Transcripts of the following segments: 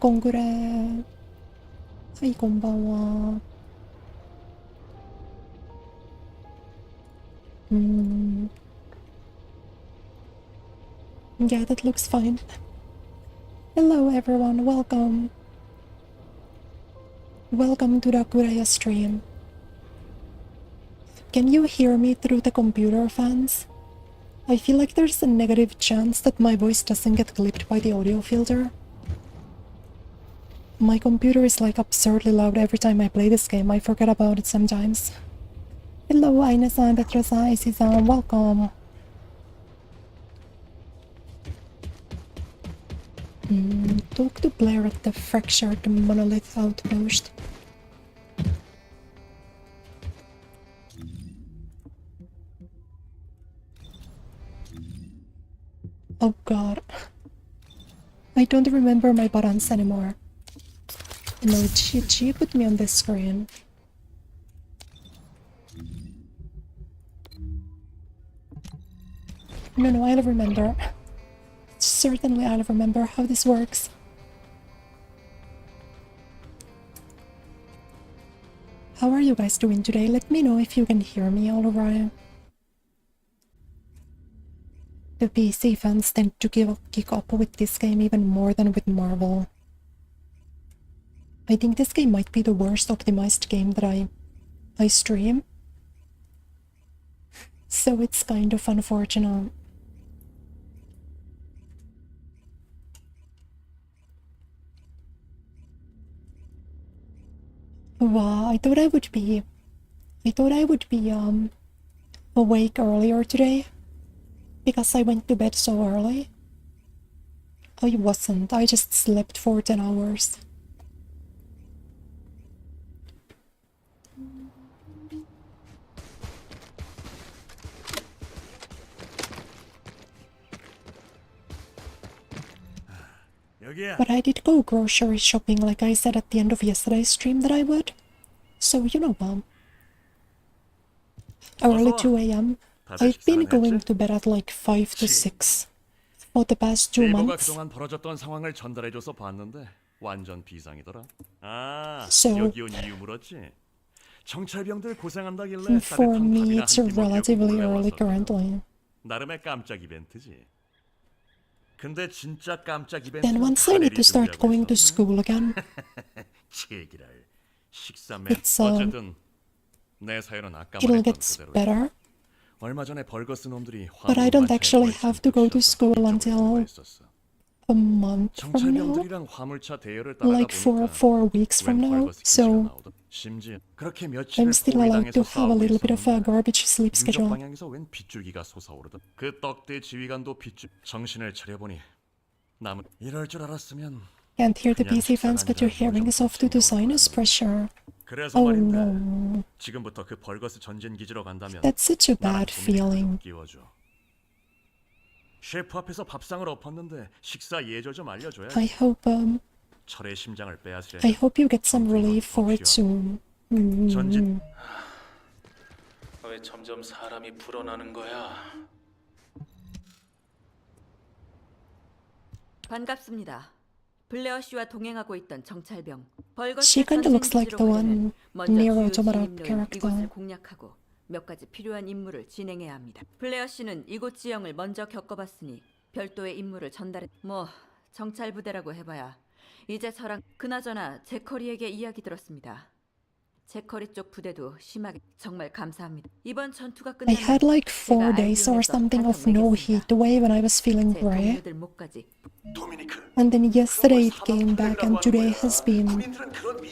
コングレー。はい、こんばんは。Yeah, that looks fine. Hello everyone, welcome. Welcome to the Kureya stream. Can you hear me through the computer, fans? I feel like there's a negative chance that my voice doesn't get clipped by the audio filter. My computer is like absurdly loud every time I play this game. I forget about it sometimes. Hello, Aina-san, Petra-san, Isi-san, welcome. Talk to Blair at the fractured monolith outpost. Oh god. I don't remember my buttons anymore. No, she put me on this screen. No, I'll remember. Certainly I'll remember how this works. How are you guys doing today? Let me know if you can hear me all right. The PC fans tend to kick up with this game even more than with Marvel. I think this game might be the worst optimized game that I stream. So it's kind of unfortunate. Wow, I thought I would be awake earlier today because I went to bed so early. I wasn't. I just slept for 10 hours. But I did go grocery shopping like I said at the end of yesterday's stream that I would. So, you know, early 2 a.m. I've been going to bed at like 5 to 6 for the past 2 months. So, for me, it's relatively early currently. Then once I need to start going to school again, it'll get better. But I don't actually have to go to school until a month from now, like 4 weeks from now, so I'm still allowed to have a little bit of a garbage sleep schedule. Can't hear the PC fans, but your hearing is off due to sinus pressure. Oh no. That's such a bad feeling. I hope you get some relief for it soon. 왜 점점 사람이 불어나는 거야? 반갑습니다. 블레어 씨와 동행하고 있던 정찰병. She kinda looks like the one near Automata character. 이곳을 공략하고 몇 가지 필요한 임무를 진행해야 합니다. 블레어 씨는 이곳 지형을 먼저 겪어봤으니 별도의 임무를 전달해. 뭐 정찰 부대라고 해봐야 이제 저랑 그나저나 제커리에게 이야기 들었습니다. 제커리 쪽 부대도 심하게 정말 감사합니다. 이번 전투가 I had like 4 days or something of no heat wave when I was feeling grey. And then yesterday it came back and today has been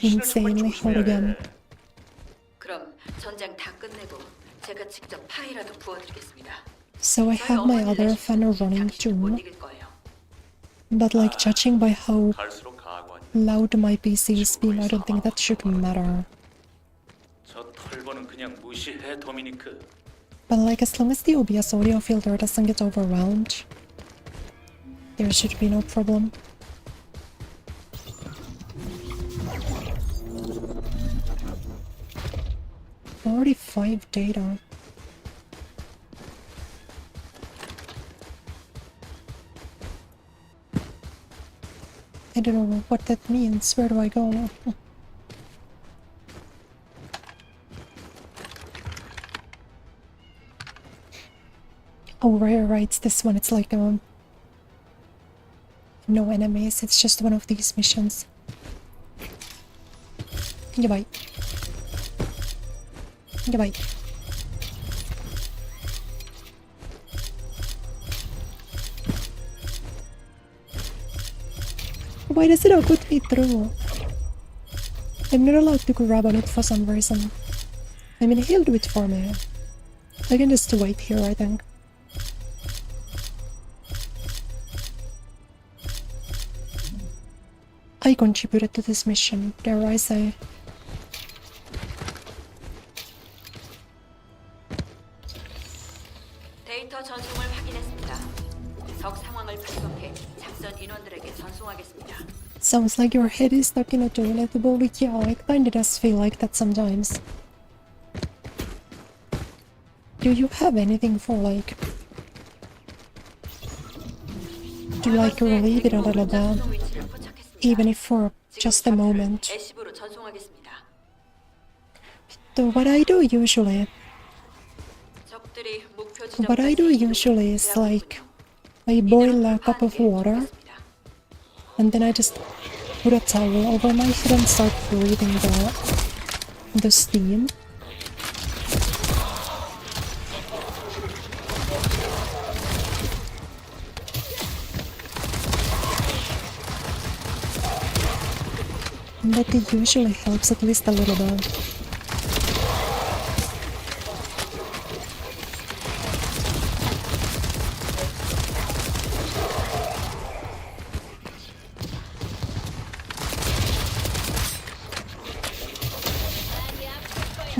insanely hot again. 그럼 전장 다 끝내고 제가 직접 파이라도 부어드리겠습니다. So I have my other fan running too. But like judging by how loud my PC is being, I don't think that should matter. But like as long as the OBS audio filter doesn't get overwhelmed, there should be no problem. Already 5 data. I don't know what that means. Where do I go? Oh, right, it's this one. It's like, no enemies. It's just one of these missions. Goodbye. Goodbye. Why does it not put me through? I'm not allowed to grab on it for some reason. I mean, he'll do it for me. I can just wait here, I think. I contributed to this mission, dare I say. 데이터 전송을 확인했습니다. 적 상황을 분석해 작전 인원들에게 전송하겠습니다. Sounds like your head is stuck in a toilet bowl. Yeah, it kinda does feel like that sometimes. Do you have anything for like... to like relieve it a little bit? Even if for just a moment. 애쉬브로 전송하겠습니다. So what I do usually... 적들이 목표 What I do usually is like... I boil a cup of water. And then I just put a towel over my head and start breathing the steam. And that usually helps at least a little bit.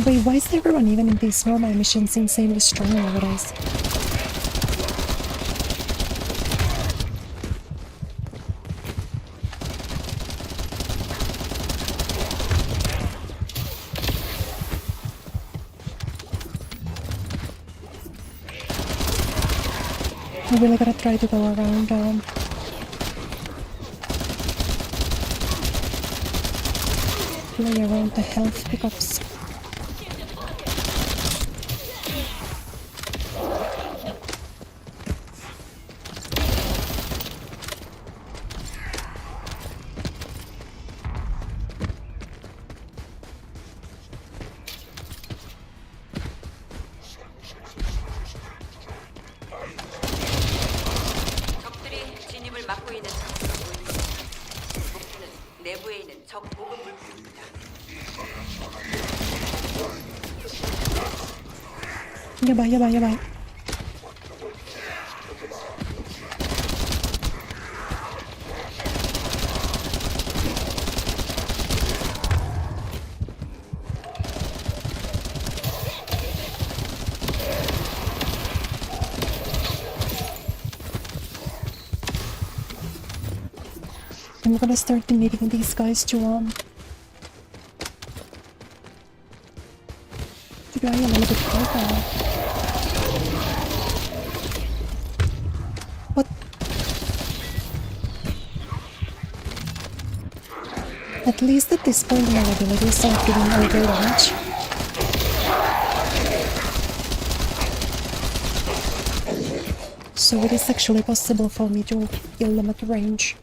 Wait, why is everyone even in these normal missions insanely strong nowadays? I really gotta try to go around play around the health pickups. 막고 있는 장소가 보입니다. 목표는 내부에 있는 적 보급 물품입니다. 야바. I'm gonna start needing these guys to die a little bit quicker. What? At least at this point my abilities aren't getting overwatch. So it is actually possible for me to kill them at range.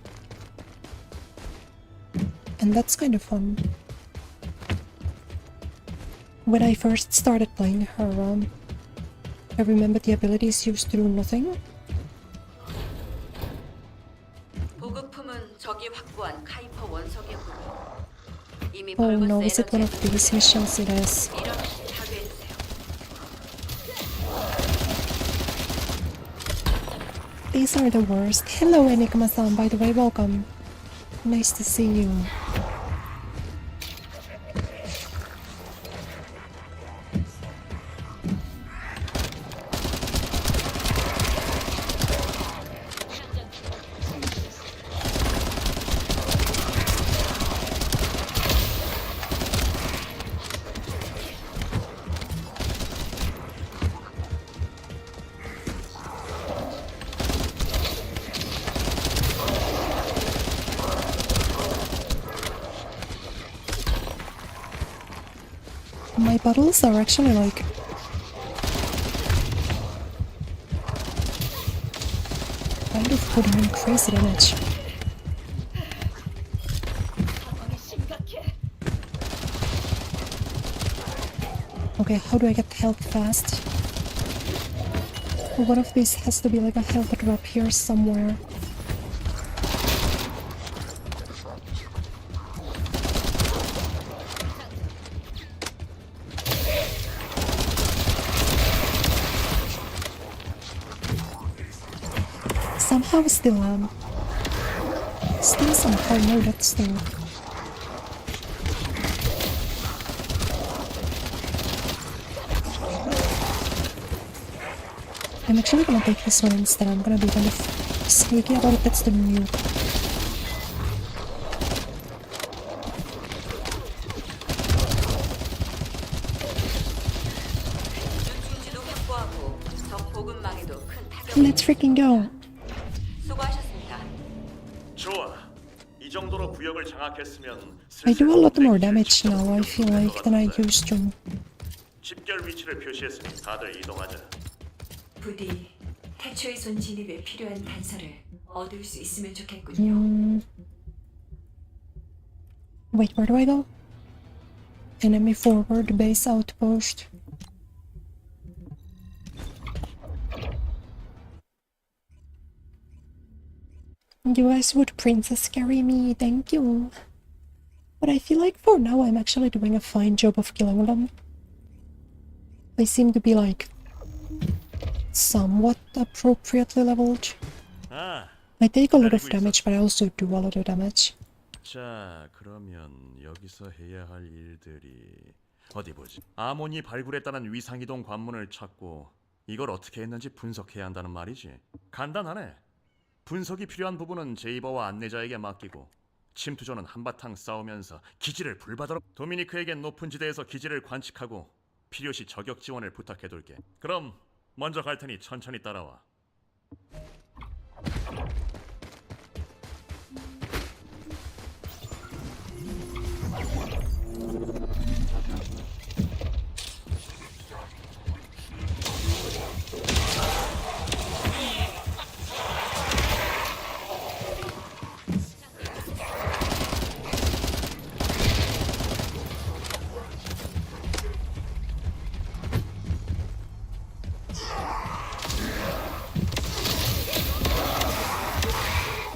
And that's kind of fun. When I first started playing her, I remember the abilities used to do nothing. Oh no, is it one of these missions? It is. These are the worst. Hello Enigma-san, by the way, welcome. Nice to see you. My bottles are actually like kind of putting in crazy damage. Okay, how do I get health fast? One of these has to be like a health drop here somewhere. Somehow still somehow no, that's still. I'm actually gonna take this one instead. I'm gonna be kind of sneaky about it. That's the new. Let's freaking go. 수고하셨습니다. 좋아. 이 정도로 구역을 장악했으면 I 슬슬 do a lot more 공격이 damage 시작될 now, I feel like, than I used to. 집결 위치를 표시했으니 다들 이동하자. 부디 태초의 손 진입에 필요한 단서를 얻을 수 있으면 좋겠군요. Wait, where do I go? Enemy forward, base outpost. You guys would princess carry me, thank you. But I feel like for now I'm actually doing a fine job of killing them. They seem to be like somewhat appropriately leveled. 아, I take a lot of damage, but I also do a lot of damage. 자, 그러면 여기서 해야 할 일들이 어디 보지? 아몬이 발굴했다는 위상이동 관문을 찾고 이걸 어떻게 했는지 분석해야 한다는 말이지. 간단하네. 분석이 필요한 부분은 제이버와 안내자에게 맡기고 침투조는 한바탕 싸우면서 기지를 불바다로 도미니크에겐 높은 지대에서 기지를 관측하고 필요시 저격 지원을 부탁해둘게. 그럼 먼저 갈 테니 천천히 따라와.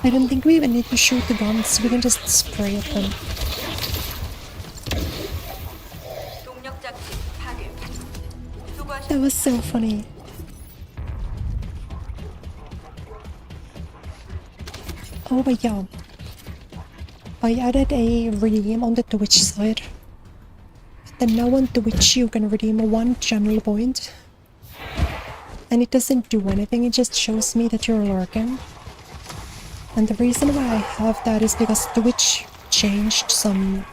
I don't think we even need to shoot the guns, we can just spray at them. 동력 장치 파괴. 수고하셨습니다. That was so funny. Oh, but yeah. I added a redeem on the Twitch side. But then now on Twitch you can redeem one channel point. And it doesn't do anything, it just shows me that you're lurking. And the reason why I have that is because Twitch changed something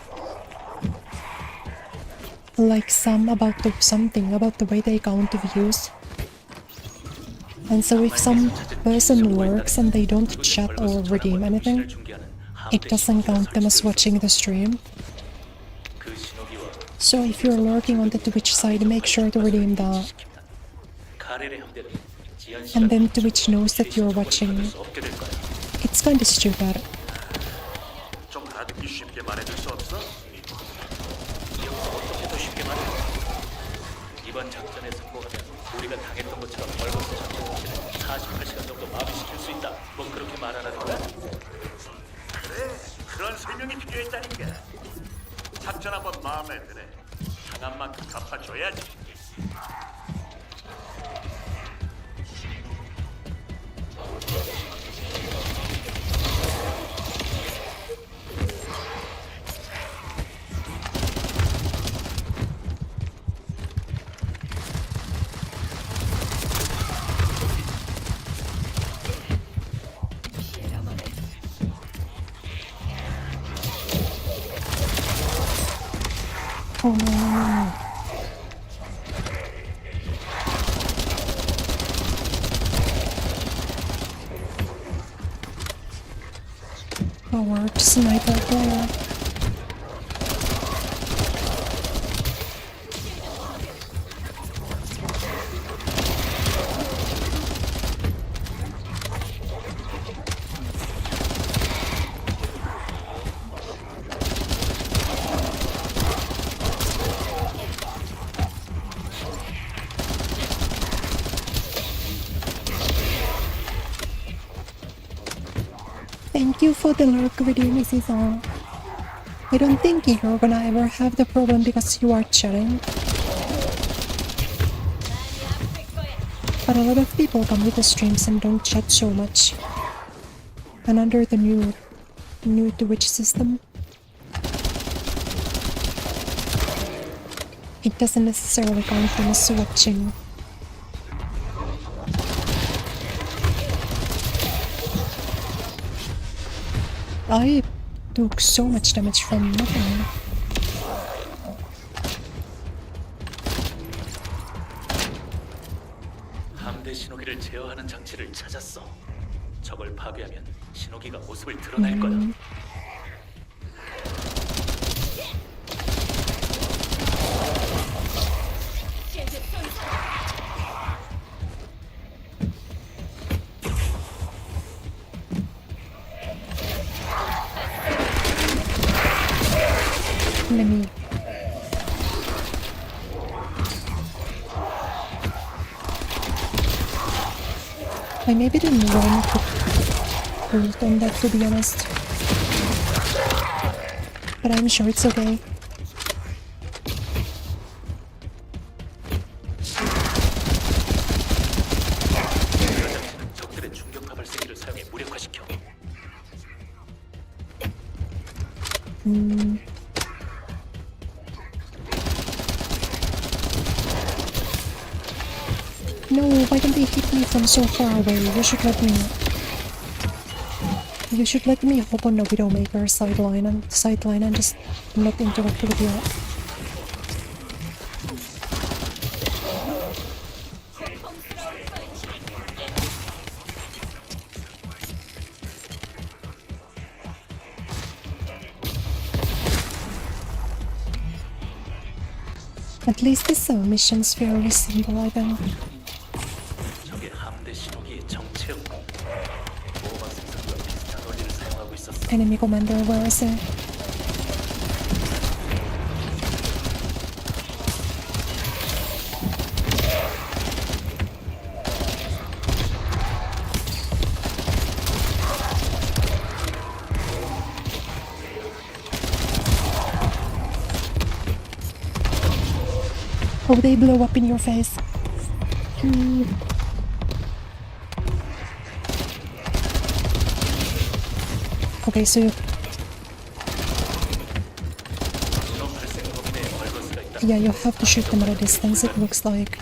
about the way they count views. And so if some person lurks and they don't chat or redeem anything, it doesn't count them as watching the stream. So if you're lurking on the Twitch side, make sure to redeem that. And then Twitch knows that you're watching. It's kinda stupid. 좀 알아듣기 쉽게 말해줄 수 없어? 어떻게 더 쉽게 말해? 이번 작전에 성공하면 우리가 당했던 것처럼 벌거벗은 작전 없이는 48시간 정도 마비시킬 수 있다. 뭐 그렇게 말하라는 거야? 그래, 그런 설명이 필요했다니까. 작전 한번 마음에 드네. 당한 만큼 갚아줘야지. Oh no. Forward sniper player. Thank you for the lurk video, Mrs. R. I don't think you're gonna ever have the problem because you are chatting. But a lot of people come with the streams and don't chat so much. And under the new Twitch system, it doesn't necessarily count them as watching. I took so much damage from nothing. 함대 신호기를 제어하는 장치를 찾았어. 적을 파괴하면 신호기가 모습을 드러낼 거야. Let me. I maybe didn't want to ult on that, to be honest. But I'm sure it's okay. 적들의 충격파 발생기를 사용해 무력화시켜. No, why don't they hit me from so far away? You should let me hop on the Widowmaker sideline and just not interact with you. At least this mission's fairly simple, I think. 적의 함대 신호기의 정체용. 보호막 생성과 비슷한 원리를 사용하고 있었어. Enemy commander, where is it? Oh, they blow up in your face. Okay, so yeah, you have to shoot them at a distance, it looks like.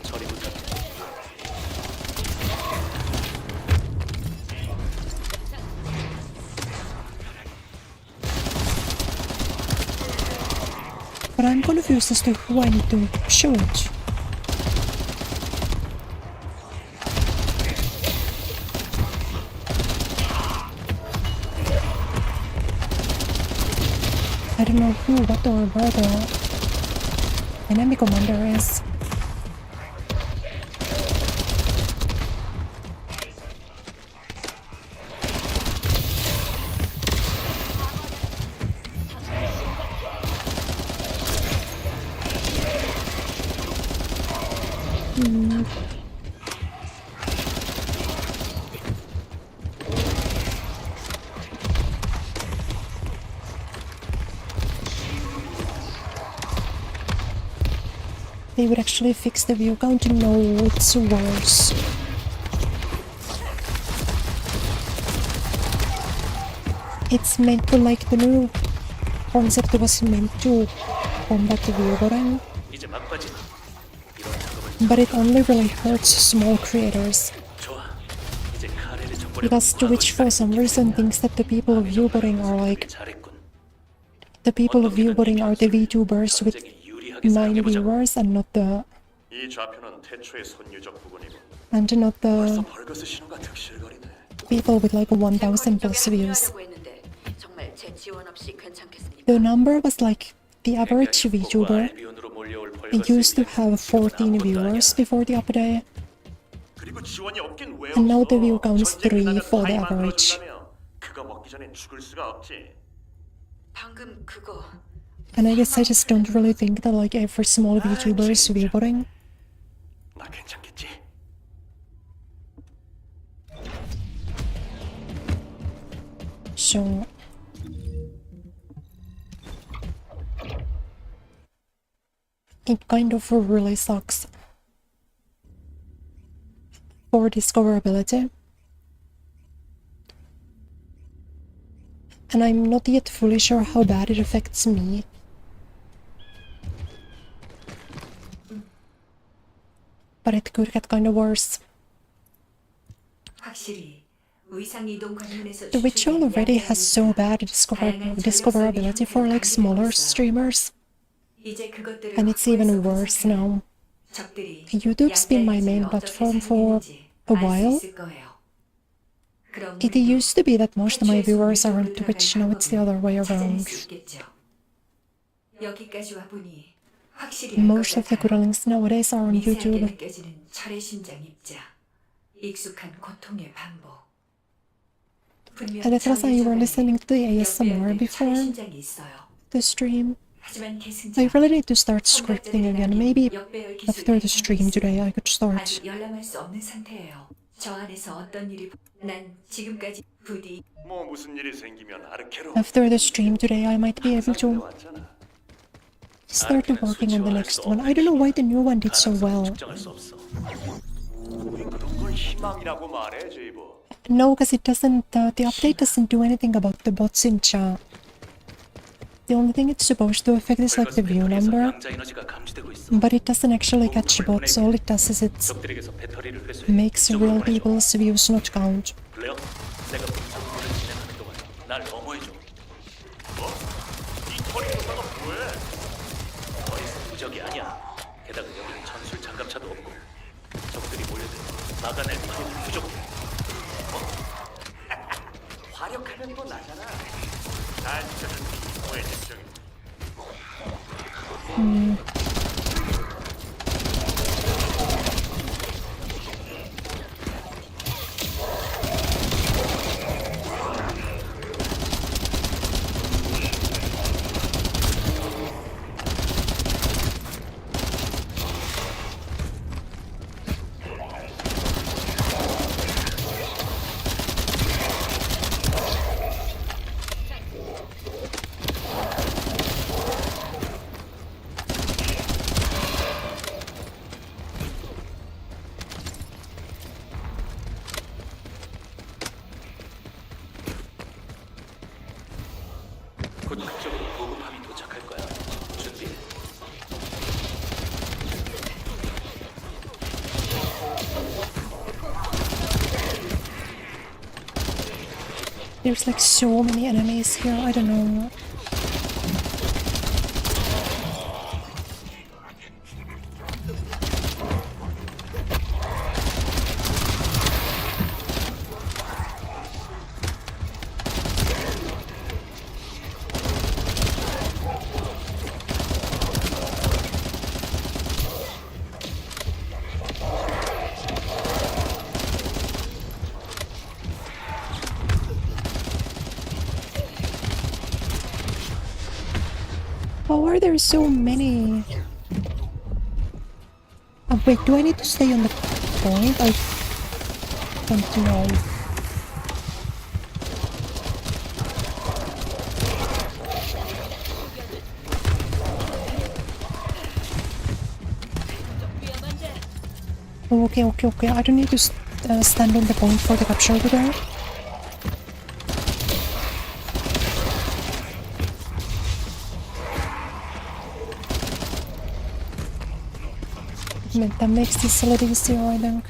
But I'm confused as to who I need to shoot. I don't know who, what, or where the enemy commander is. They would actually fix the view count. No, it's worse. It's meant to, like, the new concept was meant to combat the view bottom, 이제 막바지. 이런 작업을 but it only really hurts small creators. 좋아. 이제 카레를 정보를 Because Twitch for some reason thinks that the people viewboarding are like, 잘했군. the people viewboarding are the VTubers with 굉장히 유리하게 9 사용해보자고. viewers and not the 이 좌표는 태초의 선유적 부분이고 the 벌거스 신호가 득실거리네. people with like 1,000 plus views. 하려고 했는데 정말 제 지원 없이 괜찮겠습니까? The number was like the average VTuber 알비온으로 몰려올 used to have 14 viewers before the update, 그리고 지원이 없긴 왜 and now 없어? the view count is 전쟁 3 끝나면 for the 타임 average. 만들어준다며. 그거 먹기 전엔 죽을 수가 없지. 방금 그거 And I guess I just don't really think that like every small VTuber is viewboarding. 나 괜찮겠지? so it kind of really sucks for discoverability. And I'm not yet fully sure how bad it affects me. But it could get kind of worse. The ritual already has so bad discoverability for like smaller streamers. And it's even worse now. YouTube's been my main platform for a while. It used to be that most of my viewers are on Twitch, now it's the other way around. Most of the Kurelings nowadays are on YouTube. And I thought you were listening to the ASMR before the stream. I really need to start scripting again. Maybe after the stream today I could start. After the stream today I might be able to start working on the next one. I don't know why the new one did so well. No, because it doesn't, the update doesn't do anything about the bots in chat. The only thing it's supposed to affect is like the view number, but it doesn't actually catch bots. All it does is it makes real people's views not count. There's like so many enemies here, I don't know. How are there so many? Oh, wait, do I need to stay on the point? I don't know. Oh, okay. I don't need to stand on the point for the capture over there. That makes this a little easier, I think.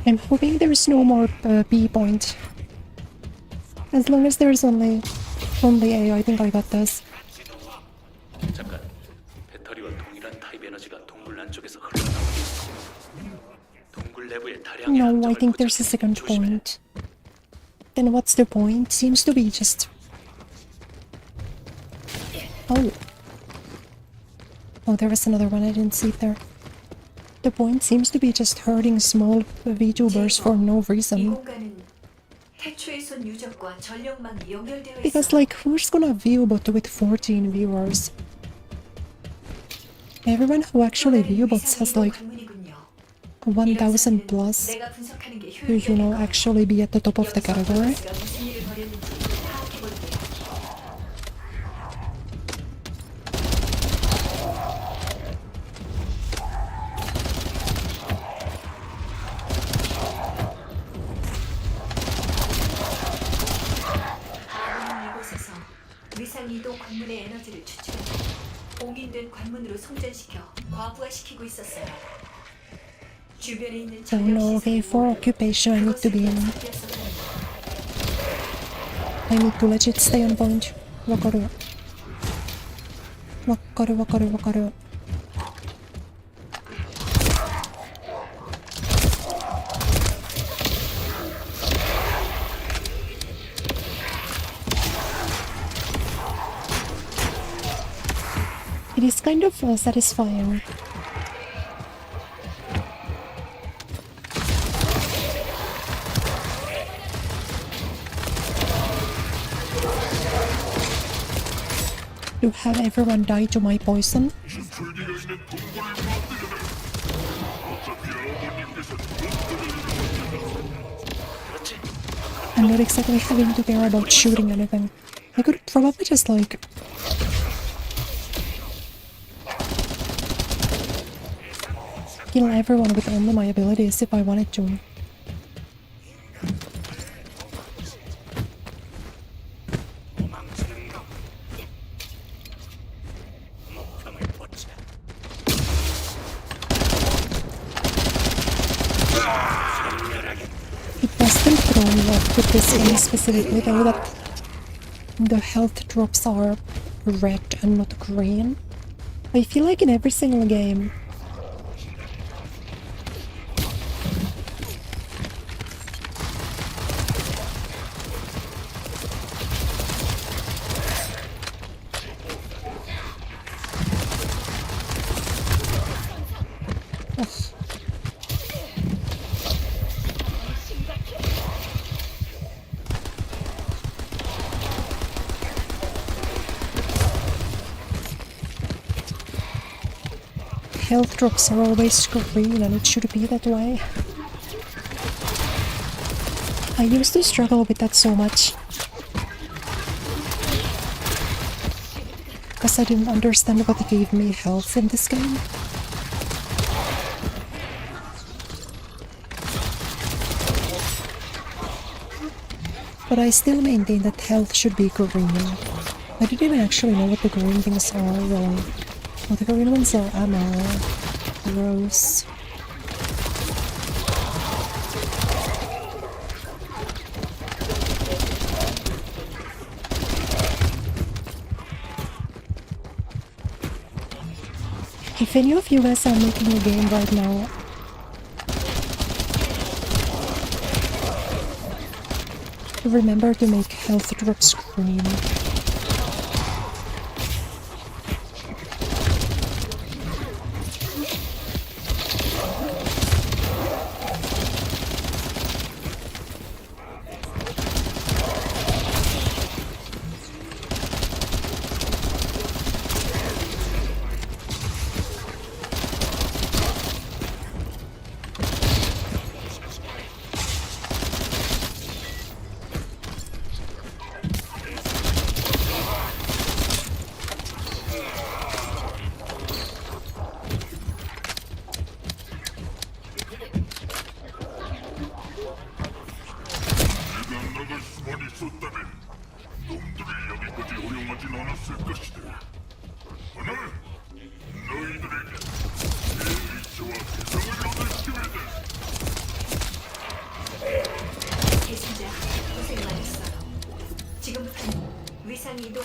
I'm hoping there's no more B point. As long as there's only A, I think I got this. 잠깐, 배터리와 동일한 타입 에너지가 동굴 안쪽에서 흘러나오고 있어. 동굴 내부에 다량의 No, I 함정을 think there's a 포착해. second 조심해. point. Then what's the point? Seems to be just... Oh. Oh, there was another one. I didn't see it there. The point seems to be just hurting small VTubers for no 이 reason. 공간은 태초의 손 유적과 전력망이 연결되어 Because 있어. like, who's gonna view but with 14 viewers? Everyone who actually view bots has like 1000 plus 내가 분석하는 게 to, you know, actually be at the top of the category. 무슨 일을 벌였는지 파악해볼게. 아군은 이곳에서 위상이동 관문의 에너지를 추출하고 봉인된 관문으로 송전시켜 과부하시키고 있었어요. 주변에 있는 Oh 전력 no, okay, for occupation I need to be in. I need to legit stay on point. Wakaru. Wakaru, wakaru, wakaru. It is kind of satisfying. To have everyone die to my poison. I'm not exactly having to care about shooting anything. I could probably just like... kill everyone with only my abilities if I wanted to. It doesn't throw me off with this game specifically though that the health drops are red and not green. I feel like in every single game health drops are always green and it should be that way. I used to struggle with that so much. Because I didn't understand what gave me health in this game. But I still maintain that health should be green. I didn't even actually know what the green things are though. Well, the green ones are ammo. Gross. If any of you guys are making a game right now, remember to make health drops green.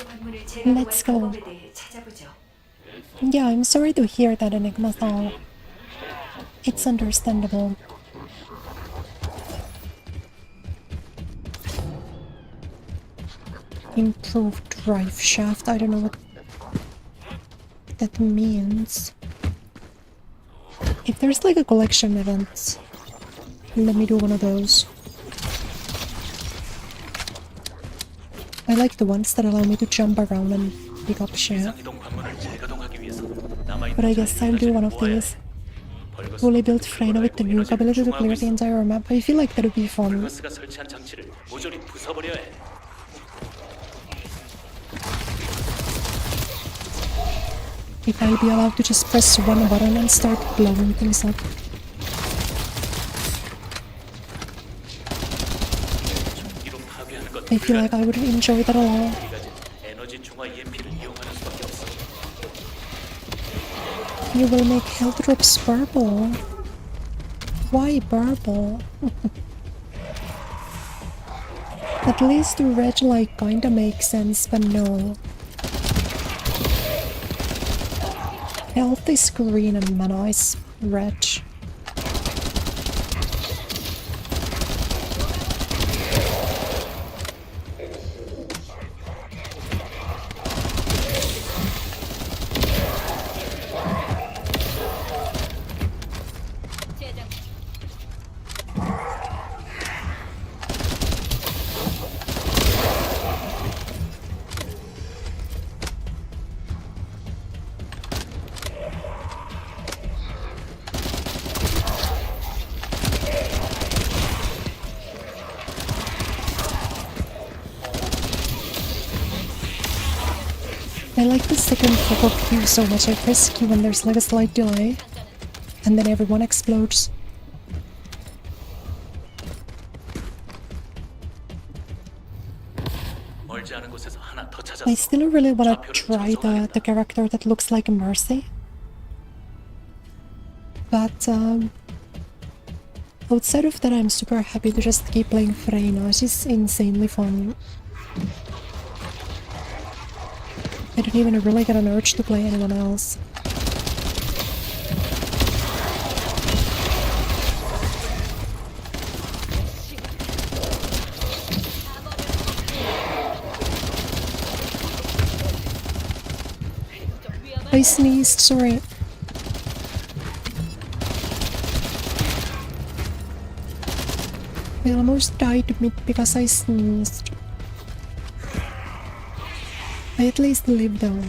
관문을 제가 Let's go. 방법에 대해 찾아보죠. Yeah, I'm sorry to hear that, Enigma Thal. It's understandable. Improved drive shaft. I don't know what that means. If there's like a collection event, let me do one of those. I like the ones that allow me to jump around and pick up shit. 이동 관문을 재가동하기 위해서 남아있는 But I guess I'll do one of these. Fully built Freyna with the nuke ability to clear the entire map. I feel like that would be fun. 버스가 설치한 장치를 모조리 부숴버려야 해. If I'll be allowed to just press one button and start blowing things up. 전기로 파괴하는 건 I feel like I would enjoy that a lot. 가진 에너지 중화 EMP를 이용하는 수밖에 없어. You will make health drops purple. Why purple? At least the red like kinda makes sense, but no. Health is green and mana is red. I like the second pop-up view so much. I press Q when there's like a slight delay, and then everyone explodes. 멀지 않은 곳에서 하나 더 찾았어. I still really want to try the character that looks like Mercy. But outside of that, I'm super happy to just keep playing Freyna. She's insanely fun. I don't even really get an urge to play anyone else. I sneezed, sorry. I almost died mid because I sneezed. I at least lived though.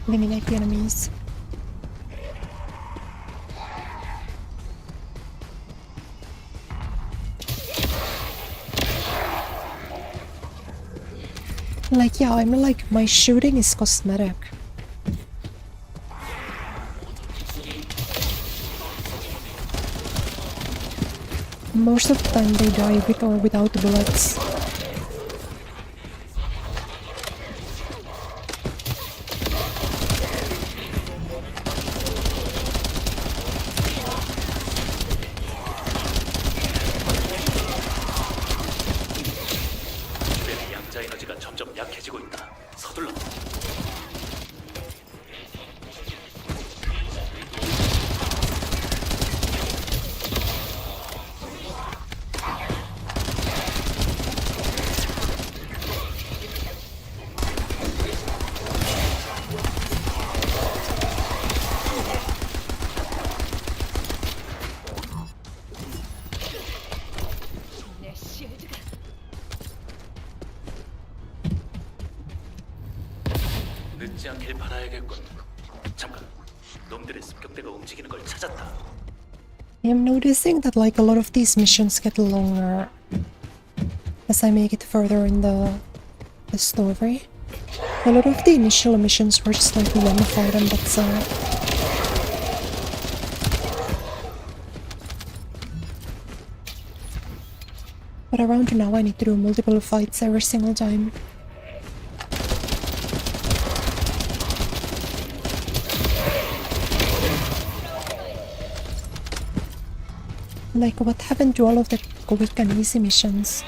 Eliminate the enemies. Like, yeah, I'm like, my shooting is cosmetic. Most of the time they die with or without bullets. 주변의 양자 에너지가 점점 약해지고 있다. 서둘러. 늦지 않길 바라야겠군. 잠깐, 놈들의 습격대가 움직이는 걸 찾았다. I'm noticing that like a lot of these missions get longer as I make it further in the story. A lot of the initial missions were just like one fight and that's but around now I need to do multiple fights every single time. Like, what happened to all of the quick and easy missions?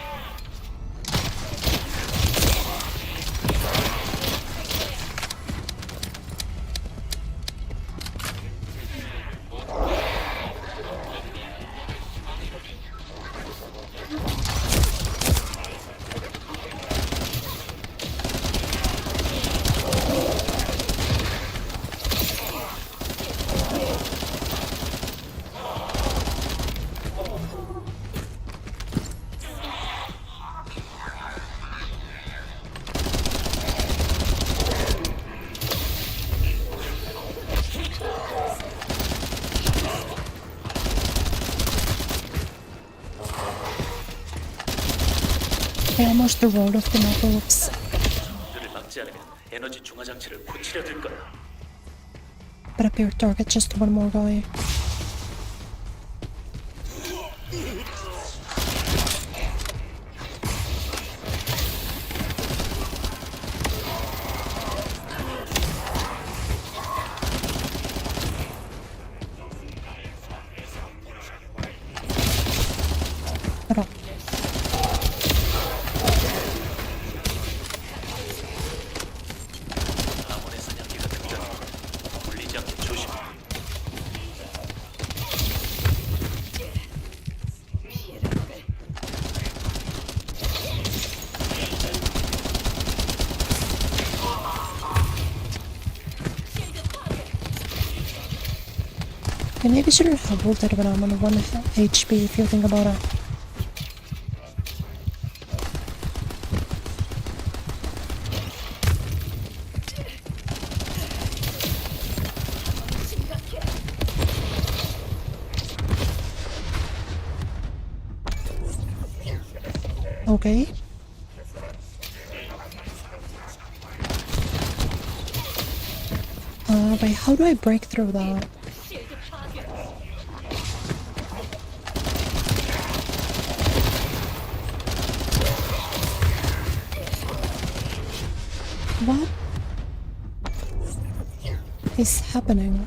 I almost threw all of the mobs. 들을 막지 않으면 에너지 중화 장치를 고치려 들 거야. But appear target just one more guy. Hold on. 아몬의 사냥기가 등장해. 물리지 않게 조심해. I maybe shouldn't have ulted when I'm on 1 HP if you think about it. Okay. Wait, how do I break through that? What is happening?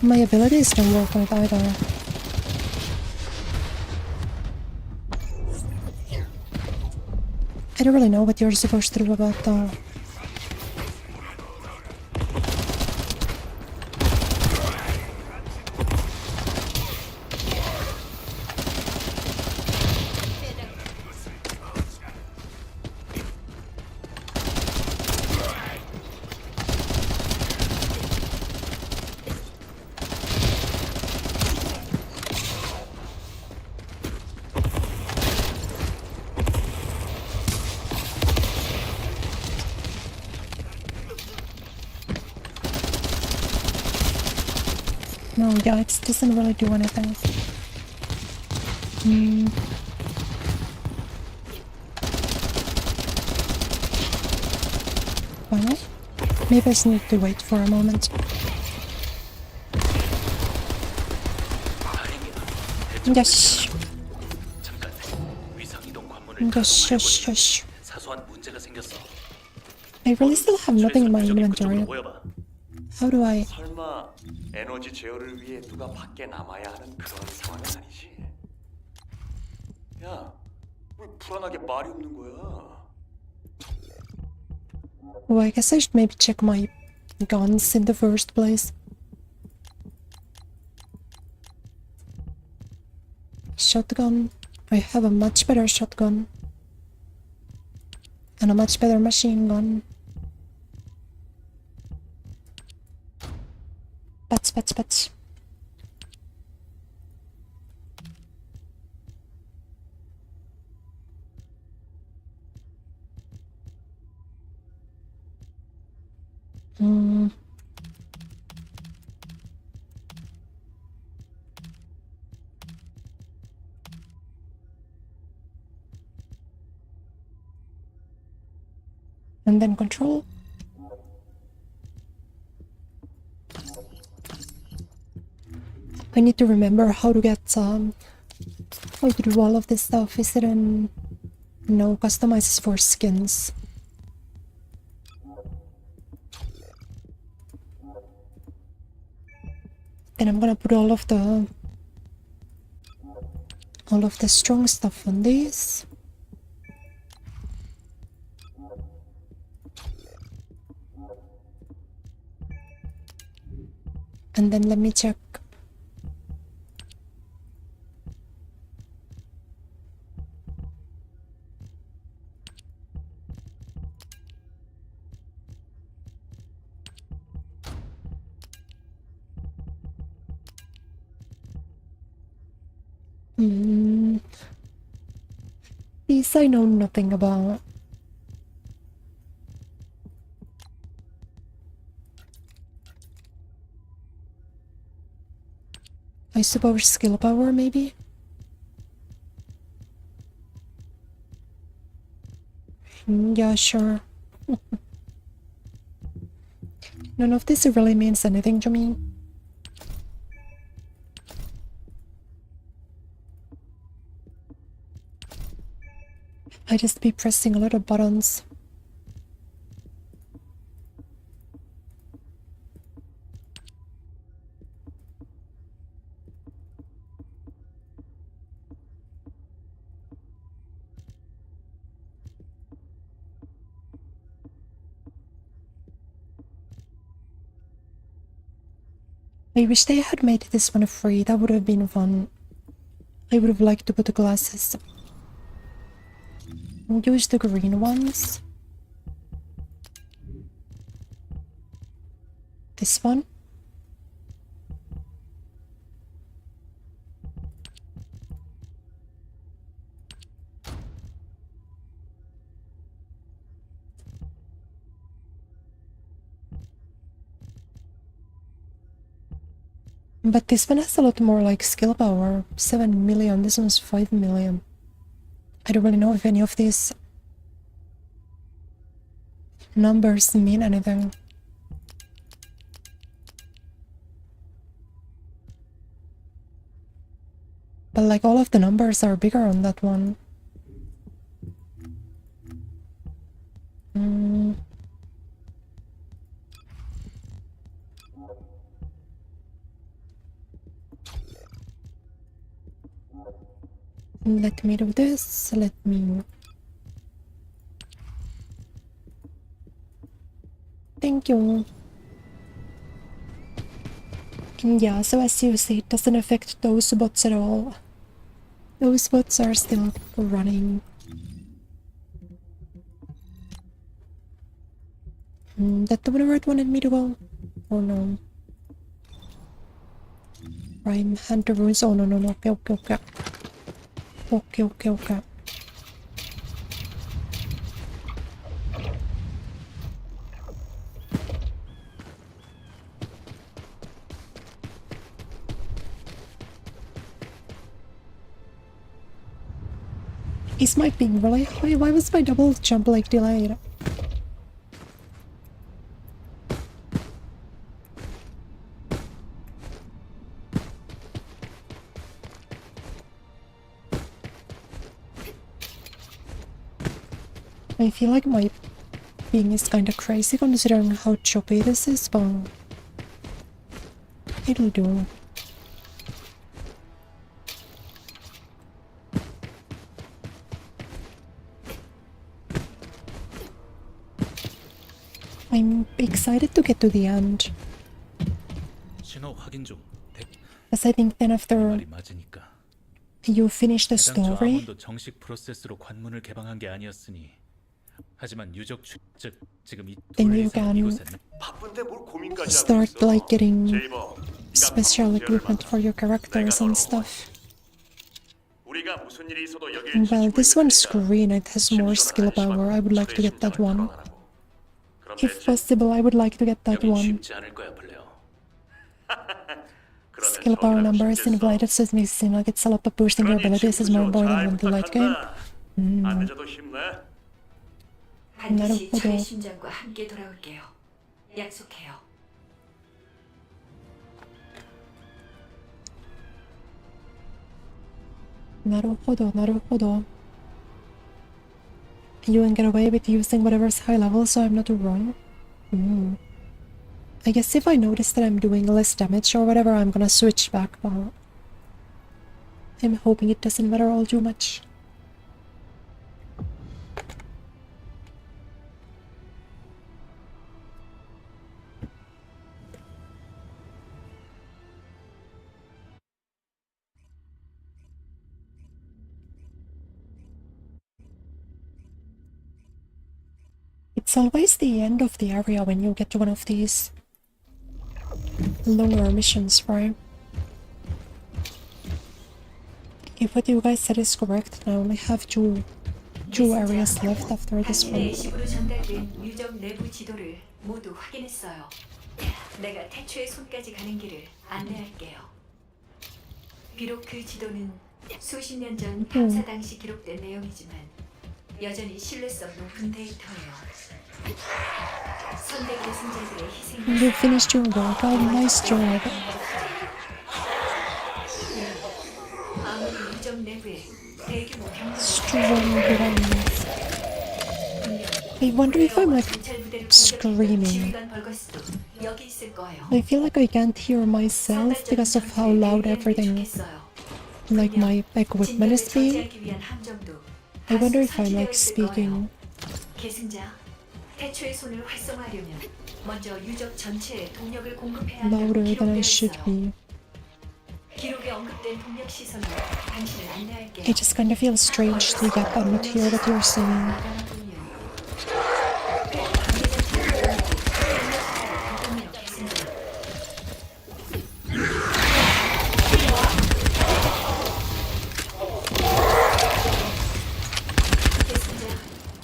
My abilities don't work with either. I don't really know what you're supposed to do about that. No, yeah, it doesn't really do anything. Well, maybe I just need to wait for a moment. Yes. 잠깐. 위상 이동 관문을 Yes, yes, yes. 사소한 문제가 생겼어. I really still have nothing in my inventory. 모여봐. How do I... 설마 에너지 제어를 위해 누가 밖에 남아야 하는 그런 상황은 아니지? 야, 왜 불안하게 말이 없는 거야? Well, I guess I should maybe check my guns in the first place. Shotgun. I have a much better shotgun. And a much better machine gun. patch. And then control. I need to remember how to get how to do all of this stuff. Is it in no customizes for skins? Then I'm gonna put all of the strong stuff on these. And then let me check. These I know nothing about. I suppose skill power, maybe? Yeah, sure. None of this really means anything to me. I just be pressing a lot of buttons. I wish they had made this one free, that would have been fun. I would have liked to put the glasses. Use the green ones. This one. But this one has a lot more like skill power. 7 million, this one's 5 million. I don't really know if any of these numbers mean anything. But like all of the numbers are bigger on that one. Let me do this. Let me... Thank you. Yeah, so as you see, it doesn't affect those bots at all. Those bots are still running. That the one where it wanted me to go? Oh no. Prime Hunter Ruins. Oh no. Okay. Okay. Is my ping really high? Why was my double jump like delayed? I feel like my ping is kinda crazy considering how choppy this is, but it'll do. I'm excited to get to the end. As I think then after you finish the story, then you can start like getting special equipment for your characters and stuff. 우리가 무슨 일이 있어도 여길 Well, this 지키고 one's 있으니까 green. It has more skill power. I would like to get that one. If possible, I would like to get that 여긴 one. 쉽지 않을 거야, 플레어. Skill power number is inflated, so it makes it seem like it's a lot, but boosting your abilities is more important in the late game. 안 늦어도 힘내. 반드시 나름대로. 저의 심장과 함께 돌아올게요. 약속해요. 나루호도, 나루호도. You can get away with using whatever's high level, so I'm not wrong. I guess if I notice that I'm doing less damage or whatever, I'm gonna switch back, but I'm hoping it doesn't matter all too much. It's always the end of the area when you get to one of these longer missions, right? If what you guys said is correct, I only have two areas left after this one. 내시부로 전달된 유적 내부 지도를 모두 확인했어요. 내가 태초의 손까지 가는 길을 안내할게요. 비록 그 지도는 수십 년 전 탐사 당시 기록된 내용이지만 여전히 신뢰성 높은 데이터예요. 선대 계승자들의 희생이 You finished your workout, nice job. 아무리 유적 내부에 대규모 병력이 Strong grounds. I wonder if I'm like screaming. 지휘관 벌거스도 여기 있을 거예요. I feel like I can't hear myself because of how loud everything, like my equipment is being. I wonder if I'm like speaking 계승자, 태초의 손을 활성화하려면 먼저 유적 전체에 동력을 공급해야 louder 한다고 than I 기록되어 should 있어요. be. 기록에 언급된 동력 시설로 당신을 안내할게요. It just kind of feels strange to get and not hear what you're saying.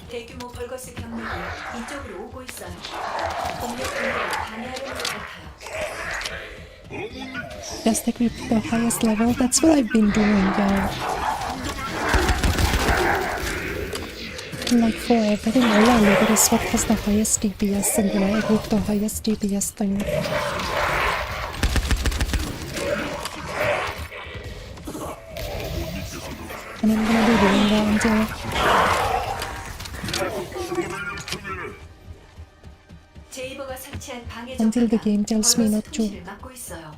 대규모 벌거스 병력이 이쪽으로 오고 있어요. 동력 공격을 방해하려는 것 같아요. Just equip the highest level. That's what I've been doing, yeah. Like for everything, all I look at is what has the highest DPS, and then I equip the highest DPS thing. And I'm gonna be doing that until 제이버가 설치한 방해 Until the 전파가 game tells me 벌거스 not to. 통신을 막고 있어요.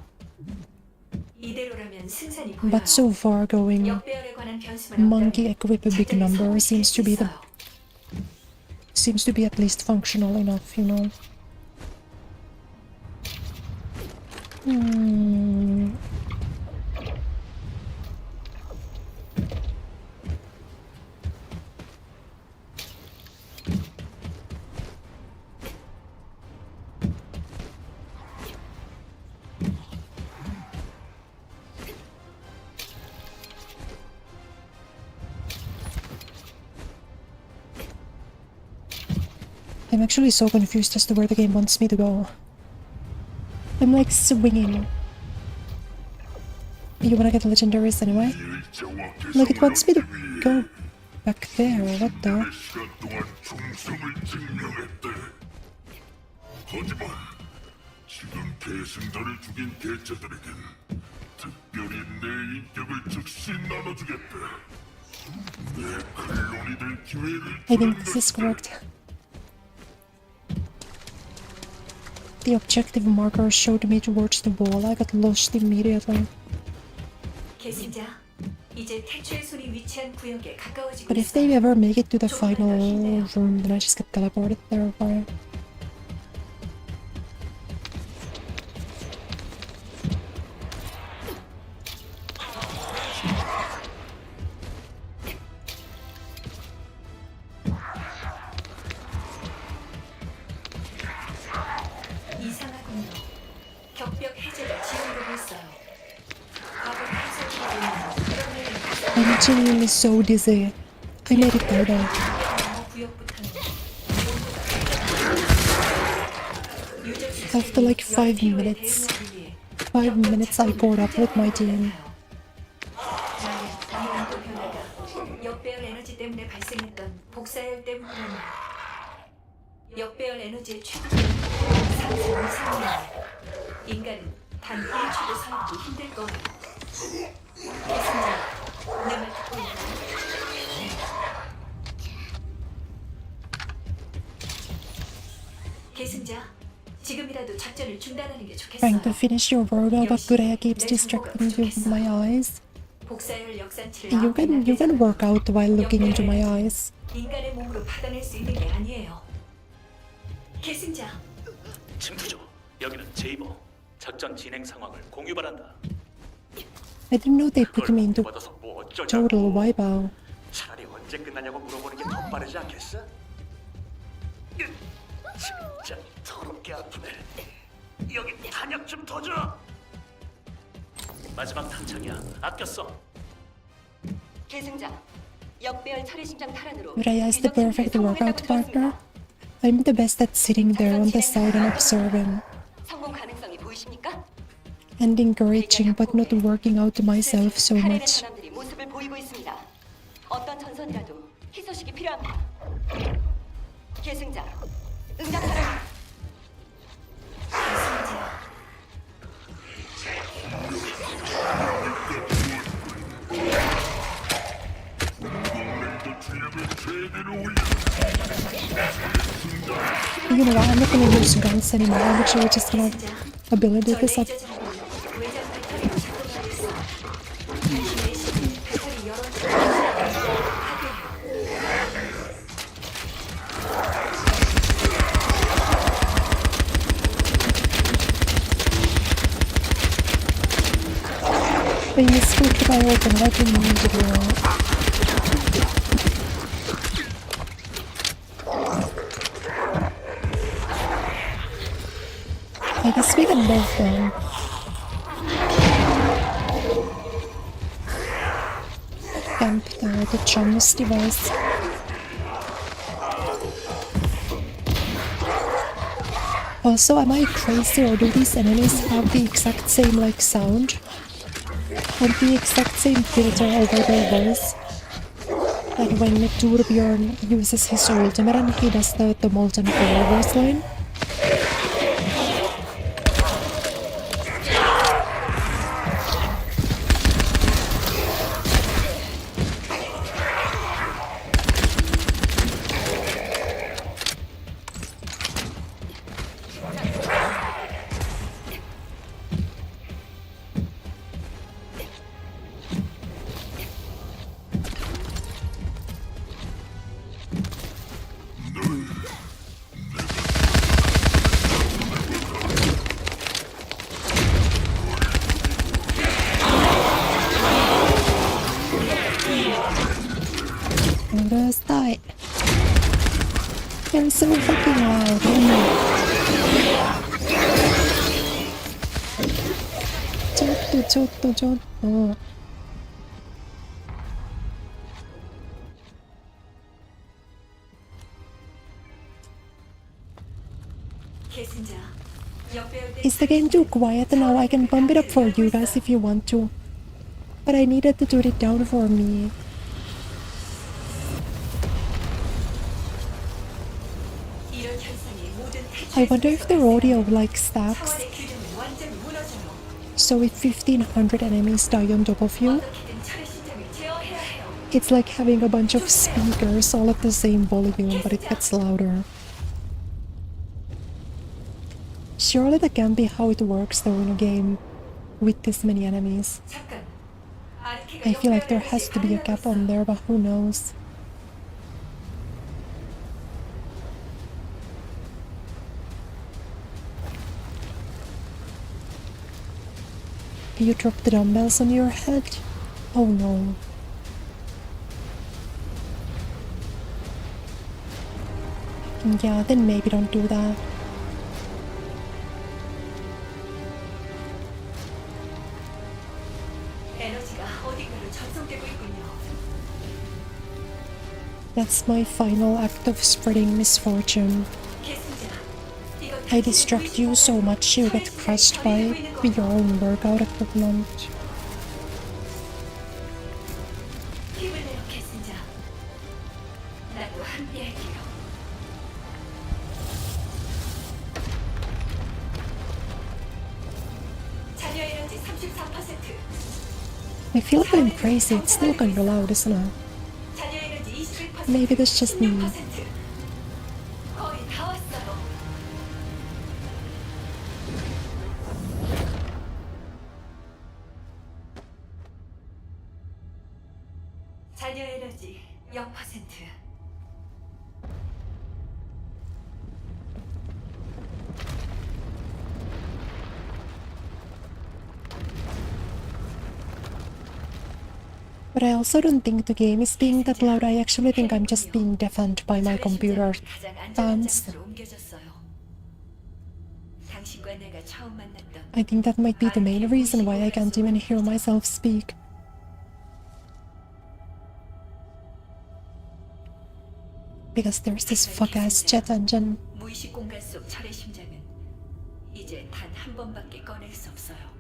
이대로라면 승산이 But 보여요. so far, going 역배열에 관한 변수만 monkey 없다면 equip a big 작전에 number 성공할 seems 수 to be the 있어요. seems to be at least functional enough, you know. I'm actually so confused as to where the game wants me to go. I'm like swinging. You wanna get legendaries anyway? Like it wants me to go back there, what the? 시간 동안 충성을 증명했대. 하지만 지금 계승자를 죽인 개체들에겐 특별히 내 인격을 즉시 나눠주겠대. 내 클론이 될 기회를 I think this is correct. The objective marker showed me towards the wall. I got lost immediately. 계승자, 이제 태초의 손이 위치한 구역에 가까워지고 But if they 있어요. ever make it to the final room, then I just get teleported there. Right? 이상하군요. 격벽 해제가 진행되고 있어요. 과거 탐색기로는 그런 일이 I'm genuinely so dizzy. I made it there though. 영어 구역부터는 After like 5 minutes, 5 minutes I caught up with my team. 만약 이 온도 변화가 역배열 에너지 때문에 발생했던 복사열 때문이라면 역배열 에너지의 최고점은 상승 이상이야. 인간은 단 1초도 서 있기 힘들 거예요. 계승자, 내 말 듣고 있나? 계승자, 지금이라도 작전을 중단하는 게 좋겠어요. Trying to finish your workout, but Kureya keeps distracting you with my eyes. 복사열 역산치를 You can work out while looking into my eyes. 인간의 몸으로 받아낼 수 있는 게 아니에요. 계승자, 침투조, 여기는 제이버. 작전 진행 상황을 공유 바란다. I didn't know they put me into 받아서 뭐 어쩌냐고. total wipeout. 차라리 언제 끝나냐고 물어보는 게 더 빠르지 않겠어? 진짜 더럽게 아프네. 여기 탄약 좀 더 줘. 마지막 탄창이야. 아껴 써. 계승자, 역배열 차례 심장 탈환으로 Kureya is the perfect workout partner. I'm the best at sitting there on the side and observing, 성공 가능성이 보이십니까? and encouraging but not working out myself so 카렐의 much. 전함들이 모습을 보이고 있습니다. 어떤 전선이라도 희소식이 필요합니다. 계승자, 응답하라. You know what? I'm not gonna use guns anymore. I'm actually just gonna ability 저 this up. 레이저 장비 외장 배터리로 작동하고 있어. 당신 내시는 배터리 여러 개 파괴해요. I misclicked my open weapon immediately. I guess we can both them. Camp the John's device. Also, am I crazy or do these enemies have the exact same like sound? Or the exact same filter over their voice? Like when Torbjorn uses his ultimate and he does the Molten Core voice line? And just die. They're so fucking loud. 쫓도. 계승자, 역배열 Is the game too quiet now? I can bump it up for you guys if you want to. But I needed to tone it down for me. 이런 현상이 모든 I wonder if the audio like stacks. 사원의 균형은 완전히 무너져요. So if 1500 enemies die on top of you, 어떻게든 차례 심장을 제어해야 해요. it's like having a bunch of speakers all at the same volume, but it gets louder. Surely that can't be how it works though in a game with this many enemies. 잠깐. 아르케가 I feel like there 역배열 has to be a 에너지에 cap on there, but who knows? You dropped the dumbbells on your head? Oh no. Yeah, then maybe don't do that. 전송되고 있군요. That's my final act of spreading misfortune. 계승자, 이건 I 당신의 distract you so 의식과 much you get 차례 crushed 시장에 by 걸리고 있는 거예요. your own workout equipment. 힘을 내요, 계승자. 나도 함께할게요. 자녀 에너지 34%. I feel like I'm crazy. It's still kinda loud, isn't it? 자녀 에너지 21%. Maybe that's just me. 16%. 거의 다 왔어요. 자녀 에너지 0%. But I also don't think the game is being that loud. I actually think I'm just being deafened by my computer 가장 안전한 fans. 장소로 옮겨졌어요. 당신과 내가 처음 만났던 I think that might be the main reason why I can't even hear myself speak. Because there's this fuck-ass jet engine. 무의식 공간 속 철의 심장은 이제 단 한 번밖에 꺼낼 수 없어요.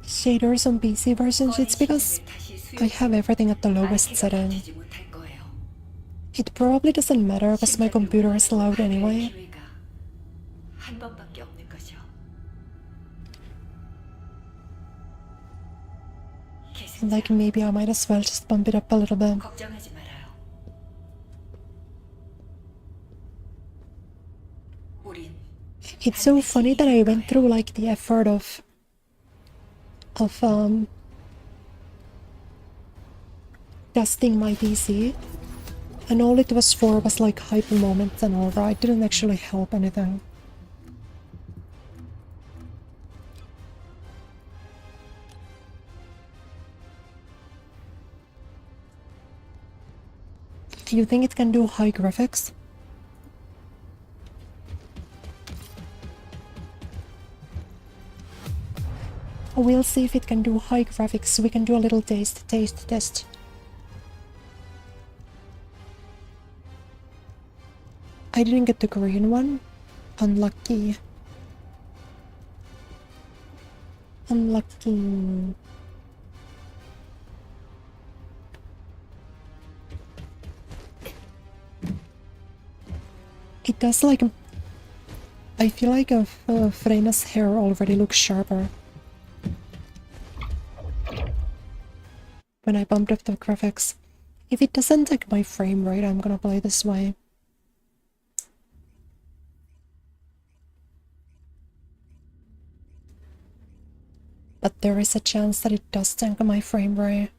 Shaders on PC versions, it's because I have everything at the lowest setting. 버티지 못할 거예요. It probably doesn't matter because my computer is loud anyway. 기회가 한 번밖에 없는 거죠. Like maybe I might as well just bump it up a little bit. 걱정하지 말아요. 우린 It's so funny that I went through like the effort of testing my PC, and all it was for was like hyper moments and all that. It didn't actually help anything. Do you think it can do high graphics? We'll see if it can do high graphics. We can do a little taste test. I didn't get the Korean one. Unlucky. Unlucky. It does like... I feel like Frena's hair already looks sharper. When I bumped up the graphics. If it doesn't take my frame rate, I'm gonna play this way. But there is a chance that it does tank my frame rate.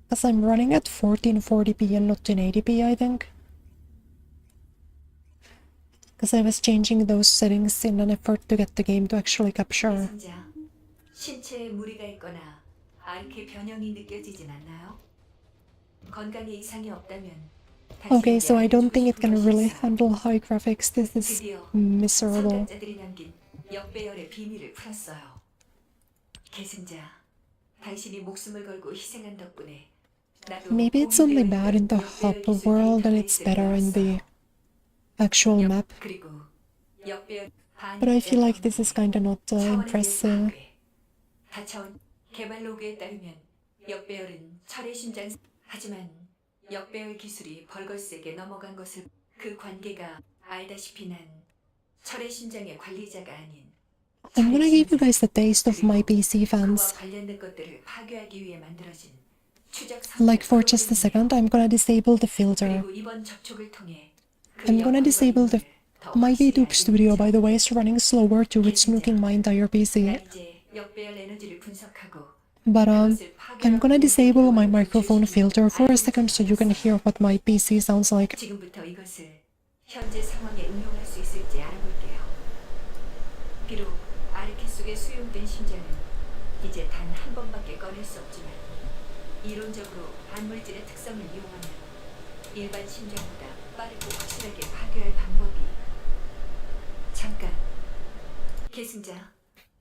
Because I'm running at 1440p and not 1080p, I think. Because I was changing those settings in an effort to get the game to actually capture. 승자, 신체에 무리가 있거나 아르케 변형이 느껴지진 않나요? 건강에 이상이 없다면 Okay, so I don't think it can really handle high graphics. This is miserable. 선각자들이 남긴 역배열의 비밀을 풀었어요. 계승자, 당신이 목숨을 걸고 희생한 덕분에 나도 Maybe it's only bad in the hub world and it's better in the actual map. 그리고 역배열 But I feel like this is kinda not impressive. 다차원 개발 로그에 따르면 역배열은 철의 심장 하지만 역배열 기술이 벌거스에게 넘어간 것을 그 관계가 알다시피 난 철의 심장의 관리자가 아닌 I'm gonna give you guys the taste of my PC fans. 그와 관련된 것들을 파괴하기 위해 만들어진 추적 Like for just a second, I'm gonna disable the filter. 그리고 이번 접촉을 통해 I'm gonna disable the... My VTube studio, by the way, is running slower too. It's nuking my entire PC. 이제 역배열 에너지를 분석하고 But I'm gonna disable my microphone filter for a second so you can hear what my PC sounds like. 지금부터 이것을 현재 상황에 응용할 수 있을지 알아볼게요. 비록 아르케 속에 수용된 심장은 이제 단 한 번밖에 꺼낼 수 없지만 이론적으로 반물질의 특성을 이용하면 일반 심장보다 빠르고 확실하게 파괴할 방법이 잠깐 계승자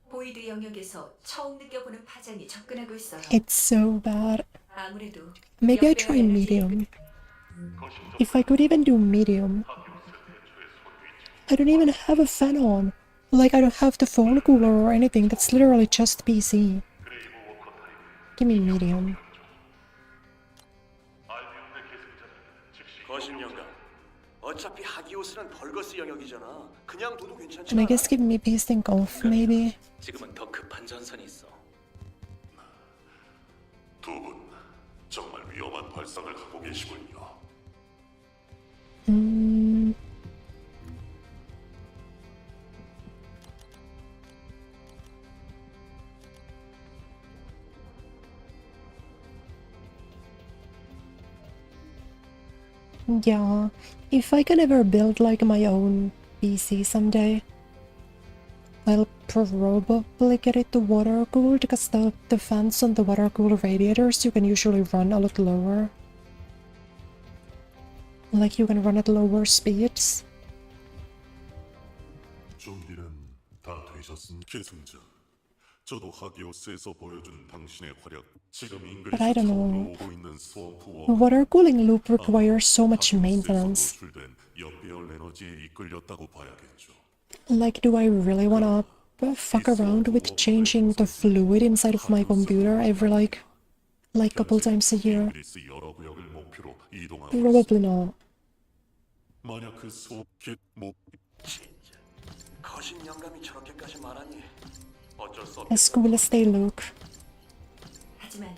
보이드 영역에서 처음 느껴보는 파장이 접근하고 있어요. It's so bad. 아무래도 Maybe I 역배열 try 에너지의 medium. If I could even do medium. I don't even have a fan on. Like, I don't have the phone cooler or anything. That's literally just PC. Give me medium. 거신 영감. 어차피 하기오스는 벌거스 영역이잖아. 그냥 둬도 괜찮지 And I 않아? guess give me beasting off, maybe. 지금은 더 급한 전선이 있어. 두 분 정말 위험한 발상을 하고 계시군요. Yeah, if I can ever build like my own PC someday, I'll probably get it to water cooled because the fans on the water cooled radiators you can usually run a lot lower. Like you can run at lower speeds. 준비는 다 되셨습니다. 계승자. 저도 하기오스에서 보여준 당신의 활약. 지금 But I 잉글리시 don't 처음으로 know. 오고 있는 스워프와 Water cooling loop requires so much 하기오스에서 maintenance. 노출된 역배열 에너지에 이끌렸다고 봐야겠죠. Like, do I really wanna fuck around with changing the fluid inside of my computer every like couple times a year? 잉글리스 여러 구역을 목표로 이동하고 Probably not. 만약 그 수업깃 목 거신 영감이 저렇게까지 말하니 어쩔 수 없. As cool as they look. 하지만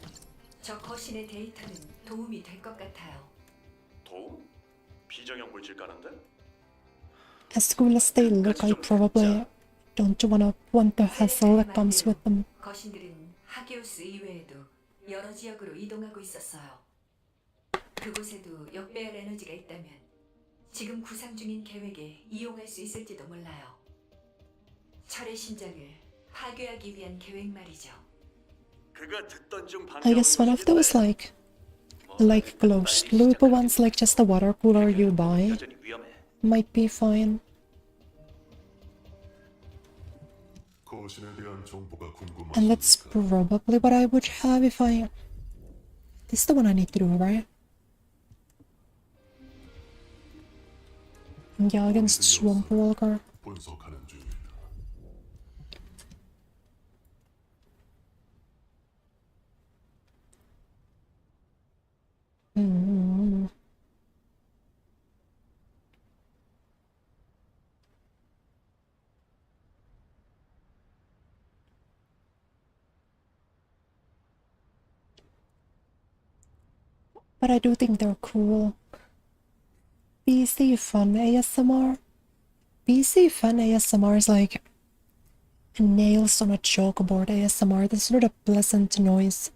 저 거신의 데이터는 도움이 될 것 같아요. 도움? 비정형 물질 까는데? As cool as they look, I probably don't want the hassle that comes with them. 거신들은 하기오스 이외에도 여러 지역으로 이동하고 있었어요. 그곳에도 역배열 에너지가 있다면 지금 구상 중인 계획에 이용할 수 있을지도 몰라요. 철의 신장을 파괴하기 위한 계획 말이죠. 그가 듣던 중 I guess one of those like closed loop ones, like just the water cooler you buy, 여전히 위험해. might be fine. 거신에 대한 정보가 And that's 궁금하십니까? probably what I would have if I... This is the one I need to do, right? Yeah, against Swamp Walker. 분석하는 중입니다. But I do think they're cool. BC Fun ASMR? BC Fun ASMR is like nails on a chalkboard ASMR. That's not a pleasant noise.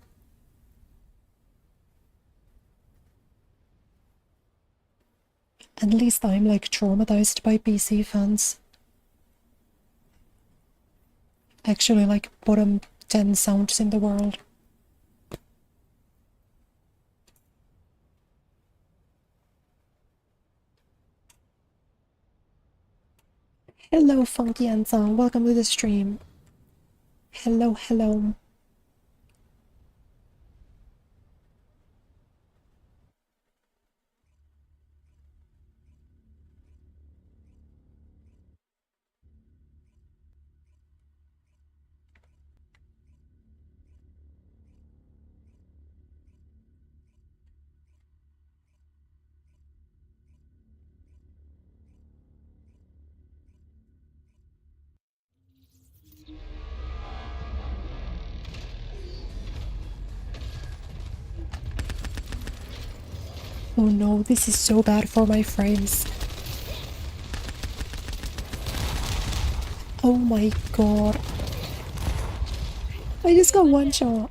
At least I'm like traumatized by PC fans. Actually, like bottom 10 sounds in the world. Hello, Funky Anson. Welcome to the stream. Hello, hello. Oh no, this is so bad for my frames. Oh my god. I just got one shot.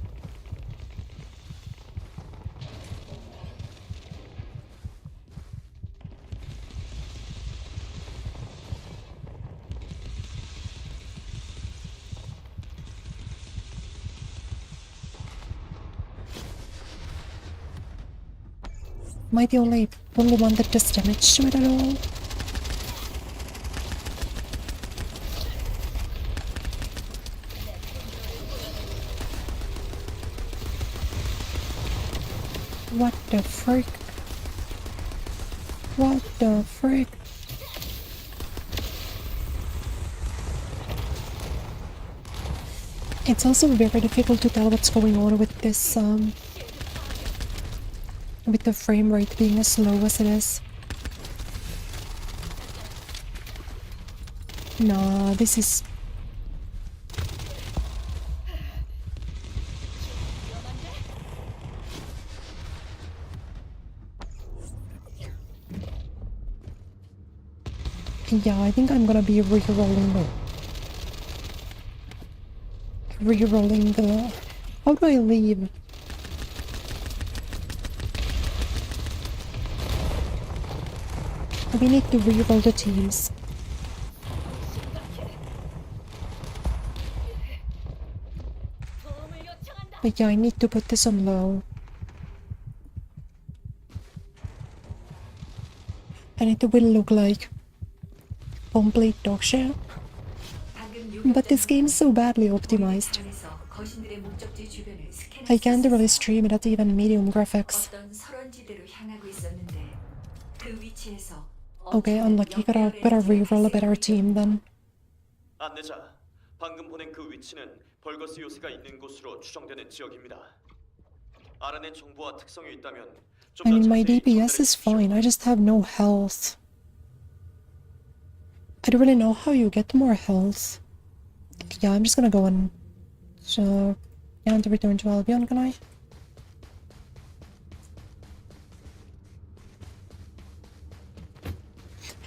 Am I the only one that does damage to it at all? What the frick? What the frick? It's also very difficult to tell what's going on with this, with the frame rate being as slow as it is. Nah, this is... Yeah, I think I'm gonna be re-rolling the... How do I leave? We need to re-roll the teams. But yeah, I need to put this on low. And it will look like complete dog shit. But this game is so badly optimized. I can't really stream it at even medium graphics. Okay, unlucky. Gotta re-roll a better team then. 안내자, 방금 보낸 그 위치는 벌거스 요새가 있는 곳으로 추정되는 지역입니다. 알아낸 정보와 특성이 있다면 좀 I 더 mean, my 자세히 DPS is fine, I just have no health. I don't really know how you get more health. Yeah, I'm just gonna go and... So... Yeah, and return to Albion, can I?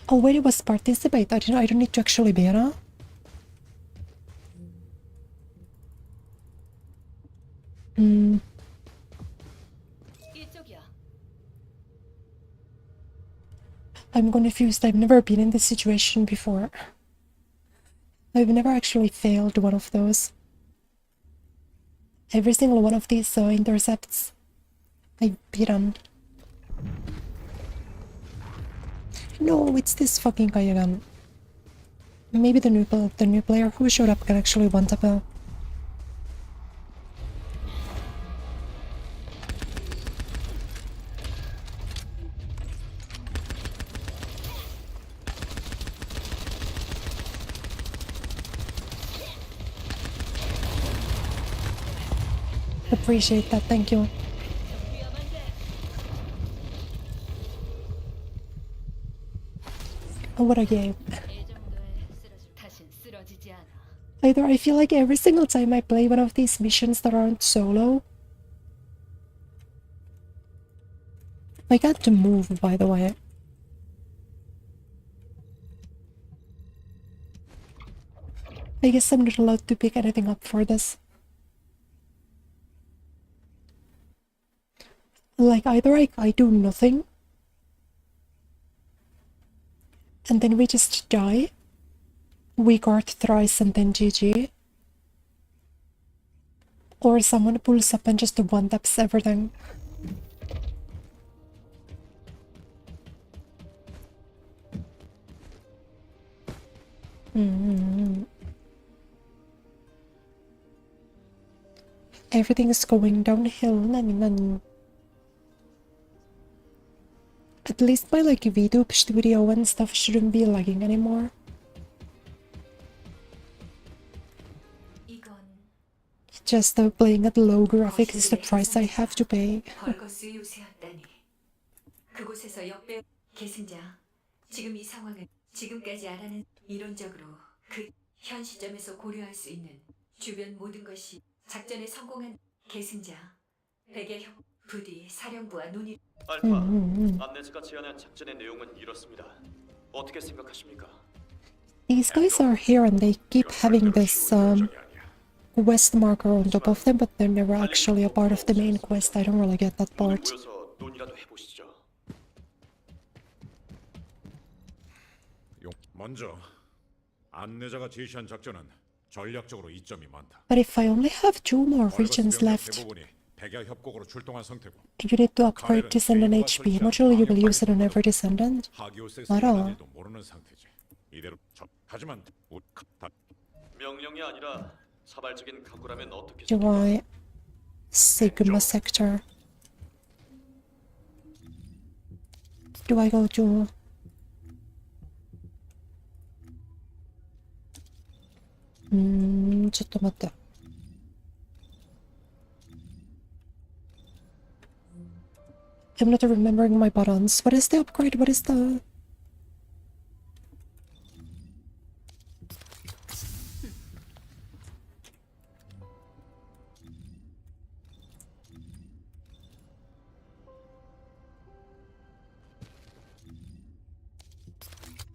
Oh wait, it was participate. I don't need to actually beta. I'm confused. I've never been in this situation before. I've never actually failed one of those. Every single one of these intercepts, I've beaten. No, it's this fucking guy again. Maybe the new player who showed up can actually one-tap a... Appreciate that, thank you. Oh, what a game. Either I feel like every single time I play one of these missions that aren't solo, I got to move, by the way. I guess I'm not allowed to pick anything up for this. Like, either I do nothing, and then we just die, we guard thrice and then GG, or someone pulls up and just one-taps everything. Everything is going downhill. At least my like VTube studio and stuff shouldn't be lagging anymore. Just playing at low graphics is the price I have to pay. 벌거스 요새였다니. 그곳에서 역배 계승자. 지금 이 상황은 지금까지 알아낸 이론적으로 그 현 시점에서 고려할 수 있는 주변 모든 것이 작전에 성공한 계승자. 백의 형 부디 사령부와 논의. 알파, 안내자가 제안한 작전의 내용은 이렇습니다. 어떻게 생각하십니까? These guys are here and they keep having this quest marker on top of them, but they're never actually a part of the main quest. I don't really get that part. 모여서 논의라도 해보시죠. 먼저 안내자가 제시한 작전은 전략적으로 이점이 많다. But if I only have 2 more regions left, 대부분이 백야 협곡으로 출동한 상태고 you need to upgrade Descendant HP. Naturally, you will use it on every Descendant. 하기오스에서 알아. 일어날지도 모르는 상태지. 이대로 하지만 명령이 아니라 사발적인 각오라면 어떻게 Do I Sigma Sector? do I go to? Just a minute. I'm not remembering my buttons. What is the upgrade? What is the...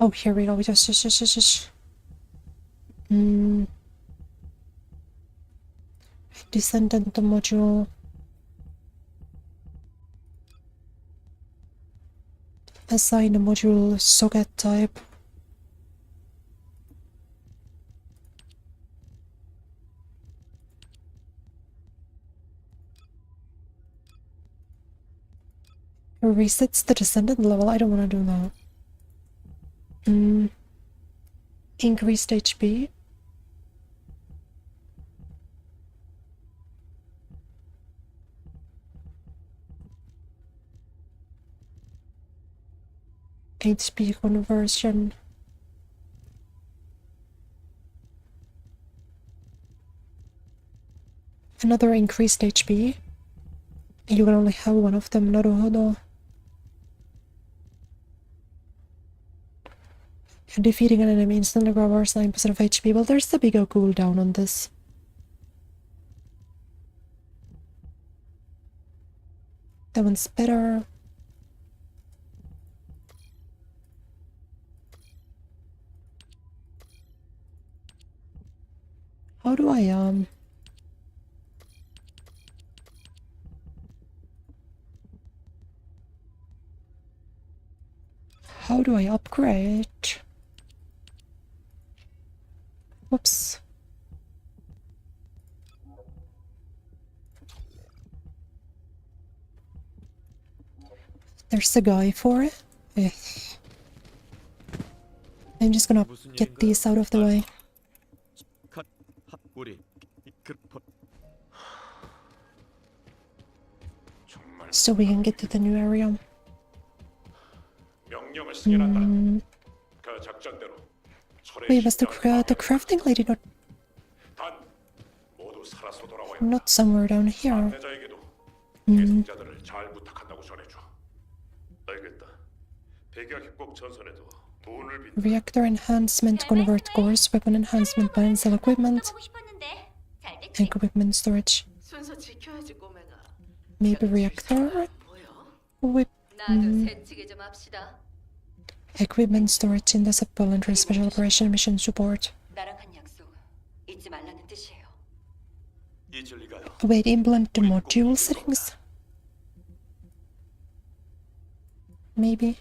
Oh, here we go. Just. Descendant module. Assign a module socket type. Resets the Descendant level. I don't want to do that. Increased HP. HP conversion. Another increased HP. You can only have one of them, Naruhodo. Defeating an enemy instantly recovers 9% of HP. Well, there's a bigger cooldown on this. That one's better. How do I, How do I upgrade? Whoops. There's a guy for it. Eh. I'm just gonna get these out of the way. So we can get to the new area. Wait, was the crafting lady not somewhere down here? Reactor enhancement, convert cores, weapon enhancement, buy and sell equipment, equipment storage. Maybe reactor? Equipment storage in the supplementary special operation mission support. Wait, implement the module settings? Maybe.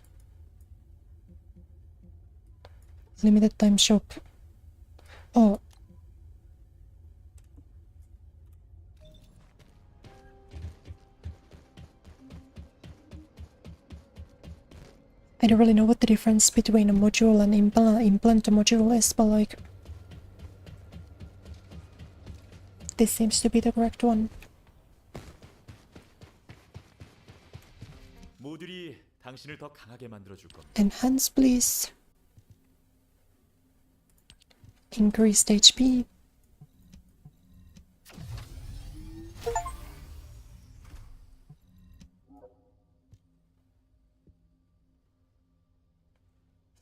Limited time shop. Oh. I don't really know what the difference between a module and implant a module is, but like... this seems to be the correct one. Enhance, please. Increased HP.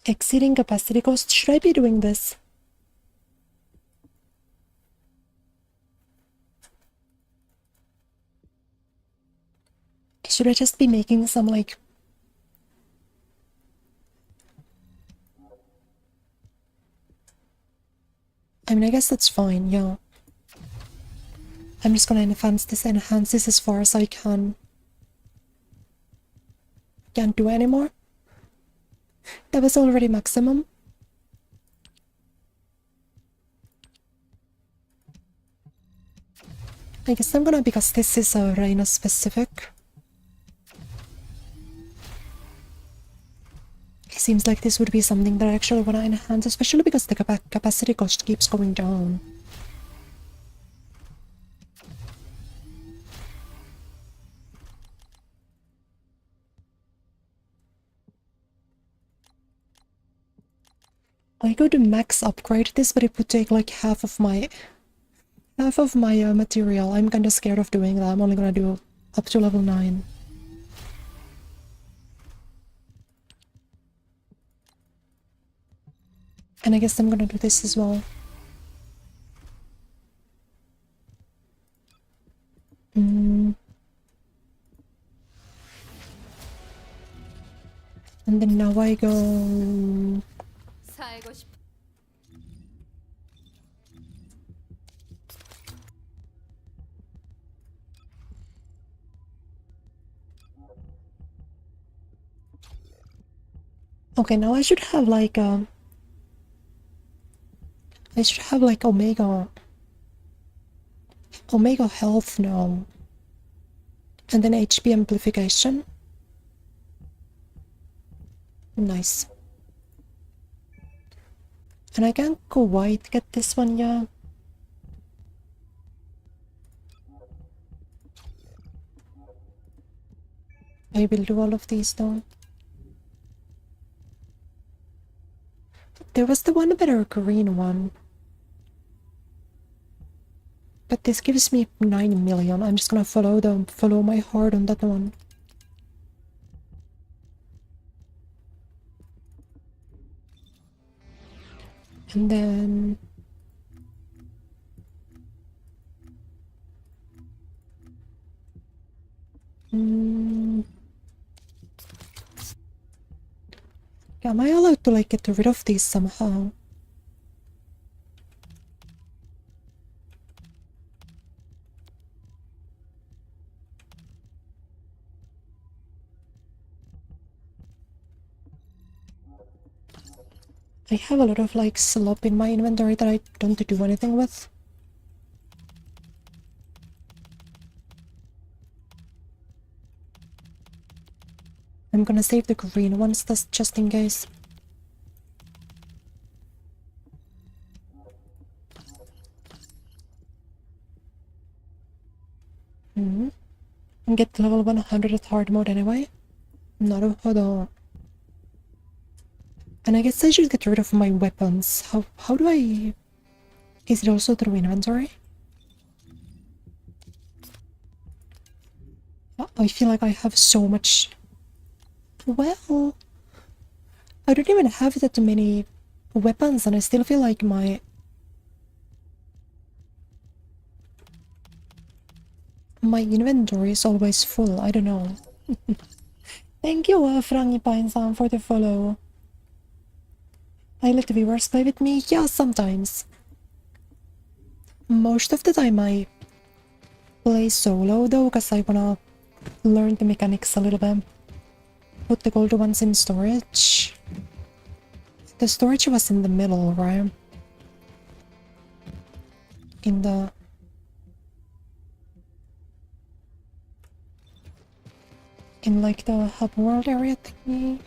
Exceeding capacity cost. Should I be doing this? Should I just be making some like... I mean, I guess that's fine, yeah. I'm just gonna enhance this as far as I can. Can't do anymore. That was already maximum. I guess I'm gonna, because this is a Reina specific. It seems like this would be something that I actually want to enhance, especially because the capacity cost keeps going down. I could max upgrade this, but it would take like half of my material. I'm kinda scared of doing that. I'm only gonna do up to level 9. And I guess I'm gonna do this as well. And then now I go... 살고 싶. Okay, now I should have like Omega health now. And then HP amplification. Nice. And I can't quite get this one yet. I will do all of these though. There was the one better green one. But this gives me 9 million. I'm just gonna follow my heart on that one. And then am I allowed to like get rid of these somehow? I have a lot of like slop in my inventory that I don't do anything with. I'm gonna save the green ones just in case. And get level 100 at hard mode anyway. Naruhodo. And I guess I should get rid of my weapons. How do I... Is it also through inventory? I feel like I have so much... Well... I don't even have that many weapons and I still feel like my inventory is always full. I don't know. Thank you, Frangipine-san, for the follow. I let the viewers play with me? Yeah, sometimes. Most of the time I play solo though, because I wanna learn the mechanics a little bit. Put the gold ones in storage. The storage was in the middle, right? In the... in like the hub world area thingy.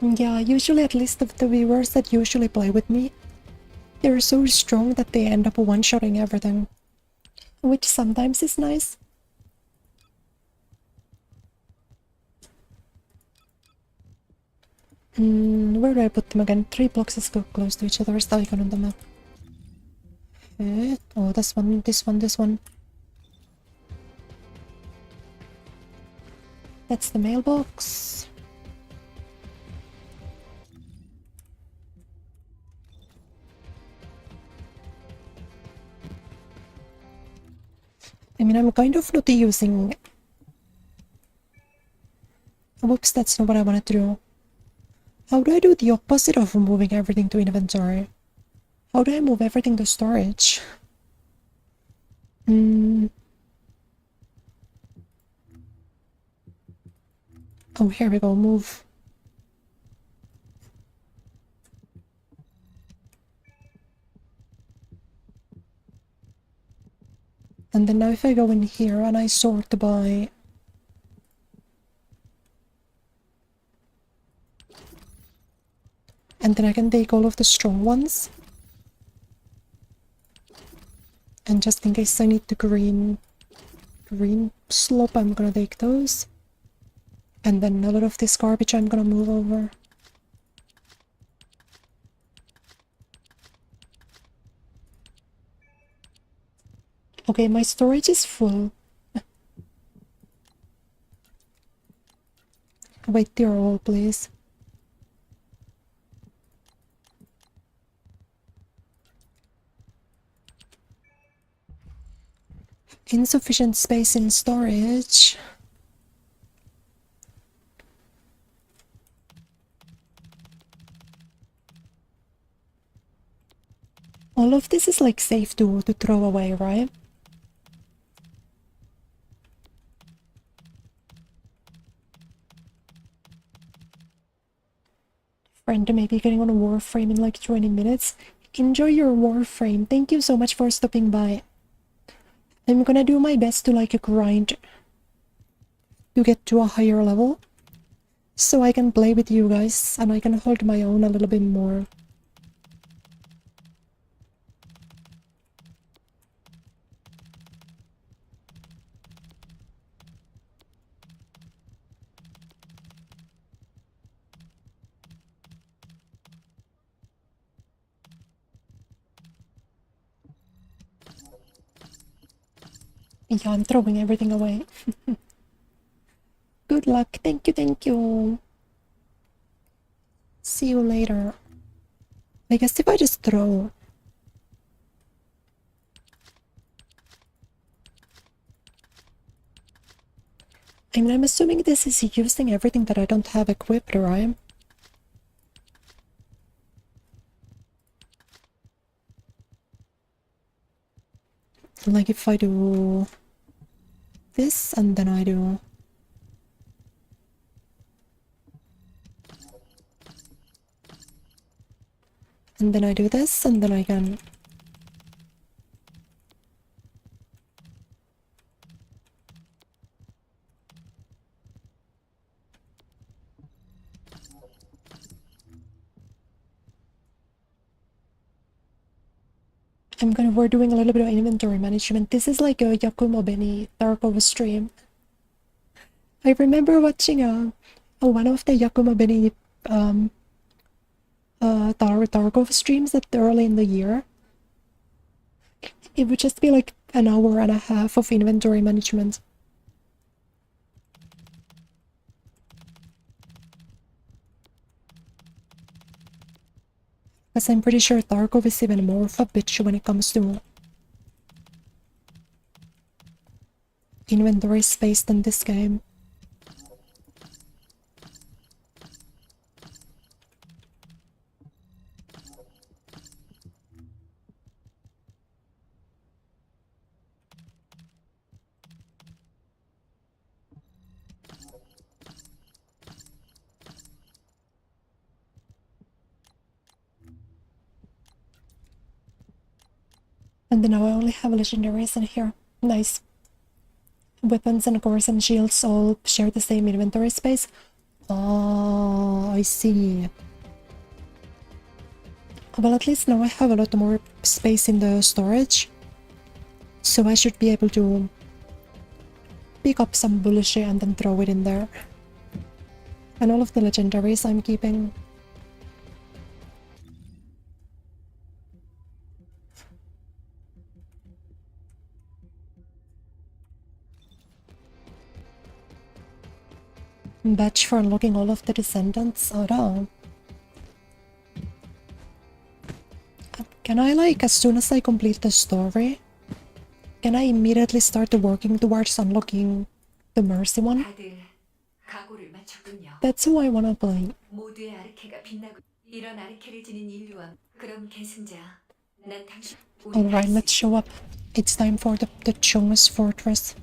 Yeah, usually at least of the viewers that usually play with me, they're so strong that they end up one-shotting everything. Which sometimes is nice. Where do I put them again? 3 blocks is close to each other. Where's the icon on the map? Oh, this one, this one, this one. That's the mailbox. I mean, I'm kind of not using... Whoops, that's not what I wanted to do. How do I do the opposite of moving everything to inventory? How do I move everything to storage? Oh, here we go, move. And then now if I go in here and I sort by... And then I can take all of the strong ones. And just in case I need the green slope, I'm gonna take those. And then a lot of this garbage I'm gonna move over. Okay, my storage is full. Wait there all, please. Insufficient space in storage. All of this is like safe to throw away, right? Friend may be getting on a Warframe in like 20 minutes. Enjoy your Warframe. Thank you so much for stopping by. I'm gonna do my best to like grind to get to a higher level so I can play with you guys and I can hold my own a little bit more. Yeah, I'm throwing everything away. Good luck. Thank you, thank you. See you later. I guess if I just throw... I mean, I'm assuming this is using everything that I don't have equipped, right? Like if I do this and then I do this and then I can we're doing a little bit of inventory management. This is like a Yakumo Beni Tarkov stream. I remember watching one of the Yakumo Beni Tarkov streams that early in the year. It would just be like an hour and a half of inventory management. Because I'm pretty sure Tarkov is even more of a bitch when it comes to inventory space than this game. And then now I only have legendaries in here. Nice. Weapons and cores and shields all share the same inventory space. Oh, I see. Well, at least now I have a lot more space in the storage. So I should be able to pick up some bullshit and then throw it in there. And all of the legendaries I'm keeping. Badge for unlocking all of the Descendants. Oh no. Can I, like, as soon as I complete the story, can I immediately start working towards unlocking the Mercy one? 다들 각오를 마쳤군요. That's who I wanna play. 모두의 아르케가 빛나고 이런 아르케를 지닌 인류와 그럼 계승자. 난 당신 Alright, let's show up. It's time for the Chung's Fortress.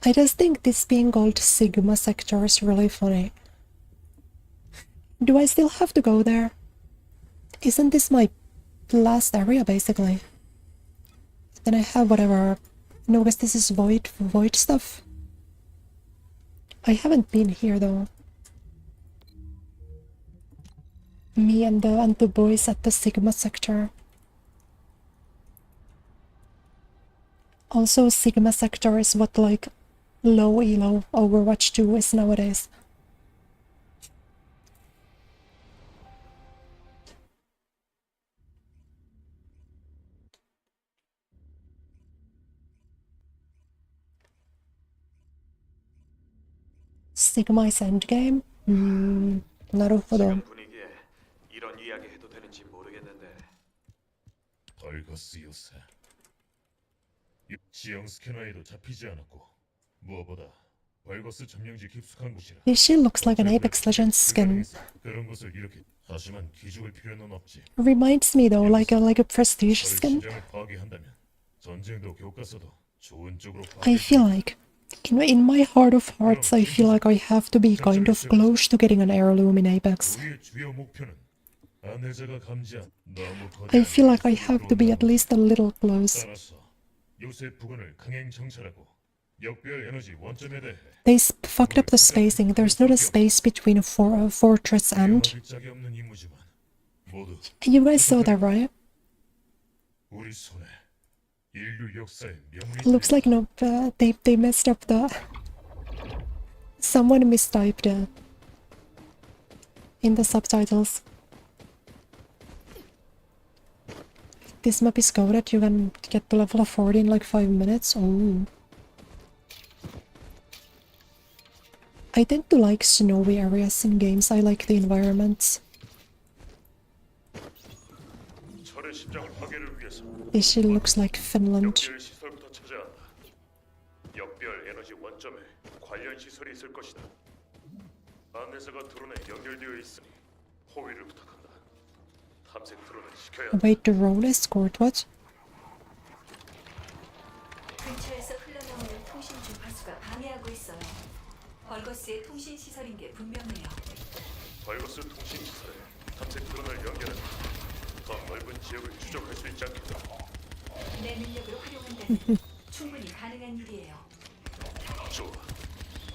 I just think this being called Sigma Sector is really funny. Do I still have to go there? Isn't this my last area, basically? Then I have whatever... No, because this is void stuff. I haven't been here though. Me and the boys at the Sigma sector. Also, Sigma sector is what like low elo Overwatch 2 is nowadays. Sigma is endgame? 나루호도. 지금 분위기에 이런 이야기 해도 되는지 모르겠는데. 벌거스 요새 지형 스캐너에도 잡히지 않았고 무엇보다 벌거스 점령지 깊숙한 곳이라 This shit looks like an Apex Legends skin. 그런 곳을 이렇게 하지만 기죽을 필요는 없지. Reminds me though, like a prestige 저를 skin. 시장을 파괴한다면 전쟁도 교과서도 좋은 쪽으로 I feel like, in my heart of hearts, I feel like I have to be kind of close to getting an heirloom in Apex. 우리의 주요 목표는 안내자가 감지한 너무 I feel like I have to be at least a little close. 따라서 요새 부근을 강행 정찰하고 역별 에너지 원점에 대해 They fucked up the spacing. There's not a space between a fortress and... 위험할 짝이 없는 임무지만 모두 You guys saw that, right? 우리 손에 인류 역사의 명물이 Looks like no, they messed up the... Someone mistyped in the subtitles. This map is coded, you can get to level 40 in like 5 minutes. Oh. I tend to like snowy areas in games. I like the environments. 철의 심장을 파괴를 위해서 This shit looks like Finland. 역별 시설부터 찾아야 한다. 역별 에너지 원점에 관련 시설이 있을 것이다. 안내자가 드론에 연결되어 있으니 호위를 부탁한다. 탐색 드론을 시켜야 한다. Wait, drone escort? What? 근처에서 흘러나오는 통신 주파수가 방해하고 있어요. 벌거스의 통신 시설인 게 분명해요. 벌거스 통신 시설에 탐색 드론을 연결해서 더 넓은 지역을 추적할 수 있지 않겠다. 내 능력을 활용한다면 충분히 가능한 일이에요. 좋아.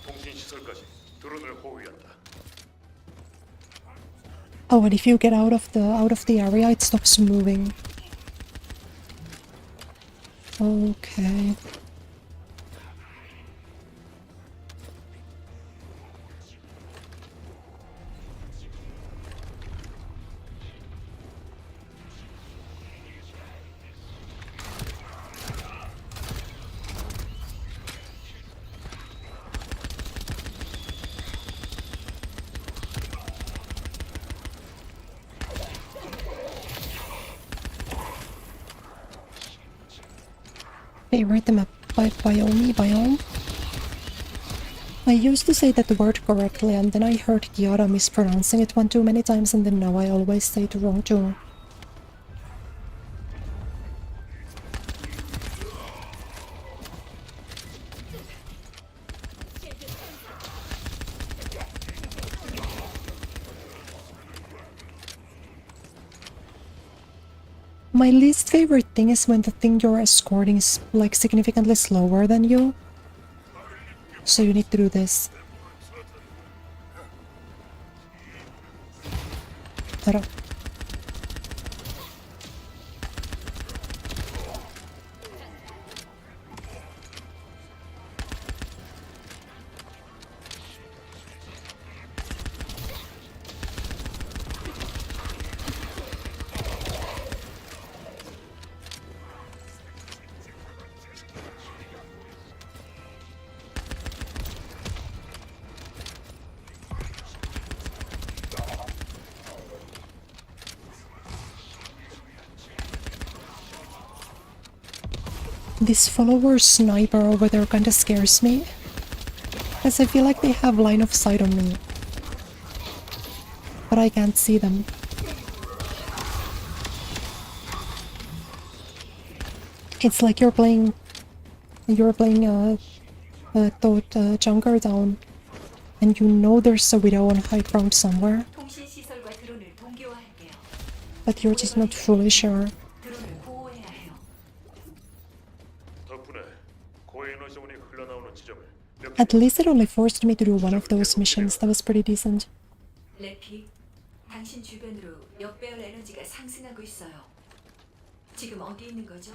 통신 시설까지 드론을 호위한다. Oh, and if you get out of the area, it stops moving. Okay. Favorite map by biome? I used to say that word correctly and then I heard Kiara mispronouncing it one too many times and then now I always say it wrong too. My least favorite thing is when the thing you're escorting is like significantly slower than you. So you need to do this. Tara. This follower sniper over there kinda scares me. Because I feel like they have line of sight on me. But I can't see them. It's like you're playing Junker Down and you know there's a widow on high ground somewhere, 통신 시설과 드론을 동기화할게요. but you're just not fully sure. 드론을 보호해야 해요. 덕분에 고에너지온이 흘러나오는 지점을 몇 At least it only forced me to do one of those missions. That was pretty decent. 레피, 당신 주변으로 역배열 에너지가 상승하고 있어요. 지금 어디 있는 거죠?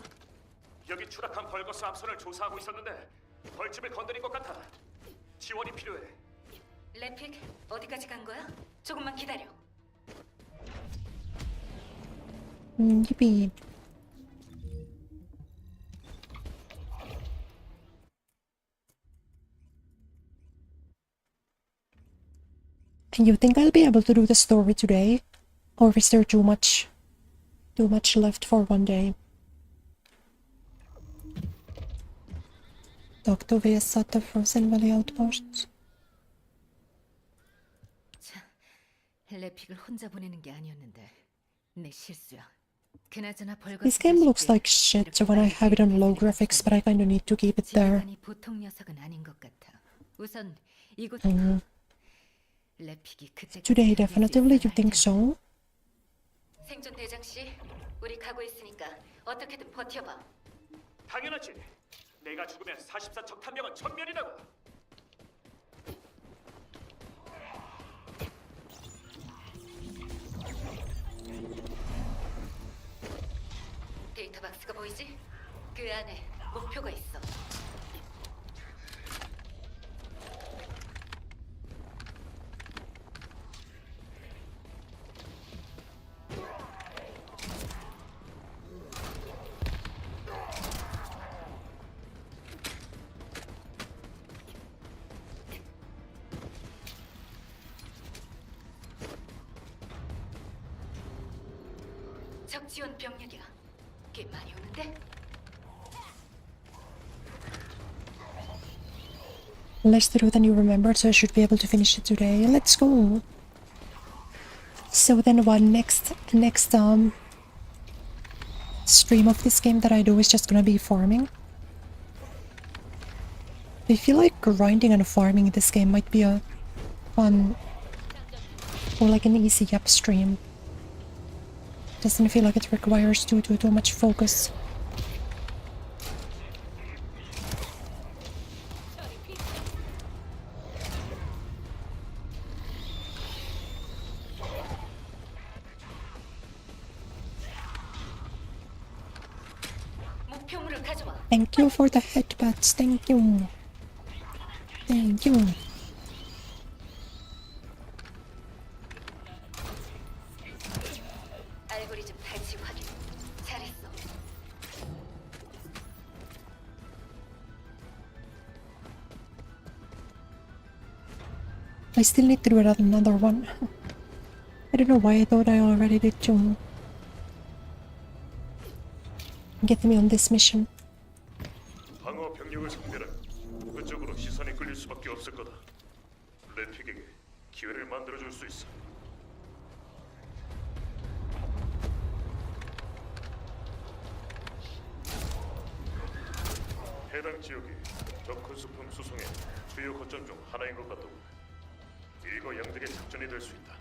여기 추락한 벌거스 함선을 조사하고 있었는데 벌집을 건드린 것 같아. 지원이 필요해. 레픽, 어디까지 간 거야? 조금만 기다려. Yippee. You think I'll be able to do the story today? Or is there too much left for one day? Doctor vs at the Frozen Valley Outposts. 레픽을 혼자 보내는 게 아니었는데 내 실수야. 그나저나 벌거. This game looks like shit when I have it on low graphics, but I kinda need to keep it there. 보통 녀석은 아닌 것 같아. 우선 이곳 레픽이 그때 Today, definitively, you think so? 생존 대장 씨, 우리 가고 있으니까 어떻게든 버텨봐. 당연하지. 내가 죽으면 44척 탐정은 전멸이라고. 데이터 박스가 보이지? 그 안에 목표가 있어. 적 지원 병력이야. 꽤 많이 오는데? Less to do than you remembered, so I should be able to finish it today. Let's go. So then what next stream of this game that I do is just gonna be farming. I feel like grinding and farming in this game might be a fun or like an easy upstream. Doesn't feel like it requires too much focus. 목표물을 가져와. Thank you for the headbutts. Thank you. Thank you. 알고리즘 발치 확인. 잘했어. I still need to do another one. I don't know why I thought I already did too. Get me on this mission. 방어 병력을 상대로 그쪽으로 시선이 끌릴 수밖에 없을 거다. 레픽에게 기회를 만들어줄 수 있어. 해당 지역이 덕후 수품 수송의 주요 거점 중 하나인 것 같더군. 일거양득의 작전이 될 수 있다.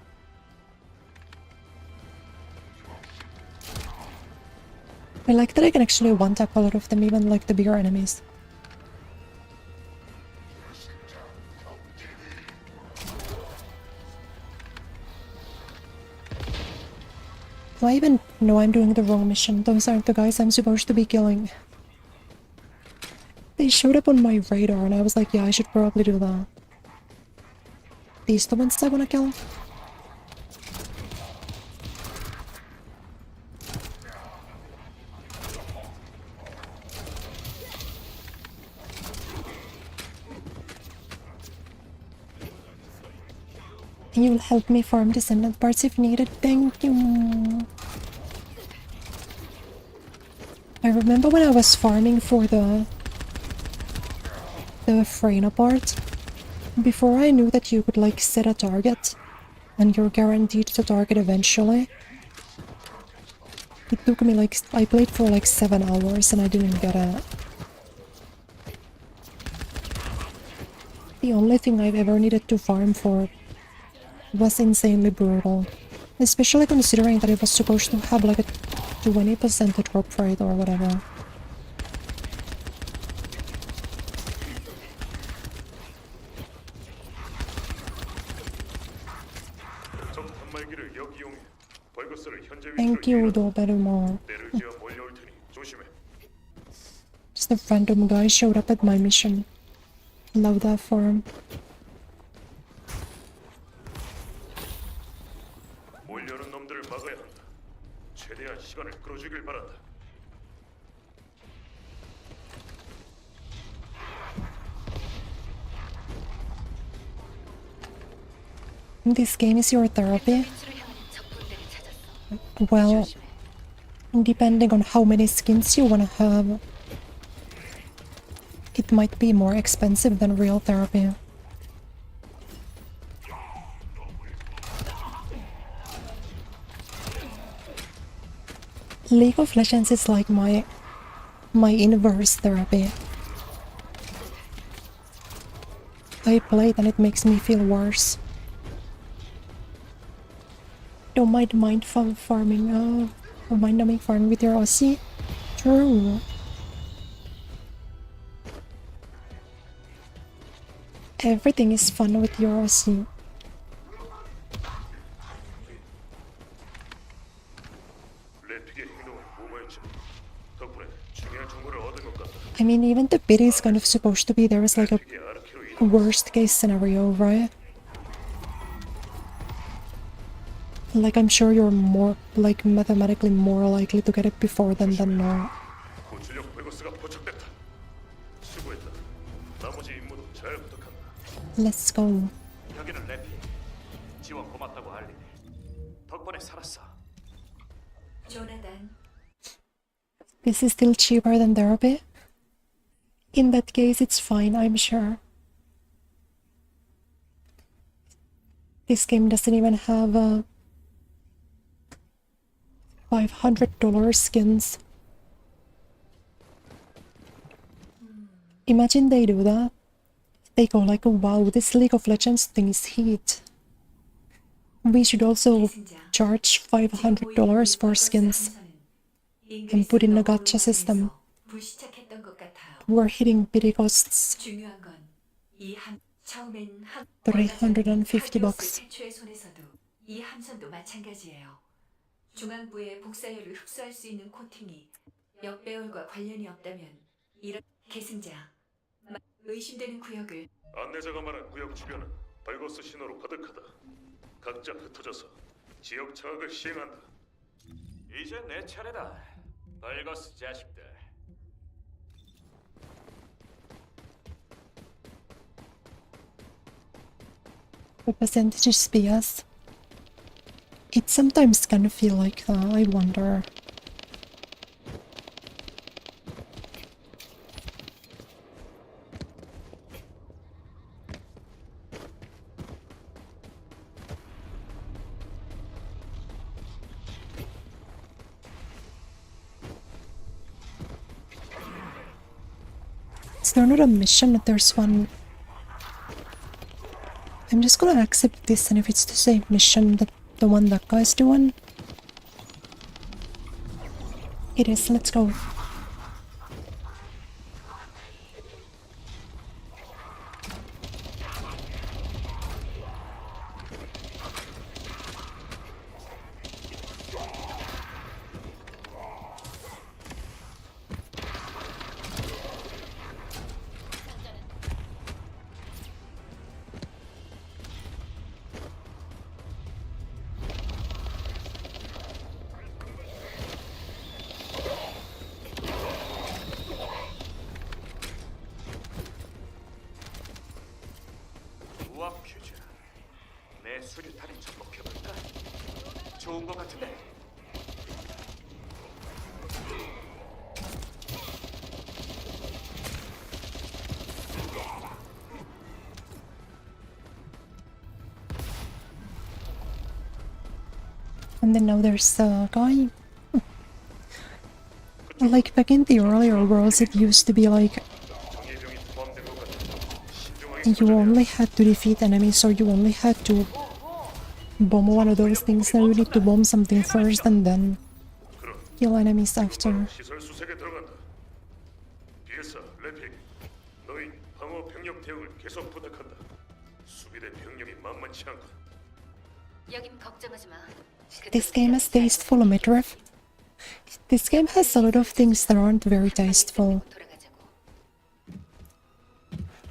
I like that I can actually one-tap a lot of them, even like the bigger enemies. Do I even know I'm doing the wrong mission? Those aren't the guys I'm supposed to be killing. They showed up on my radar and I was like, yeah, I should probably do that. These the ones I wanna kill? You'll help me farm Descendant parts if needed. Thank you. I remember when I was farming for the Freyna part, before I knew that you could like set a target and you're guaranteed to target eventually. It took me like, I played for like 7 hours and I didn't get it. The only thing I've ever needed to farm for was insanely brutal, especially considering that it was supposed to have like a 20% drop rate or whatever. 단말기를 역이용해. 벌거스를 현재 Thank 위치로 you, 이끌어. Doberman. 때를 지어 몰려올 테니 조심해. Just a random guy showed up at my mission. Love that for him. 몰려오는 놈들을 막아야 한다. 최대한 시간을 끌어주길 바란다. This game is your therapy? 위치를 향한 적군들을 찾았어. Well, 조심해. depending on how many skins you wanna have, it might be more expensive than real therapy. League of Legends is like my inverse therapy. I play it and it makes me feel worse. Don't mind farming. Mind numbing farming with your Aussie. True. Everything is fun with your Aussie. 레픽의 행동은 무모했지. 덕분에 중요한 정보를 얻은 것 같다. I mean, even the bid is kind of supposed to be there as like a 레픽의 아르케로 이동. worst case scenario, right? Like, I'm sure you're more, like, mathematically more likely to get it before than no. 고출력 벌거스가 포착됐다. 수고했다. 나머지 임무도 잘 부탁한다. Let's go. 여기는 레피. 지원 고맙다고 알리네. 덕분에 살았어. 조나단, This is still cheaper than therapy? In that case, it's fine, I'm sure. This game doesn't even have $500 skins. Imagine they do that. They go like, wow, this League of Legends thing is heat. We should also charge $500 for skins and put in a gacha system. 불시착했던 것 같아요. We're hitting pity costs. 중요한 건 이 처음엔 $350. 태초의 손에서도 이 함선도 마찬가지예요. 중앙부의 복사열을 흡수할 수 있는 코팅이 역배열과 관련이 없다면 이런 계승자 의심되는 구역을 안내자가 말한 구역 주변은 벌거스 신호로 가득하다. 각자 흩어져서 지역 장악을 시행한다. 이제 내 차례다. 벌거스 자식들. The percentage is BS. It sometimes kind of feel like that, I wonder. Is there not a mission? There's one. I'm just gonna accept this, and if it's the same mission that the one that guy's doing, it is. Let's go. 우와 퓨즈. 내 수류탄에 접목해볼까? 좋은 것 같은데. And then now there's a guy. Like back in the earlier worlds, it used to be like 정예병이 포함된 것 같아. 신중하게 you only had to defeat enemies, or you only had to bomb one of those things. Now you need to bomb something first and then kill enemies after. 시설 수색에 들어간다. 비에사, 레픽, 너희 방어 병력 대응을 계속 부탁한다. 수비대 병력이 만만치 않군. 여긴 걱정하지 마. This game is tasteful, Midriff. This game has a lot of things that aren't very tasteful. 돌아가자고.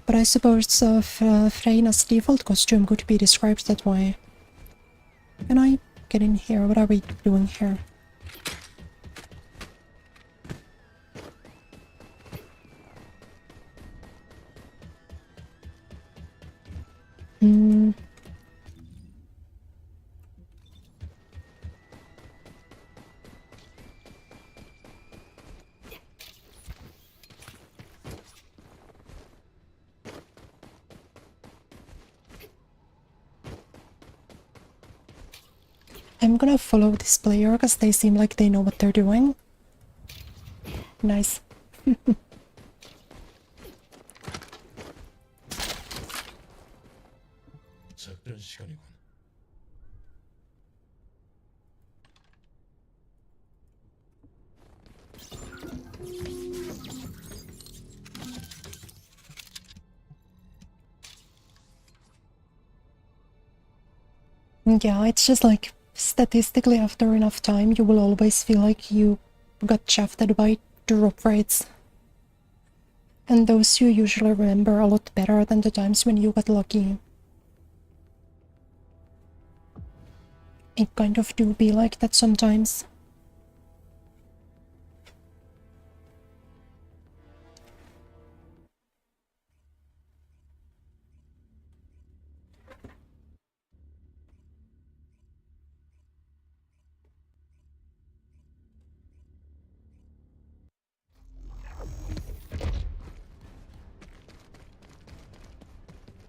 But I suppose Freina's default costume could be described that way. Can I get in here? What are we doing here? I'm gonna follow this player because they seem like they know what they're doing. Nice. 작전 시간이군. Yeah, it's just like, statistically after enough time, you will always feel like you got shafted by drop rates. And those you usually remember a lot better than the times when you got lucky. It kind of do be like that sometimes.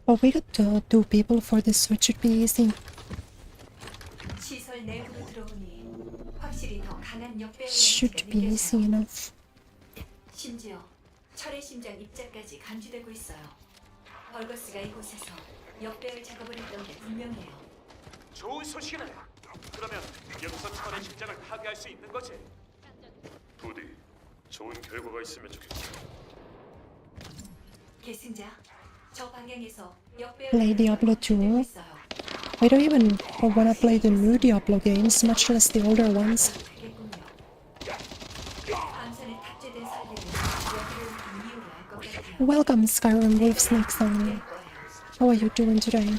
But we got two people for this, so it should be easy. 시설 내부로 들어오니 확실히 더 강한 역배열 Should 에너지가 be easy 느껴져요. enough. 심지어 철의 심장 입자까지 감지되고 있어요. 벌거스가 이곳에서 역배열 작업을 했던 게 분명해요. 좋은 소식이네. 그러면 여기서 철의 심장을 파괴할 수 있는 거지. 부디 좋은 결과가 있으면 좋겠어. 계승자, 저 방향에서 역배열 Play Diablo 2. I don't even wanna play the new Diablo games, much less the older ones. Welcome, Skyrim Wolf Snake Song. How are you doing today?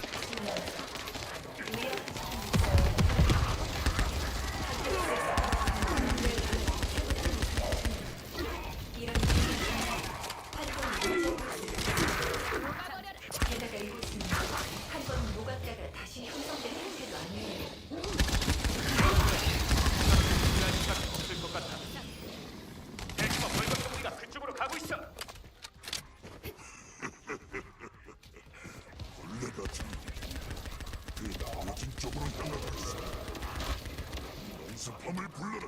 없을 것 같아. 대지마 벌거스 우리가 그쪽으로 가고 있어. 벌레같은 그 나머진 쪽으로 향하겠어. 연습함을 불러라.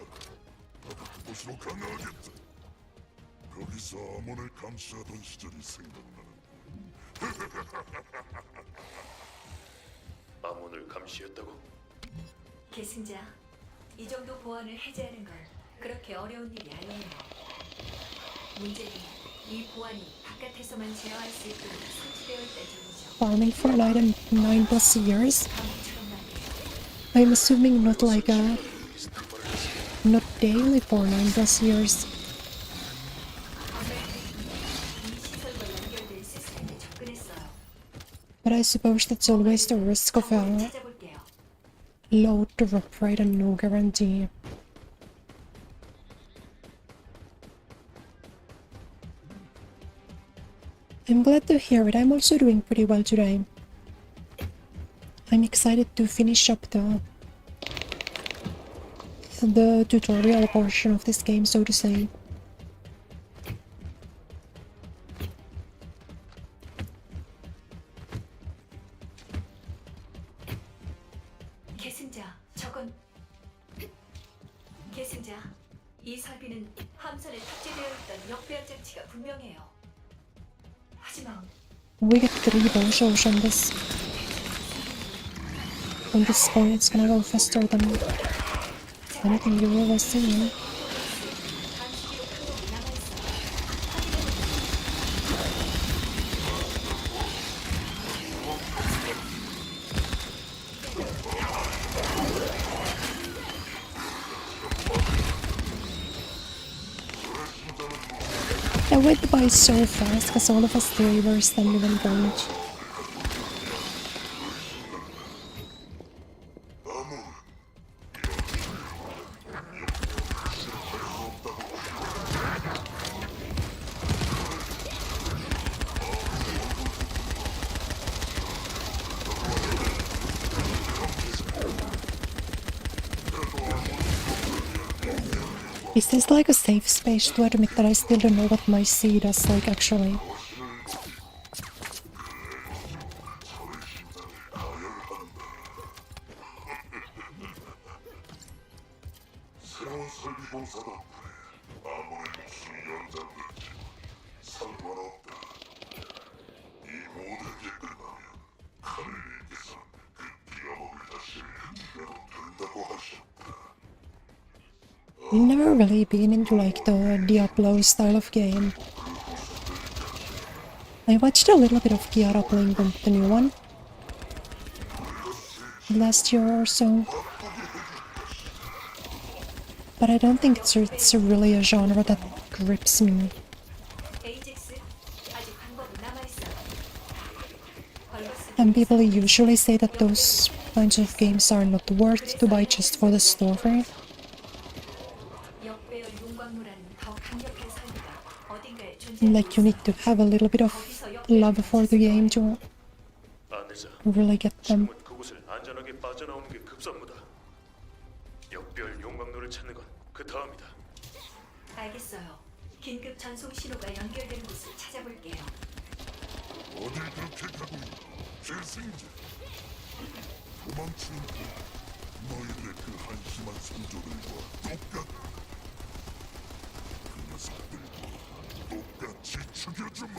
그곳으로 강화하겠다. 거기서 암몬을 감시하던 시절이 생각나는. 암몬을 감시했다고? 계승자, 이 정도 보안을 해제하는 건 그렇게 어려운 일이 아니에요. 문제는 이 보안이 바깥에서만 제어할 수 있도록 설치되어 있다는 점이죠. Farming for 9+ years? I'm assuming not like not daily for 9+ years. But I suppose that's always the risk of a low drop rate and no guarantee. I'm glad to hear it. I'm also doing pretty well today. I'm excited to finish up the tutorial portion of this game, so to say. 계승자, 이 설비는 함선에 탑재되어 있던 역배열 장치가 분명해요. 하지만 We get 3 bow shows on this. On this point, it's gonna go faster than anything you've ever seen. That went by so fast because all of us three were standing on ground. Is this like a safe space to admit that I still don't know what my C does like actually? I've never really been into like the Diablo style of game. I watched a little bit of Kiara playing the new one last year or so. But I don't think it's really a genre that grips me. 에이젝스, 아직 방법은 남아있어요. 벌거스 And people usually say that those kinds of games are not worth to buy just for the story. 역배열 용광로라는 더 강력한 설비가 어딘가에 존재하고 Like you need to have a little bit of love for the game to 안내자, really get them. 지금은 그곳을 안전하게 빠져나오는 게 급선무다. 역별 용광로를 찾는 건 그 다음이다. 알겠어요. 긴급 전송 신호가 연결되는 곳을 찾아볼게요. 어딜 그렇게 가고 있나? 재생자. 도망치는 거. 너희들의 그 한심한 선조들과 똑같. 그 녀석들과 똑같이 죽여주마.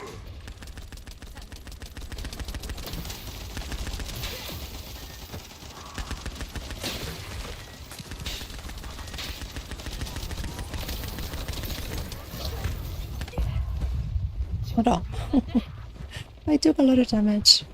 Shut up. I took a lot of damage.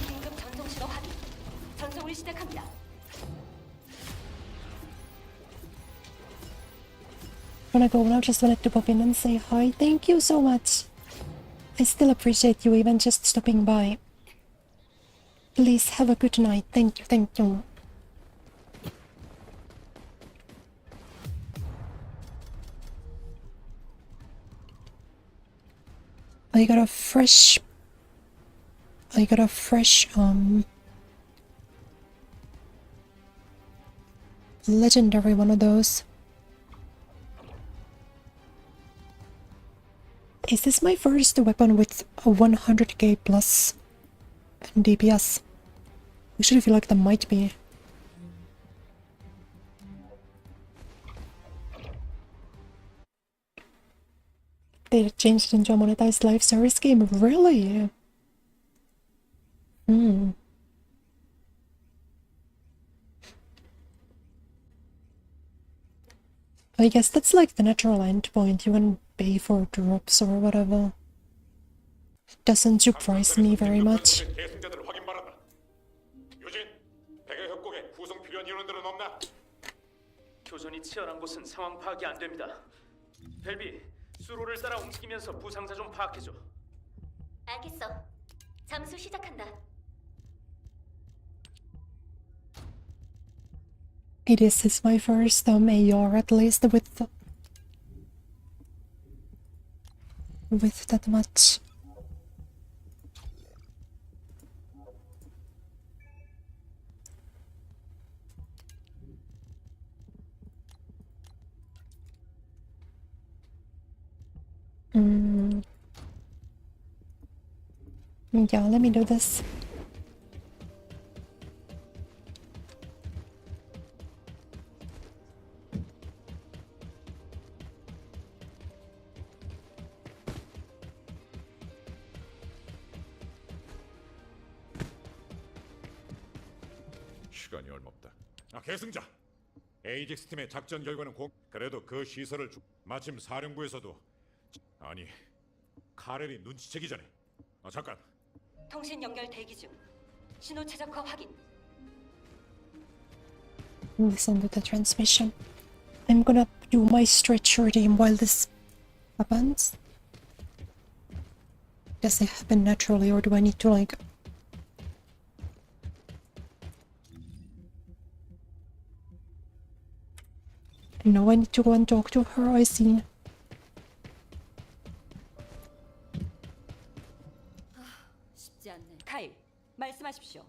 긴급 전송 신호 확인. 전송을 시작합니다. When I go now, just wanted to pop in and say hi. Thank you so much. I still appreciate you even just stopping by. Please have a good night. Thank you, thank you. I got a fresh legendary one of those. Is this my first weapon with a 100k plus DPS? I actually feel like that might be. They changed it into a monetized live service game, really? I guess that's like the natural endpoint. You can pay for drops or whatever. It doesn't surprise me very much. 대승자들을 확인 바란다. 유진, 백의 협곡에 후송 필요한 인원들은 없나? 교전이 치열한 곳은 상황 파악이 안 됩니다. 벨비, 수로를 따라 움직이면서 부상자 좀 파악해줘. 알겠어. 잠수 시작한다. This is my first AR, at least with that much. Yeah, let me do this. 시간이 얼마 없다. 계승자. 에이직스 팀의 작전 결과는 그래도 그 시설을 마침 사령부에서도 아니 카렐이 눈치채기 전에 잠깐. 통신 연결 대기 중. 신호 최적화 확인. Listen to the transmission. I'm gonna do my stretcher team while this happens. Does it happen naturally or do I need to like... No, I need to go and talk to her, I see. 쉽지 않네. 카일, 말씀하십시오.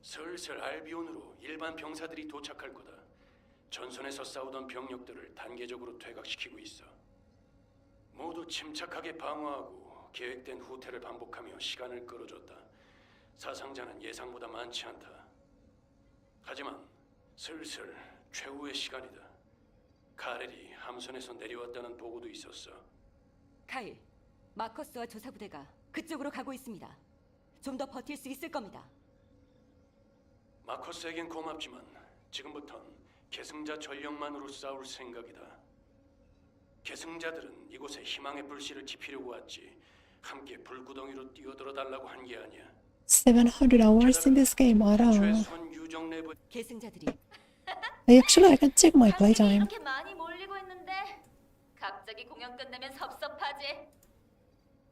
슬슬 알비온으로 일반 병사들이 도착할 거다. 전선에서 싸우던 병력들을 단계적으로 퇴각시키고 있어. 모두 침착하게 방어하고 계획된 후퇴를 반복하며 시간을 끌어줬다. 사상자는 예상보다 많지 않다. 하지만 슬슬 최후의 시간이다. 카렐이 함선에서 내려왔다는 보고도 있었어. 카일, 마커스와 조사부대가 그쪽으로 가고 있습니다. 좀 더 버틸 수 있을 겁니다. 마커스에겐 고맙지만 지금부턴 계승자 전력만으로 싸울 생각이다. 계승자들은 이곳에 희망의 불씨를 지피려고 왔지 함께 불구덩이로 뛰어들어 달라고 한 게 아니야. 700 hours in this game, I don't know. 최소한 유정 내부 계승자들이 Actually, I can check my playtime. 이렇게 많이 몰리고 있는데 갑자기 공연 끝내면 섭섭하지.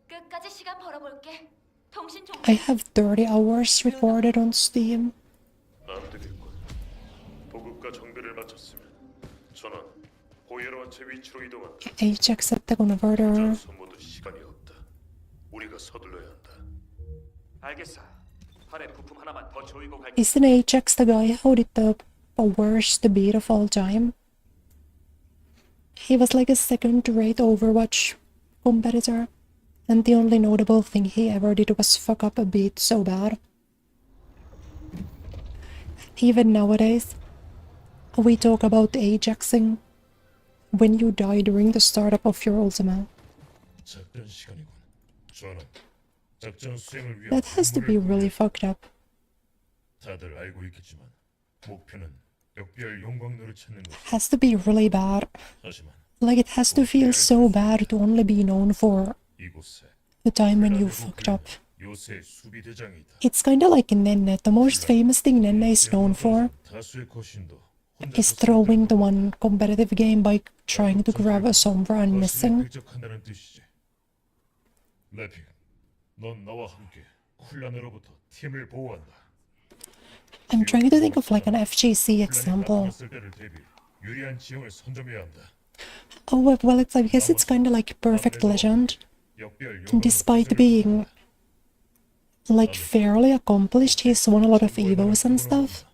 끝까지 시간 벌어볼게. 통신 종. I have 30 hours recorded on Steam. 안 되겠군. 보급과 정비를 마쳤으면 전원 고예로 원체 위치로 이동한다. Ajax at the converter. 전선 모두 시간이 없다. 우리가 서둘러야 한다. 알겠어. 팔에 부품 하나만 더 조이고 갈게. Isn't Ajax the guy who did the worst beat of all time? He was like a second-rate Overwatch competitor, and the only notable thing he ever did was fuck up a beat so bad. Even nowadays, we talk about Ajaxing when you die during the startup of your ultimate. 작전 시간이군. 전원. 작전 수행을 위한 That has to be really fucked up. 다들 알고 있겠지만 목표는 역별 용광로를 찾는 것. Has to be really bad. 하지만 Like it has to feel so bad to only be known for 이곳에 the time when you fucked up. 요새 수비 대장이 있다. It's kinda like Nenne. The most famous thing Nenne is known for 다수의 거신도 is throwing the one competitive game by trying to grab a Sombra and missing. 획득한다는 뜻이지. 레핑, 넌 나와 함께 쿨란으로부터 팀을 보호한다. I'm trying to think of like an FGC example. 나타났을 때를 대비 유리한 지형을 선점해야 한다. Oh, well, it's, I guess it's kinda like Perfect Legend. 역별 용광로 Despite being like fairly accomplished, he's won a lot of Evos and stuff.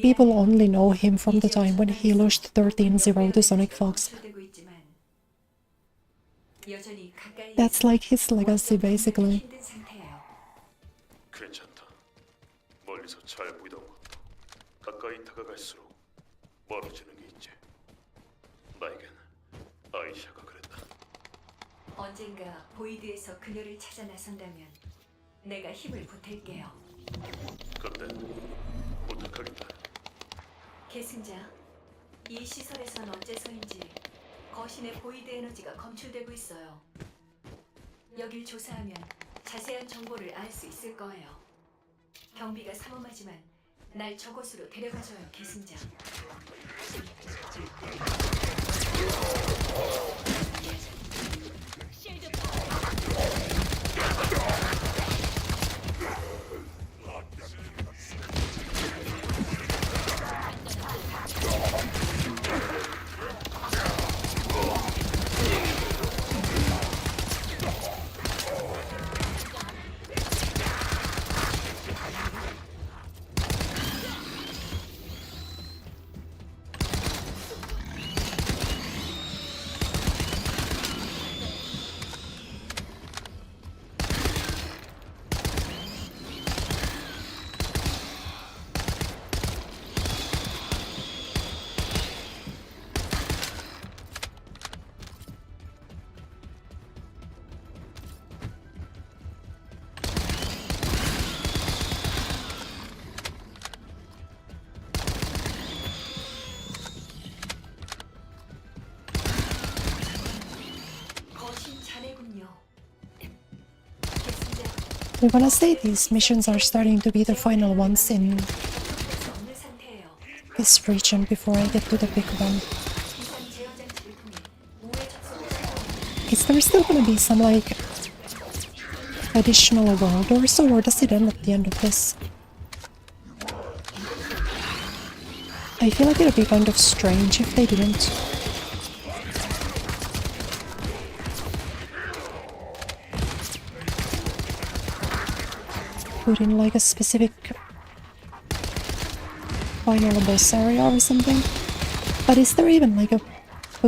People only know him from the time when he lost 13-0 to Sonic Fox. That's like his legacy, basically. 괜찮다. 멀리서 잘 보이던 것도 가까이 다가갈수록 멀어지는 게 있지. 나에겐 아이샤가 그랬다. 언젠가 보이드에서 그녀를 찾아 나선다면 내가 힘을 보탤게요. 그때 부탁하겠다. 계승자, 이 시설에선 어째서인지 거신의 보이드 에너지가 검출되고 있어요. 여길 조사하면 자세한 정보를 알 수 있을 거예요. 경비가 삼엄하지만 날 저곳으로 데려가줘요, 계승자. I wanna say these missions are starting to be the final ones in 없는 상태예요. this region before I get to the big one. 비상 제어 장치를 통해 우회 접속을 시도합니다. Is there still gonna be some like additional world or so, or does it end at the end of this? I feel like it would be kind of strange if they didn't. Put in like a specific final boss area or something. But is there even like a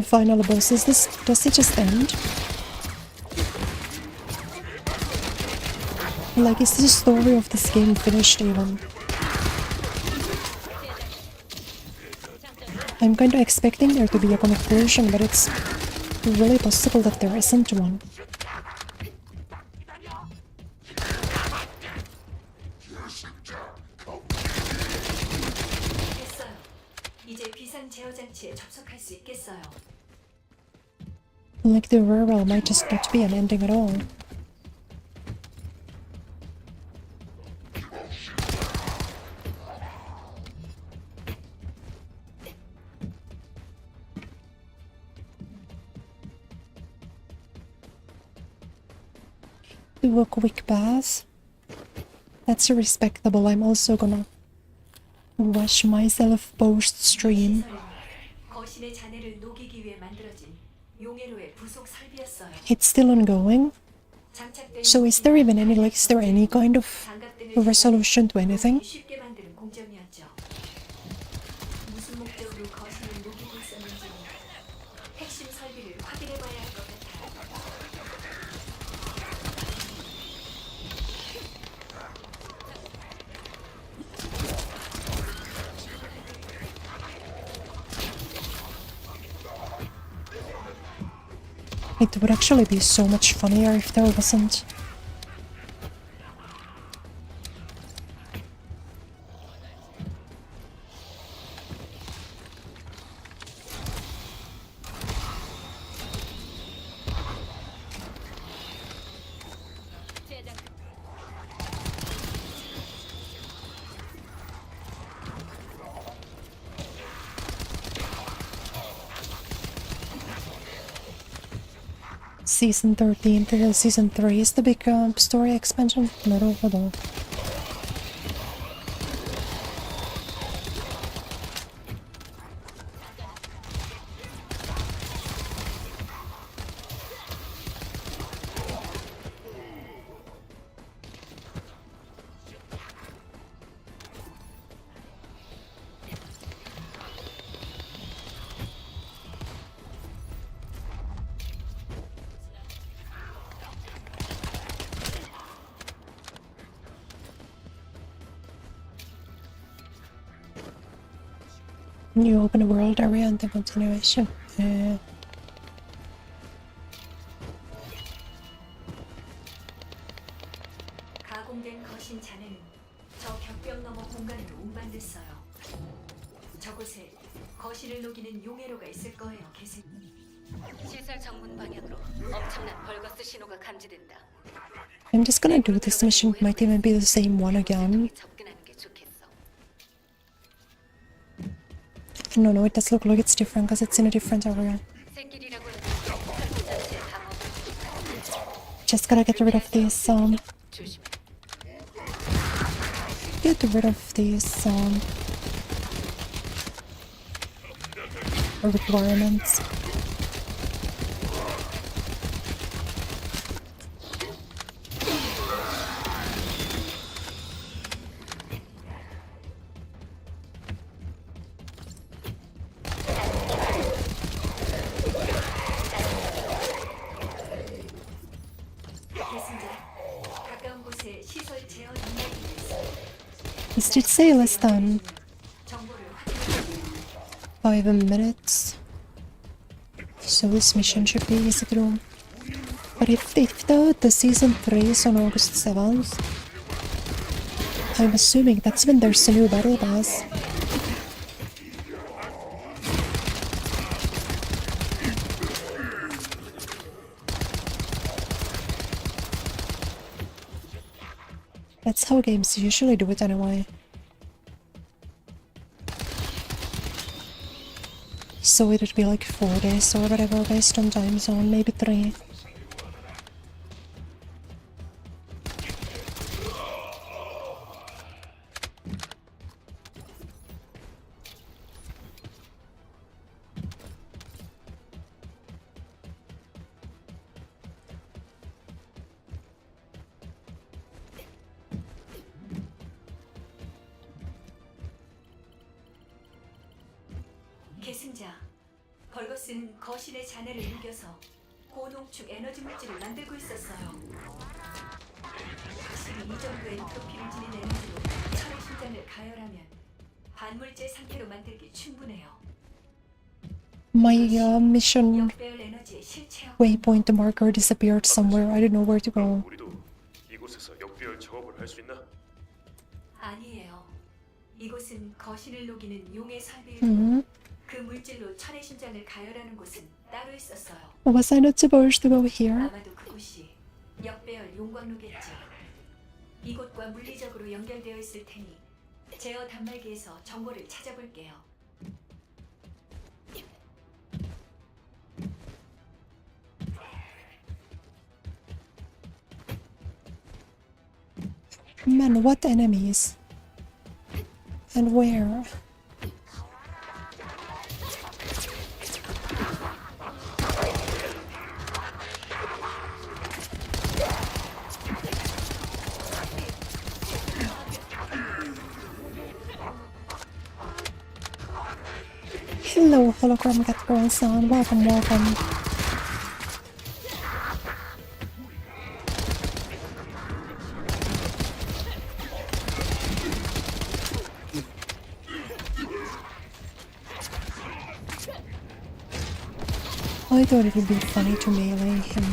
final boss? Does it just end? Like, is the story of this game finished even? I'm kinda expecting there to be a conclusion, but it's really possible that there isn't one. 됐어요. 이제 비상 제어 장치에 접속할 수 있겠어요. Like, the rural might just not be an ending at all. Do a quick bath. That's respectable. I'm also gonna wash myself post-stream. 거신의 잔해를 녹이기 위해 만들어진 용해로의 부속 설비였어요. It's still ongoing. 장착된 So is there even any, like, is there any kind of 장갑 등을 resolution to anything? 쉽게 만드는 공정이었죠. 무슨 목적으로 거신을 녹이고 있었는지 핵심 설비를 확인해봐야 할 것 같아요. It would actually be so much funnier if there wasn't. Season 13 to Season 3 is the big story expansion. 나로보다. New open world area and the continuation. 가공된 거신 잔해는 저 벽벽 너머 공간으로 운반됐어요. 저곳에 거신을 녹이는 용해로가 있을 거예요, 계승. 시설 정문 방향으로 엄청난 벌거스 신호가 감지된다. I'm just gonna do this mission. It might even be the same one again. 접근하는 게 좋겠어. No, it does look like it's different because it's in a different area. 새끼리라고 해도 철도 자체의 방어를 Just gotta get rid of these 조심해. get rid of these requirements. 계승자, 가까운 곳에 시설 제어 능력이 있어요. This did say less than 정보를 확인해 5 minutes. So this mission should be easy to do. But if the season 3 is on August 7th, I'm assuming that's when there's a new battle pass. That's how games usually do it anyway. So it'd be like 4 days or whatever based on time zone, maybe 3. 계승자, 벌거스는 거신의 잔해를 녹여서 고농축 에너지 물질을 만들고 있었어요. 확실히 이 정도의 높이를 지닌 에너지로 철의 심장을 가열하면 반물질 상태로 만들기 충분해요. My mission 역배열 에너지의 실체형 waypoint marker disappeared somewhere. I don't know where to go. 우리도 이곳에서 역비열 작업을 할 수 있나? 아니에요. 이곳은 거신을 녹이는 용의 설비일 Hmm. 그 물질로 철의 심장을 가열하는 곳은 따로 있었어요. Was I not supposed to go here? 아마도 그곳이 역배열 용광로겠죠. 이곳과 물리적으로 연결되어 있을 테니 제어 단말기에서 정보를 찾아볼게요. Man, what enemies? And where? Hello, hologram cat girl-san. Welcome, welcome. I thought it would be funny to melee him.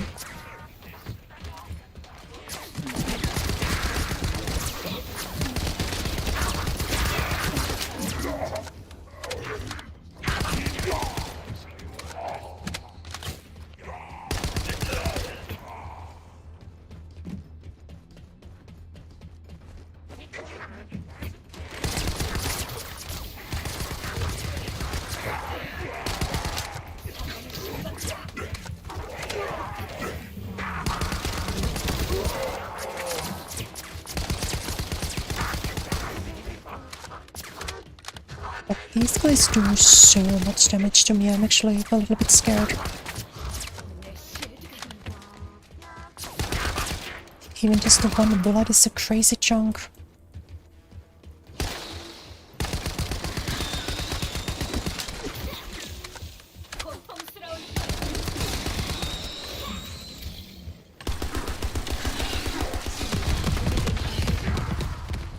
But these guys do so much damage to me, I'm actually a little bit scared. Even just the one bullet is a crazy chunk.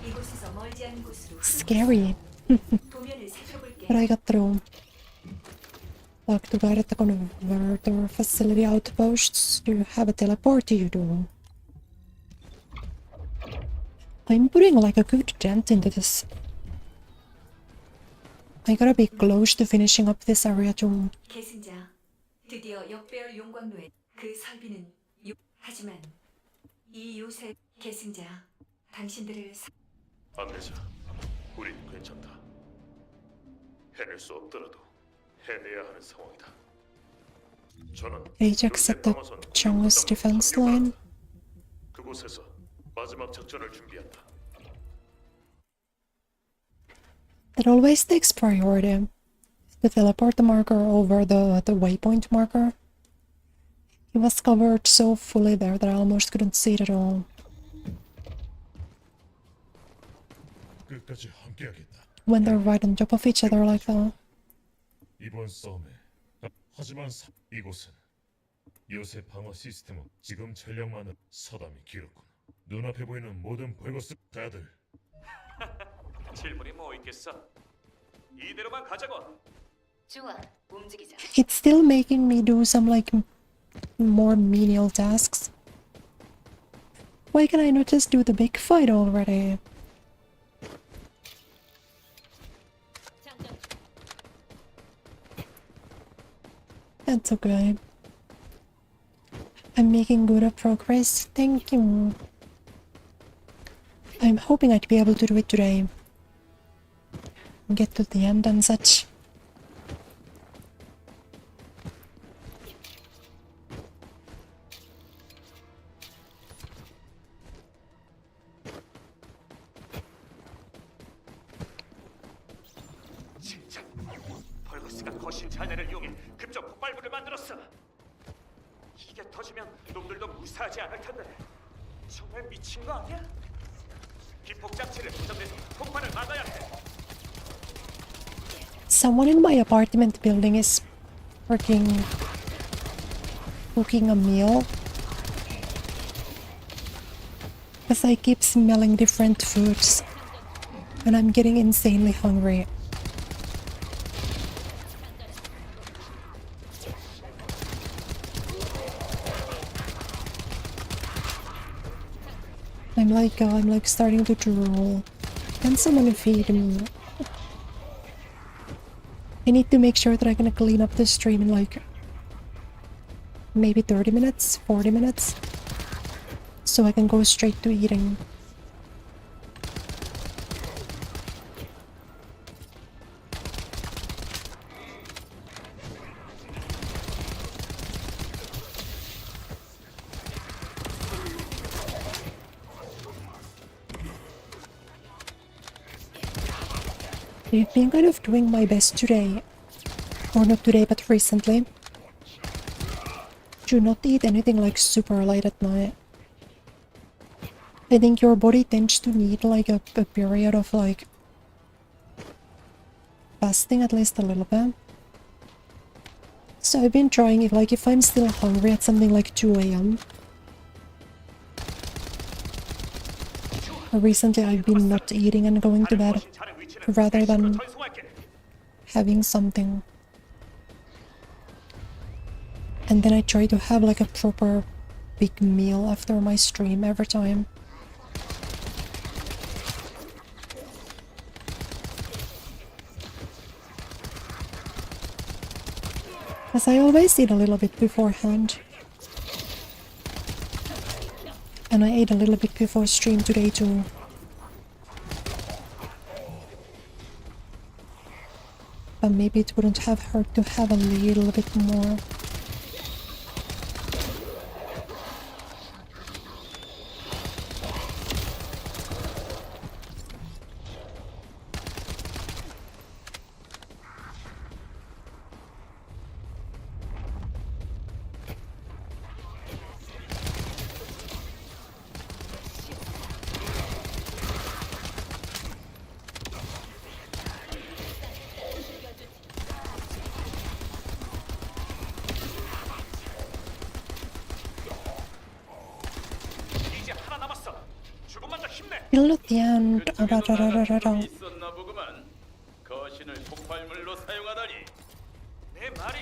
이곳에서 멀지 않은 곳으로 Scary. 도면을 살펴볼게요. But I got through. Like the guy at the converter facility outposts. Do you have a teleport? You do. I'm putting like a good dent into this. I gotta be close to finishing up this area too. 계승자, 드디어 역배열 용광로에 그 설비는 하지만 이 요새 계승자, 당신들을 안내자, 우린 괜찮다. 해낼 수 없더라도 해내야 하는 상황이다. 저는 Ajax at the Chang's defense line. 그곳에서 마지막 작전을 준비한다. It always takes priority to teleport the marker over the waypoint marker. It was covered so fully there that I almost couldn't see it at all. 끝까지 함께하겠다. When they're right on top of each other like that. 이번 싸움에 하지만 이곳은 요새 방어 시스템은 지금 전력만은 서담이 길었군. 눈앞에 보이는 모든 벌거스 다들 질문이 뭐 있겠어? 이대로만 가자고. 좋아, 움직이자. It's still making me do some like more menial tasks. Why can I not just do the big fight already? That's okay. I'm making good progress. Thank you. I'm hoping I'd be able to do it today. Get to the end and such. 진짜 벌거스가 거신 잔해를 이용해 급적 폭발물을 만들었어. 이게 터지면 놈들도 무사하지 않을 텐데. 정말 미친 거 아니야? 기폭 장치를 고정해서 폭발을 막아야 해. Someone in my apartment building is working cooking a meal. Because I keep smelling different foods and I'm getting insanely hungry. I'm like starting to drool. Can someone feed me? I need to make sure that I can clean up the stream in like maybe 30 minutes, 40 minutes, so I can go straight to eating. I've been kind of doing my best today, or not today but recently, to not eat anything like super late at night. I think your body tends to need like a period of like fasting at least a little bit. So I've been trying it, like if I'm still hungry at something like 2 AM. Recently I've been not eating and going to bed rather than having something. And then I try to have like a proper big meal after my stream every time. As I always eat a little bit beforehand. And I ate a little bit before stream today too. But maybe it wouldn't have hurt to have a little bit more. Till at the end. 있었나 보구만. 거신을 폭발물로 사용하다니. 내 말이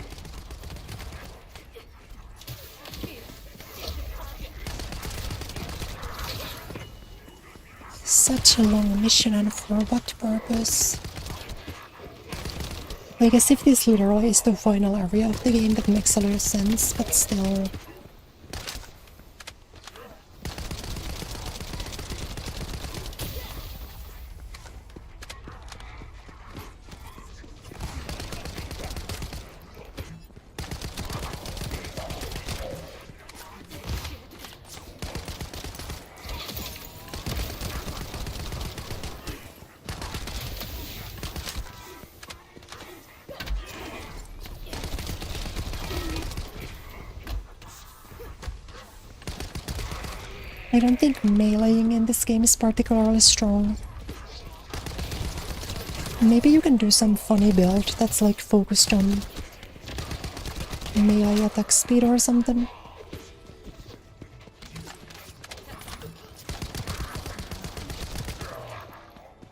Such a long mission, and for what purpose? Like as if this literally is the final area of the game, that makes a lot of sense, but still. I don't think meleeing in this game is particularly strong. Maybe you can do some funny build that's like focused on melee attack speed or something.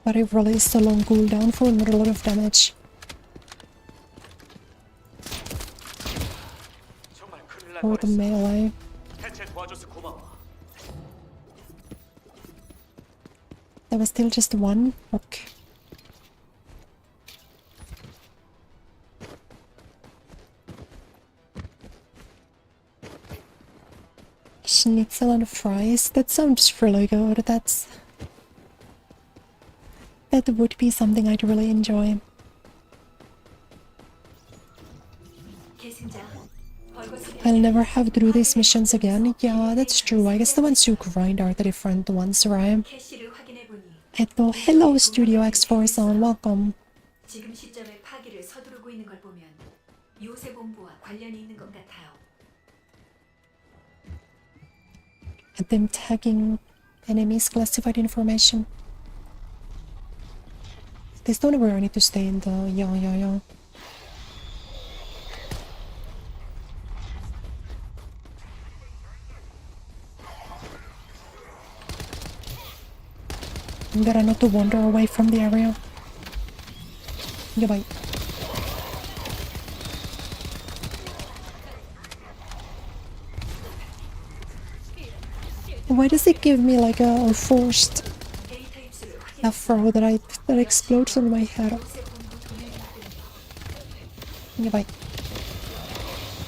But it really is a long cooldown for not a lot of damage. For the melee. There was still just one? Okay. Schnitzel and fries? That sounds really good. That's that would be something I'd really enjoy. 계승자, 벌거숭이 I'll never have to do these missions again. Yeah, that's true. I guess the ones you grind are the different ones, right? 캐시를 확인해 보니 Hello, Studio X4-san. Welcome. 지금 시점에 파기를 서두르고 있는 걸 보면 요새 본부와 관련이 있는 것 같아요. At them tagging enemies classified information. There's no where I need to stay in the... Yeah. Better not to wander away from the area. Goodbye. Why does it give me like a forced 데이터 입수를 확인. afro that explodes on my head? 요새 본부 도면이 Goodbye.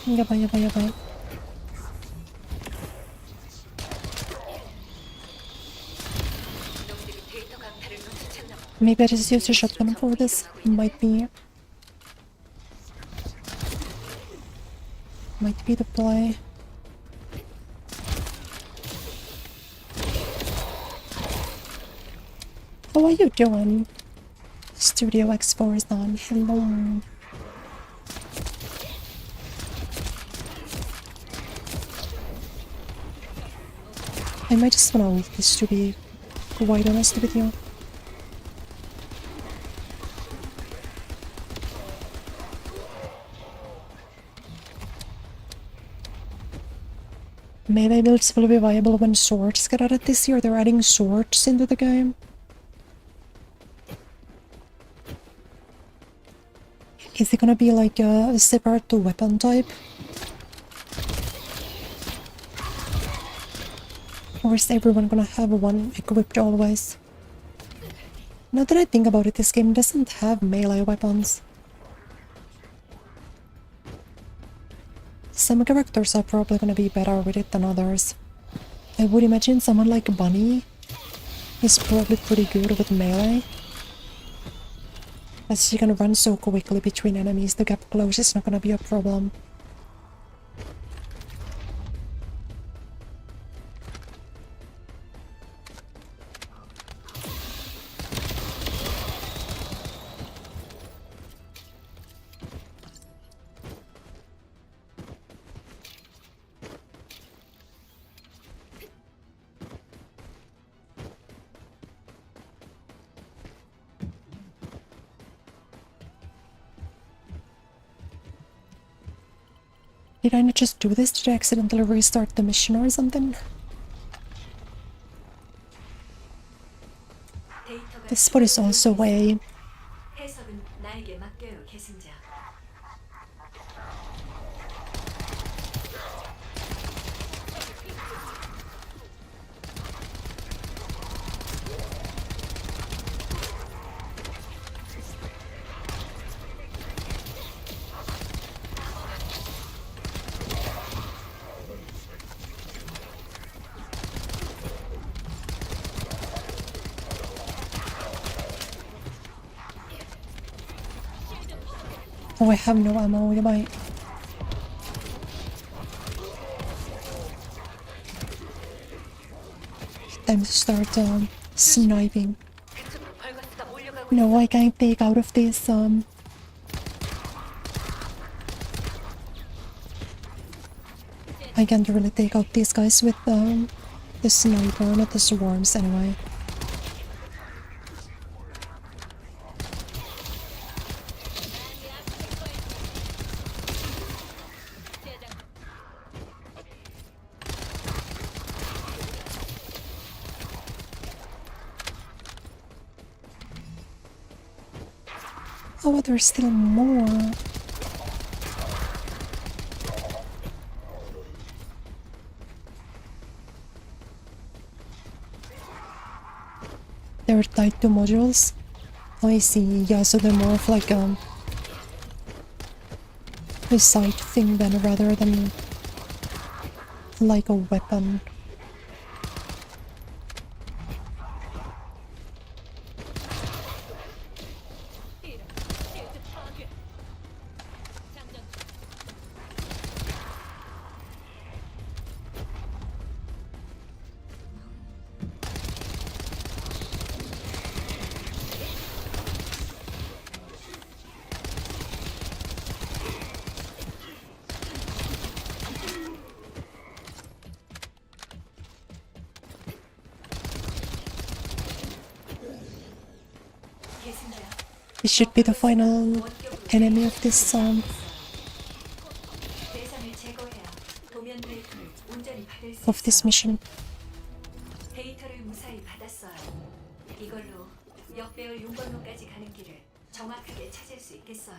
Goodbye. 놈들이 데이터 강타를 눈치챘나 봐. Maybe I just use a shotgun for this. Might be the play. How are you doing? Studio X4 is on. Hello. I might just wanna leave this, to be quite honest with you. Maybe builds will be viable when swords get added this year. They're adding swords into the game. Is it gonna be like a separate weapon type? Or is everyone gonna have one equipped always? Now that I think about it, this game doesn't have melee weapons. Some characters are probably gonna be better with it than others. I would imagine someone like Bunny is probably pretty good with melee. As she can run so quickly between enemies, the gap close is not gonna be a problem. Did I not just do this? Did I accidentally restart the mission or something? 데이터가 This spot is also a... 해석은 나에게 맡겨요, 계승자. Oh, I have no ammo. Goodbye. Time to start sniping. 그쪽으로 벌거스가 몰려가고 No, I can't take out of this. I can't really take out these guys with the sniper, not the swarms anyway. Oh, there's still more. They're tied to modules. Oh, I see. Yeah, so they're more of like a sight thing then, rather than like a weapon. He should be the final enemy of this 대상을 제거해야 도면 데이터를 온전히 받을 수 of this mission. 데이터를 무사히 받았어요. 이걸로 역배열 용광로까지 가는 길을 정확하게 찾을 수 있겠어요.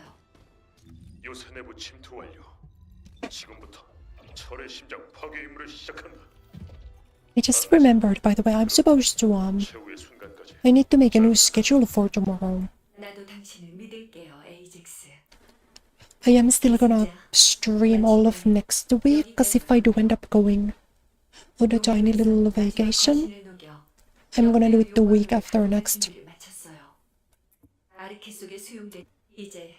요새 내부 침투 완료. 지금부터 철의 심장 파괴 임무를 시작한다. I just remembered, by the way, I'm supposed to 최후의 순간까지 I need to make a new schedule for tomorrow. 나도 당신을 믿을게요, 에이젝스. I am still gonna stream all of next week, cause if I do end up going on a tiny little vacation, I'm gonna do it the week after next. 아르케 속에 수용된 이제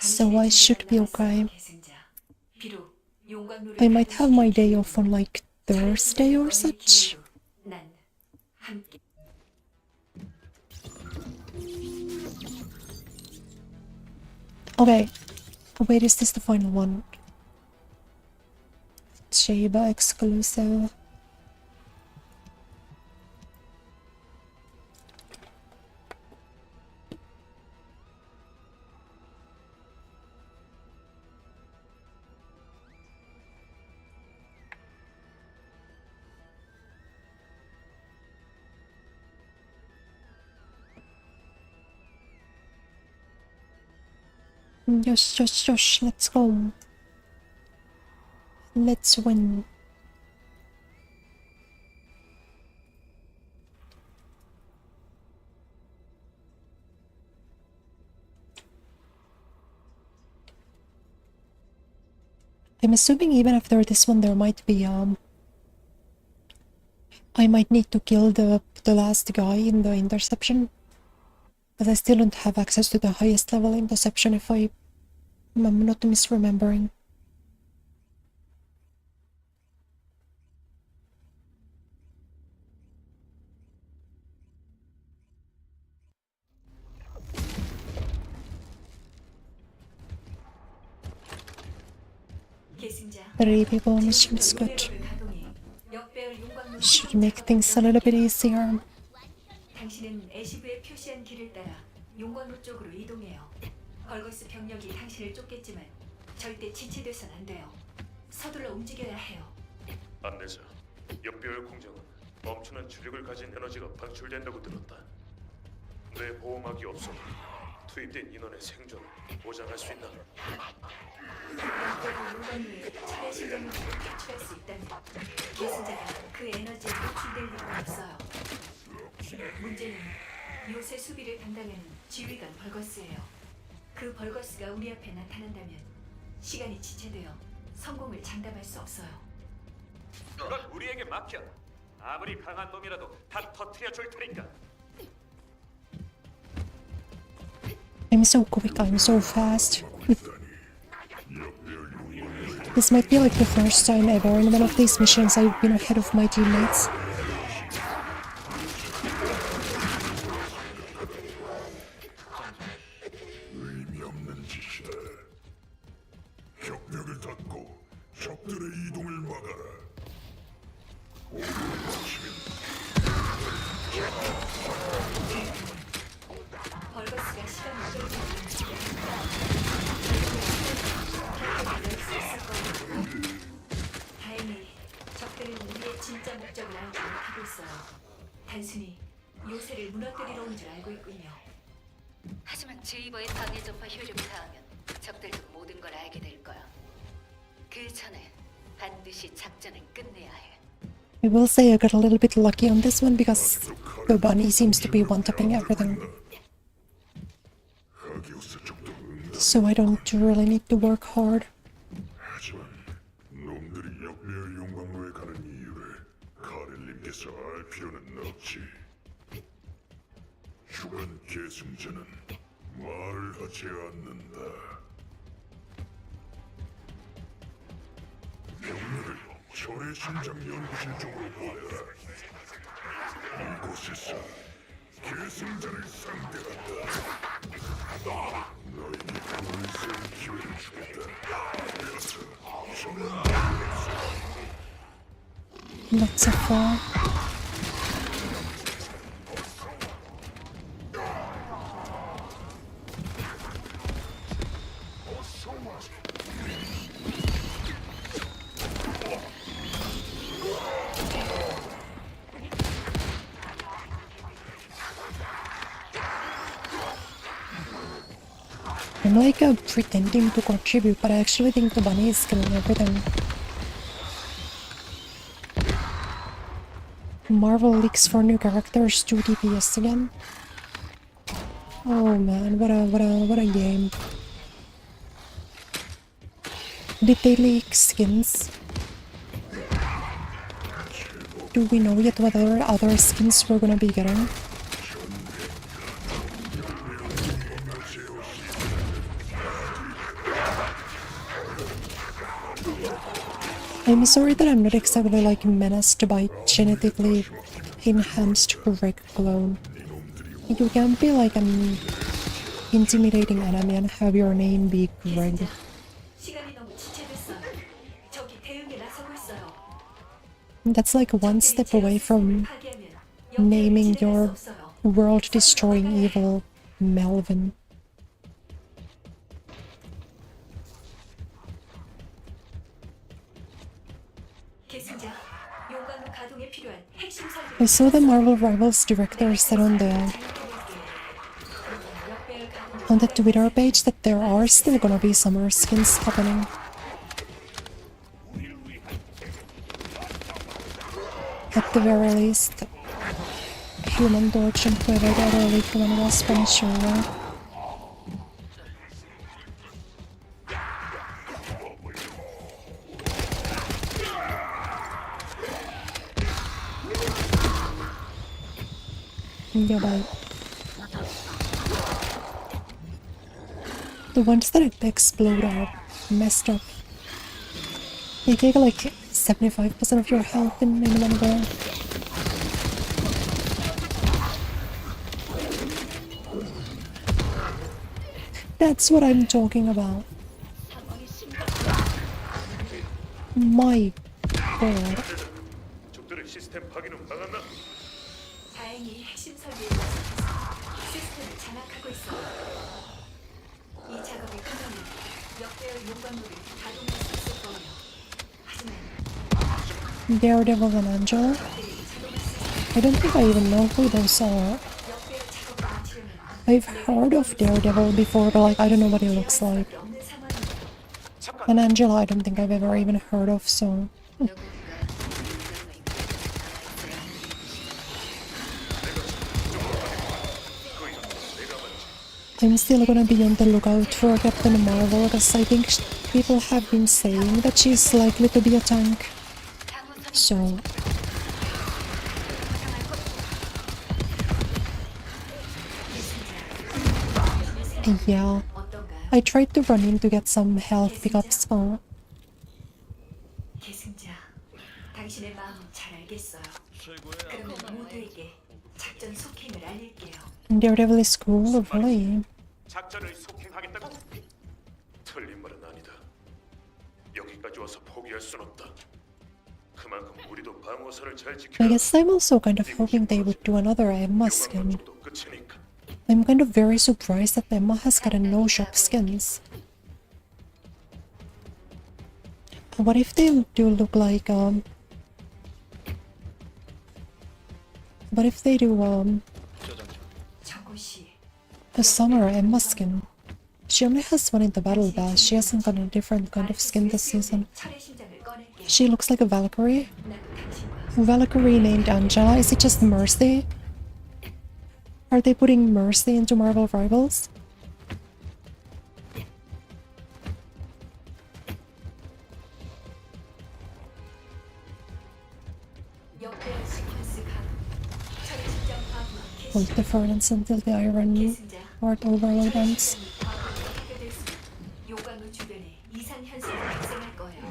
So I should be okay. 계승자. 비록 용광로를 I might have my day off on like Thursday or such. 난 함께 Okay. Wait, is this the final one? Chiba exclusive. Yosh, let's go. Let's win. I'm assuming even after this one there might be I might need to kill the last guy in the interception. But I still don't have access to the highest level interception if I'm not misremembering. 계승자. 3 people on mission is good. 가동해 역배열 용광로 Should make things a little bit easier. 당신은 애시브에 표시한 길을 따라 용광로 쪽으로 이동해요. 벌거스 병력이 당신을 쫓겠지만 절대 지체돼선 안 돼요. 서둘러 움직여야 해요. 안내자, 역배열 공정은 멈추는 주력을 가진 에너지가 방출된다고 들었다. 내 보호막이 없어도 투입된 인원의 생존을 보장할 수 있나? 용광로에 철의 시장을 탈출할 수 있다면 계승자가 그 에너지에 노출될 리가 없어요. 문제는 요새 수비를 담당하는 지휘관 벌거스예요. 그 벌거스가 우리 앞에 나타난다면 시간이 지체되어 성공을 장담할 수 없어요. 넌 우리에게 맡겨. 아무리 강한 놈이라도 다 터뜨려 줄 테니까. I'm so quick, I'm so fast. This might be like the first time ever in one of these missions I've been ahead of my teammates. 의미 없는 짓이다. 격벽을 닫고 적들의 이동을 막아라. 벌거스가 시간을 끌고 다행히 적들은 우리의 진짜 목적을 알지 못하고 있어요. 단순히 요새를 무너뜨리러 온 줄 알고 있군요. 하지만 제이버의 방해 전파 효력이 닿으면 적들도 모든 걸 알게 될 거야. 그 전에 반드시 작전을 끝내야 해. I will say I got a little bit lucky on this one because the bunny seems to be one-tapping everything. 하기오스 쪽도 응답. So I don't really need to work hard. 하지만 놈들이 역배열 용광로에 가는 이유를 카렐님께서 알 필요는 없지. 주간 계승자는 말을 하지 않는다. 병력을 철의 심장 연구실 쪽으로 보내라. 이곳에서 계승자를 상대한다. 너에게 물새의 기회를 주겠다. 그래서 Not so far. I'm like pretending to contribute, but I actually think the bunny is killing everything. Marvel leaks for new characters 2 DPS again. Oh man, what a game. Did they leak skins? Do we know yet what other skins we're gonna be getting? I'm sorry that I'm not exactly like menaced by genetically enhanced Greg clone. You can't be like an intimidating enemy and have your name be Greg. 시간이 너무 지체됐어요. 적이 대응에 나서고 있어요. That's like one step away from 파괴하면 naming 진행할 수 your 없어요. world-destroying evil Melvin. 계승자, 용광로 가동에 필요한 핵심 설비. I saw the Marvel Rivals director said on the Twitter page that there are still gonna be summer skins happening. At the very least, Human Torch and whoever the other leaked one was from sure. Yeah, bye. The ones that explode are messed up. They take like 75% of your health in one go. That's what I'm talking about. My god. 적들의 시스템 파괴는 막았나? 다행히 핵심 설비에 도착해서 시스템을 장악하고 있어요. 이 작업이 끝나면 역대의 용광로를 가동할 수 있을 거예요. 하지만 Daredevil and Angela? I don't think I even know who those are. 역대의 작업을 마치려면 I've heard of Daredevil before, but like I don't know what he looks like. 없는 상황이에요. And Angela I don't think I've ever even heard of, so... I'm still gonna be on the lookout for Captain Marvel, because I think people have been saying that she's likely to be a tank. So... yeah. I tried to run in to get some health pickups. 계승자, 당신의 마음은 잘 알겠어요. 그러면 모두에게 작전 속행을 알릴게요. Daredevil is cool, really. 작전을 속행하겠다고? 틀린 말은 아니다. 여기까지 와서 포기할 순 없다. 그만큼 우리도 방어선을 잘 I 지켜야 guess I'm also kind of hoping they would do another Emma skin. 정도 끝이니까. I'm kind of very surprised that Emma has gotten no shop skins. What if they do look like, what if they do, 저곳이 a summer Emma skin? She only has one in the battle pass, she hasn't gotten a different kind of skin this season. 철의 심장을 꺼낼게요. She looks like a Valkyrie. 나도 당신과 A Valkyrie named Angela, is it just Mercy? Are they putting Mercy into Marvel Rivals? 역대의 시퀀스 가동. 철의 심장 과부하 개시. Hold deference until the Iron 계승자, Heart Overload ends. 용광로 주변에 이상 현상이 발생할 거예요.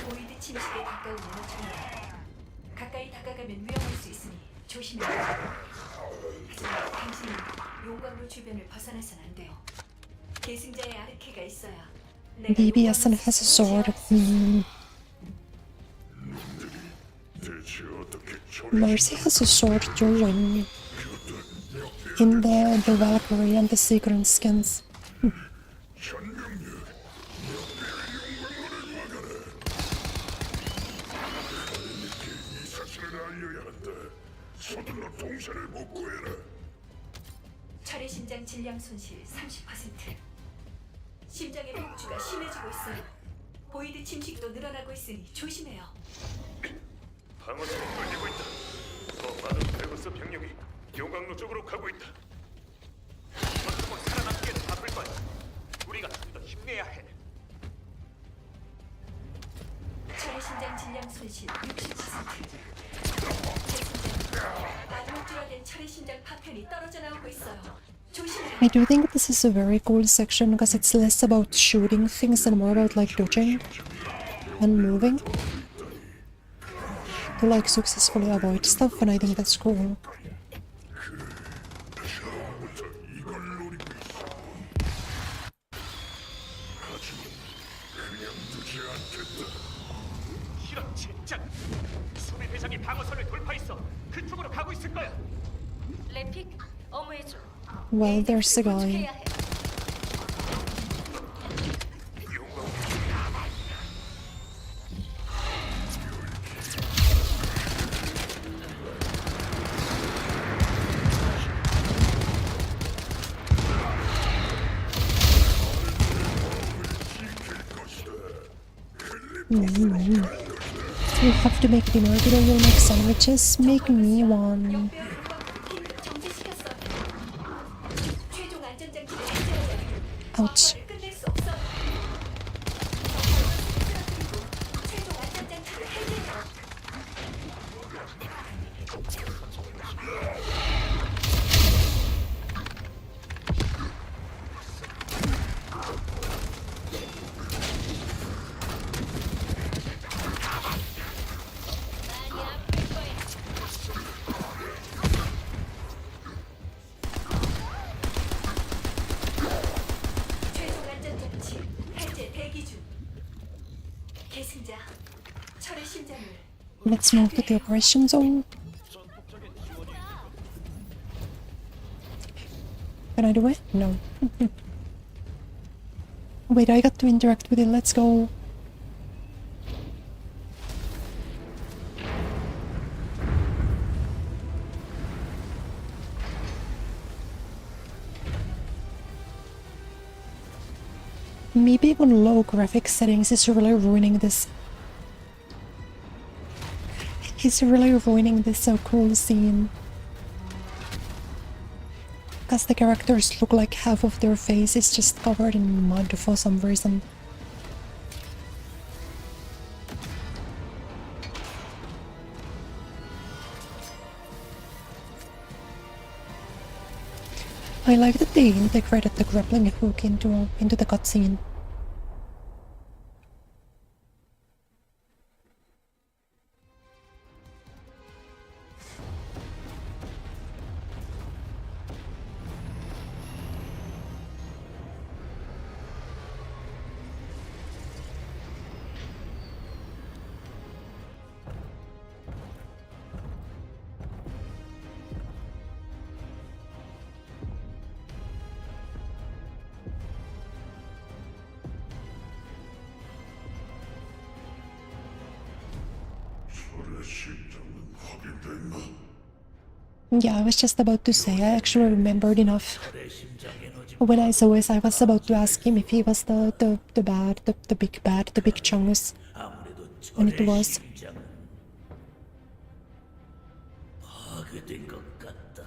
보이드 침식에 가까운 에너지입니다. 가까이 다가가면 위험할 수 있으니 조심해요. 하지만 당신은 용광로 주변을 벗어나선 안 돼요. 계승자의 아르케가 있어야 내가 DBSN has a sword. Mercy has a sword too in the Valkyrie and the Secret skins. 현명력, 역대의 용광로를 막아라. 카렌에게 이 사실을 알려야 한다. 서둘러 동산을 복구해라. 철의 심장 질량 손실 30%. 심장의 폭주가 심해지고 있어요. 보이드 침식도 늘어나고 있으니 조심해요. 방어선이 걸리고 있다. 더 많은 베거스 병력이 용광로 쪽으로 가고 있다. 전투는 살아남기에는 바쁠 거야. 우리가 좀 더 힘내야 해. 철의 심장 질량 손실 60%. 암흑질화된 철의 심장 파편이 떨어져 나오고 있어요. 조심해요. I do think this is a very cool section because it's less about shooting things and more about like dodging and moving to like successfully avoid stuff, and I think that's cool. 이걸 노리고 있어. 하지만 그냥 두지 않겠다. 이런 진짜. 수비 대장이 방어선을 돌파했어. 그쪽으로 가고 있을 거야. 레픽, 어머해줘. Well, there's the guy. 구축해야 해. You have to make dinner today. You'll make sandwiches. Make me one. 정지시켰어. 최종 안전장치를 해제해야 해. Ouch. 끝낼 수 없어. 최종 안전장치를 해제해. 최종 안전장치 해제 대기 중. 계승자, 철의 심장을 Let's move to the operation zone. Can I do it? No. Wait, I got to interact with it. Let's go. Maybe even low graphics settings is really ruining this. He's really ruining this so cool scene. Because the characters look like half of their face is just covered in mud for some reason. I like that they integrated the grappling hook into the cutscene. 철의 심장은 확인됐나? Yeah, I was just about to say, I actually remembered enough. When I saw this, I was about to ask him if he was the big bad, the big chungus. And it was. 파괴된 것 같다.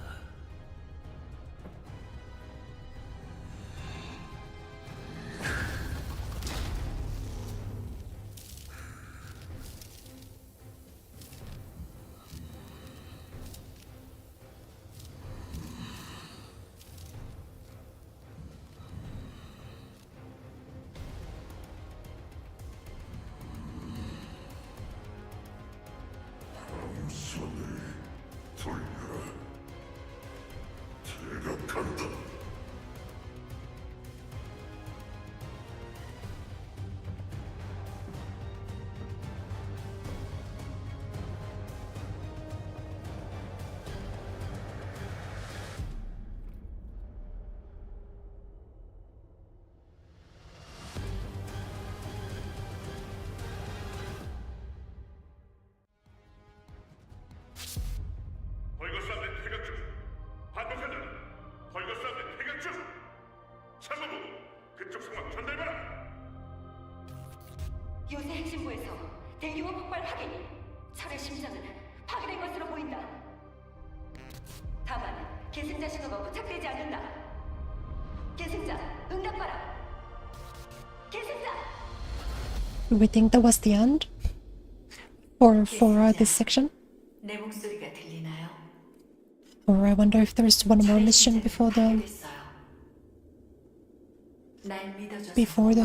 참모부, 그쪽 상황 전달봐라. 요새 핵심부에서 대규모 폭발 확인. 철의 심장은 파괴된 것으로 보인다. 다만 계승자 신호가 부착되지 않는다. 계승자, 응답하라. 계승자. Do we think that was the end? For this section? 내 목소리가 들리나요? Or I wonder if there's one more mission before the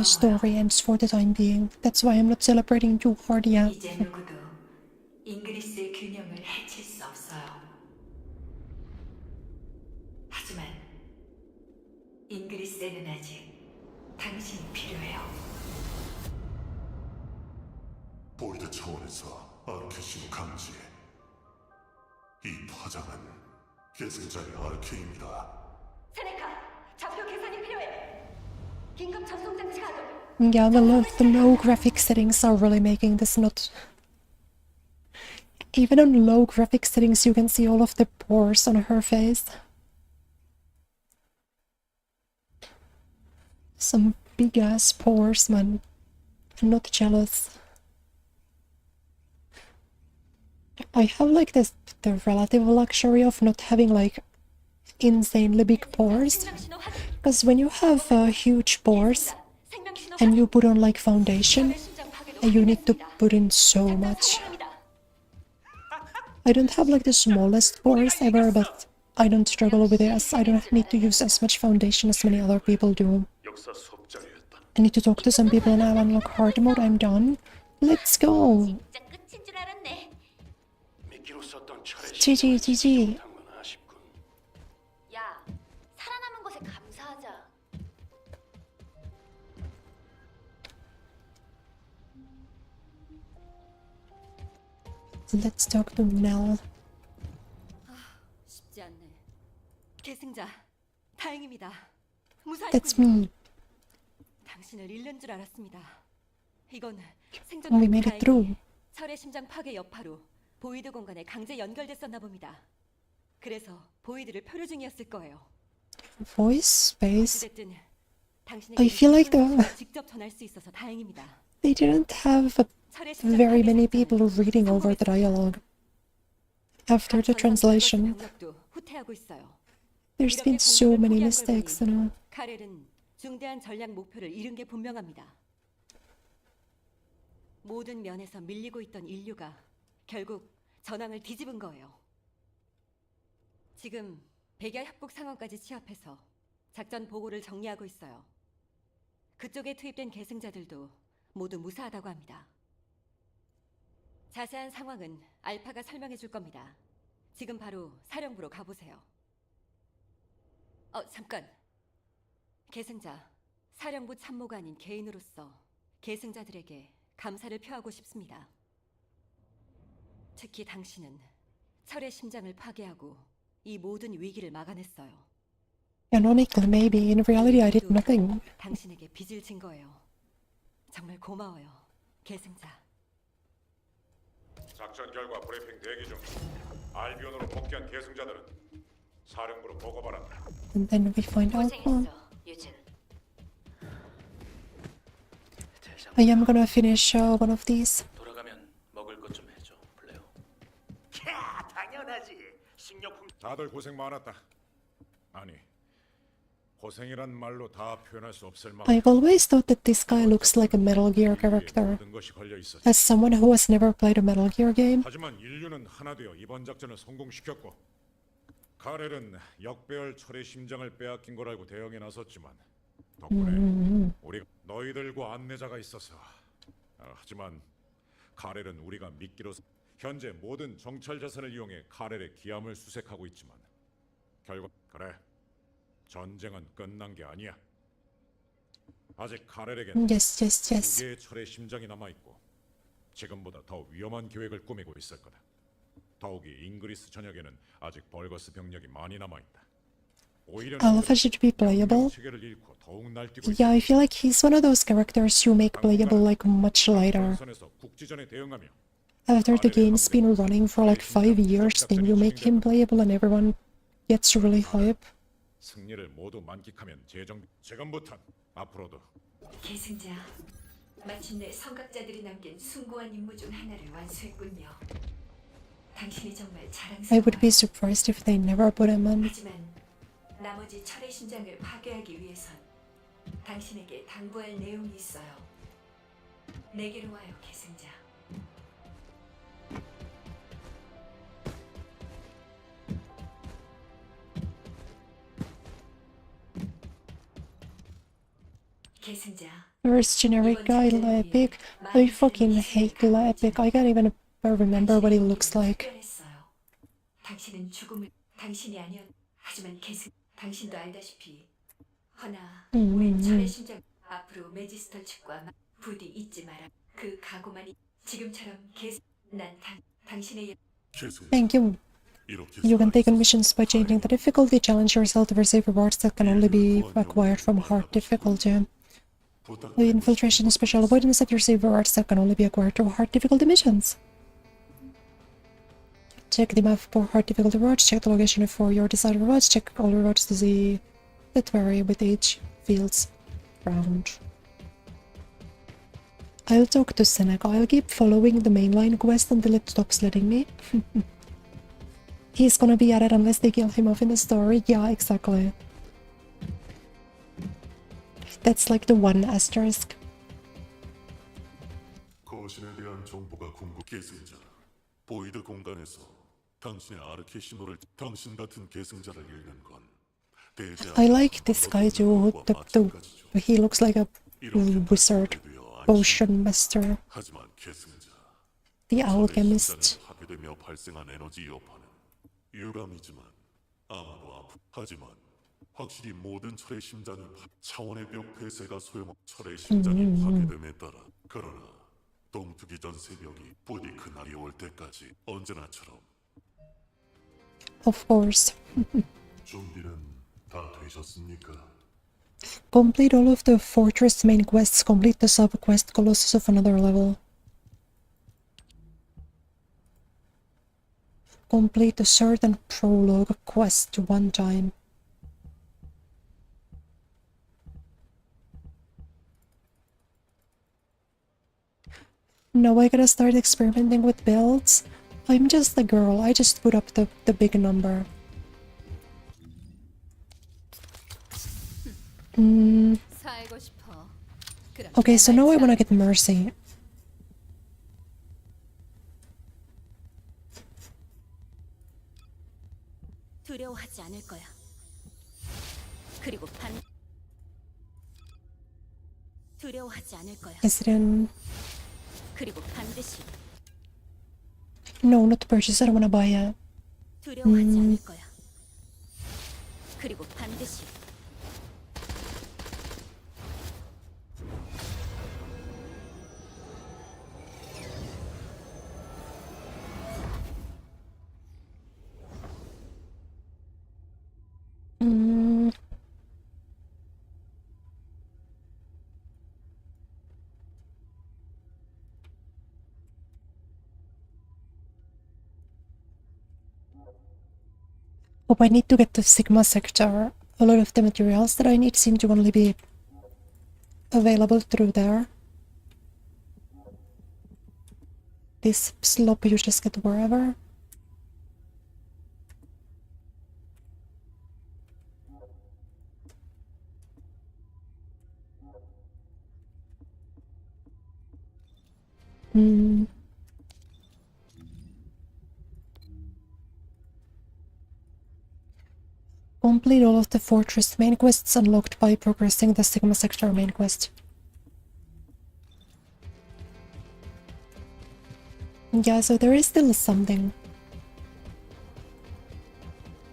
story ends for the time being. That's why I'm not celebrating too hard yet. 이제 누구도 잉그리스의 균형을 해칠 수 없어요. 하지만 잉그리스에는 아직 당신이 필요해요. 보이드 차원에서 아르케신을 감지해. 이 파장은 계승자의 아르케입니다. 세네카, 좌표 계산이 필요해. 긴급 전송 장치 가동. Yeah, the low graphic settings are really making this not... Even on low graphic settings, you can see all of the pores on her face. Some big-ass pores, man. I'm not jealous. I have like the relative luxury of not having like insanely big pores, because when you have huge pores and you put on like foundation, you need to put in so much. I don't have like the smallest pores ever, but I don't struggle with it as I don't need to use as much foundation as many other people do. 역사 수업 자료였다. I need to talk to some people now. Unlock hard mode. I'm done. Let's go. 진짜 끝인 줄 알았네. 미끼로 썼던 철의 GG. 아쉽군. 야, 살아남은 것에 감사하자. Let's talk to Nell. 쉽지 않네. 계승자, 다행입니다. 무사히. That's me. 당신을 잃는 줄 알았습니다. 이건 We made it through. 철의 심장 파괴 여파로 보이드 공간에 강제 연결됐었나 봅니다. 그래서 보이드를 표류 중이었을 거예요. Voice space. 어쨌든 당신에게 I feel like 직접 전할 수 있어서 다행입니다. they didn't have 철의 심장 very 파괴 many 작전은 people reading over the dialogue after the translation. 병력도 후퇴하고 있어요. There's been so many mistakes, you know. 카렐은 중대한 전략 목표를 잃은 게 분명합니다. 모든 면에서 밀리고 있던 인류가 결국 전황을 뒤집은 거예요. 지금 백야 협곡 상황까지 취합해서 작전 보고를 정리하고 있어요. 그쪽에 투입된 계승자들도 모두 무사하다고 합니다. 자세한 상황은 알파가 설명해 줄 겁니다. 지금 바로 사령부로 가보세요. 잠깐. 계승자, 사령부 참모가 아닌 개인으로서 계승자들에게 감사를 표하고 싶습니다. 특히 당신은 철의 심장을 파괴하고 이 모든 위기를 막아냈어요. Canonically, maybe. In reality, I did nothing. 당신에게 빚을 진 거예요. 정말 고마워요, 계승자. 작전 결과 브리핑 대기 중. 알비온으로 복귀한 계승자들은 사령부로 보고 바란다. And then we find out more. 고생했어, 유진. I am gonna finish one of these. 돌아가면 먹을 것 좀 해줘, 플레어. 야, 당연하지. 식료품 다들 고생 많았다. 아니, 고생이란 말로 다 표현할 수 없을 만큼 I've always thought that this guy looks like a Metal Gear character. 모든 것이 걸려 있었지. As someone who has never played a Metal Gear game, 하지만 인류는 하나 되어 이번 작전을 성공시켰고 카렐은 역배열 철의 심장을 빼앗긴 걸 알고 대응에 나섰지만 덕분에 우리가 너희들과 안내자가 있어서 하지만 카렐은 우리가 미끼로 현재 모든 정찰 자산을 이용해 카렐의 기함을 수색하고 있지만 결과 그래 전쟁은 끝난 게 아니야. 아직 카렐에겐 yes. 두 개의 철의 심장이 남아 있고 지금보다 더 위험한 계획을 꾸미고 있을 거다. 더욱이 잉그리스 전역에는 아직 벌거스 병력이 많이 남아 있다. 오히려 Alpha should be playable. 체계를 잃고 더욱 날뛰고 Yeah, I feel like he's one of those characters you make playable like much later. 선에서 국지전에 대응하며 After the game's been running for like 5 years, then you make him playable and everyone gets really hype. 승리를 모두 만끽하면 지금부턴 앞으로도 계승자, 마침내 성각자들이 남긴 숭고한 임무 중 하나를 완수했군요. 당신이 정말 I would be 자랑스러워요. surprised if they never put him on. 하지만 나머지 철의 심장을 파괴하기 위해선 당신에게 당부할 내용이 있어요. 내게로 와요, 계승자. 계승자. First generic guy, Epic. I fucking hate Epic. I can't even remember what he looks like. 특별했어요. 당신은 죽음을 당신이 아니었. 하지만 당신도 알다시피 허나 우린 철의 심장 앞으로 매지스터 측과 부디 잊지 마라. 그 각오만이 지금처럼 난 당신의 Thank you. You can take on missions by changing the difficulty. Challenge yourself to receive rewards that can only be acquired from hard difficulty. The infiltration special avoidance that you receive rewards that can only be acquired through hard difficulty missions. Check the map for hard difficulty rewards. Check the location for your desired rewards. Check all rewards to see that vary with each field's round. I'll talk to Seneca. I'll keep following the mainline quest until it stops letting me. He's gonna be at it unless they kill him off in the story. Yeah, exactly. That's like the one asterisk. 거신에 대한 정보가 계승자 보이드 공간에서 당신의 아르케 신호를 당신 같은 계승자를 읽는 건 I like this guy too. He looks like a wizard, potion master, 하지만 계승자 the alchemist. 하게 되며 발생한 에너지 여파는 유감이지만 아마도 하지만 확실히 모든 철의 심장이 차원의 벽 폐쇄가 철의 심장이 파괴됨에 따라 그러나 동트기 전 새벽이 부디 그날이 올 때까지 언제나처럼 Of course. 준비는 다 되셨습니까? Complete all of the fortress main quests. Complete the sub-quest Colossus of another level. Complete the certain prologue quest one time. Now I gotta start experimenting with builds. I'm just a girl, I just put up the big number. Okay, so now I wanna get Mercy. 두려워하지 않을 거야. 두려워하지 않을 거야. Is it in... 그리고 반드시 No, not to purchase, I don't wanna buy it. 두려워하지 않을 거야. 그리고 반드시 Hope I need to get the Sigma sector. A lot of the materials that I need seem to only be available through there. This slop you just get wherever. Complete all of the fortress main quests unlocked by progressing the Sigma sector main quest. Yeah, so there is still something.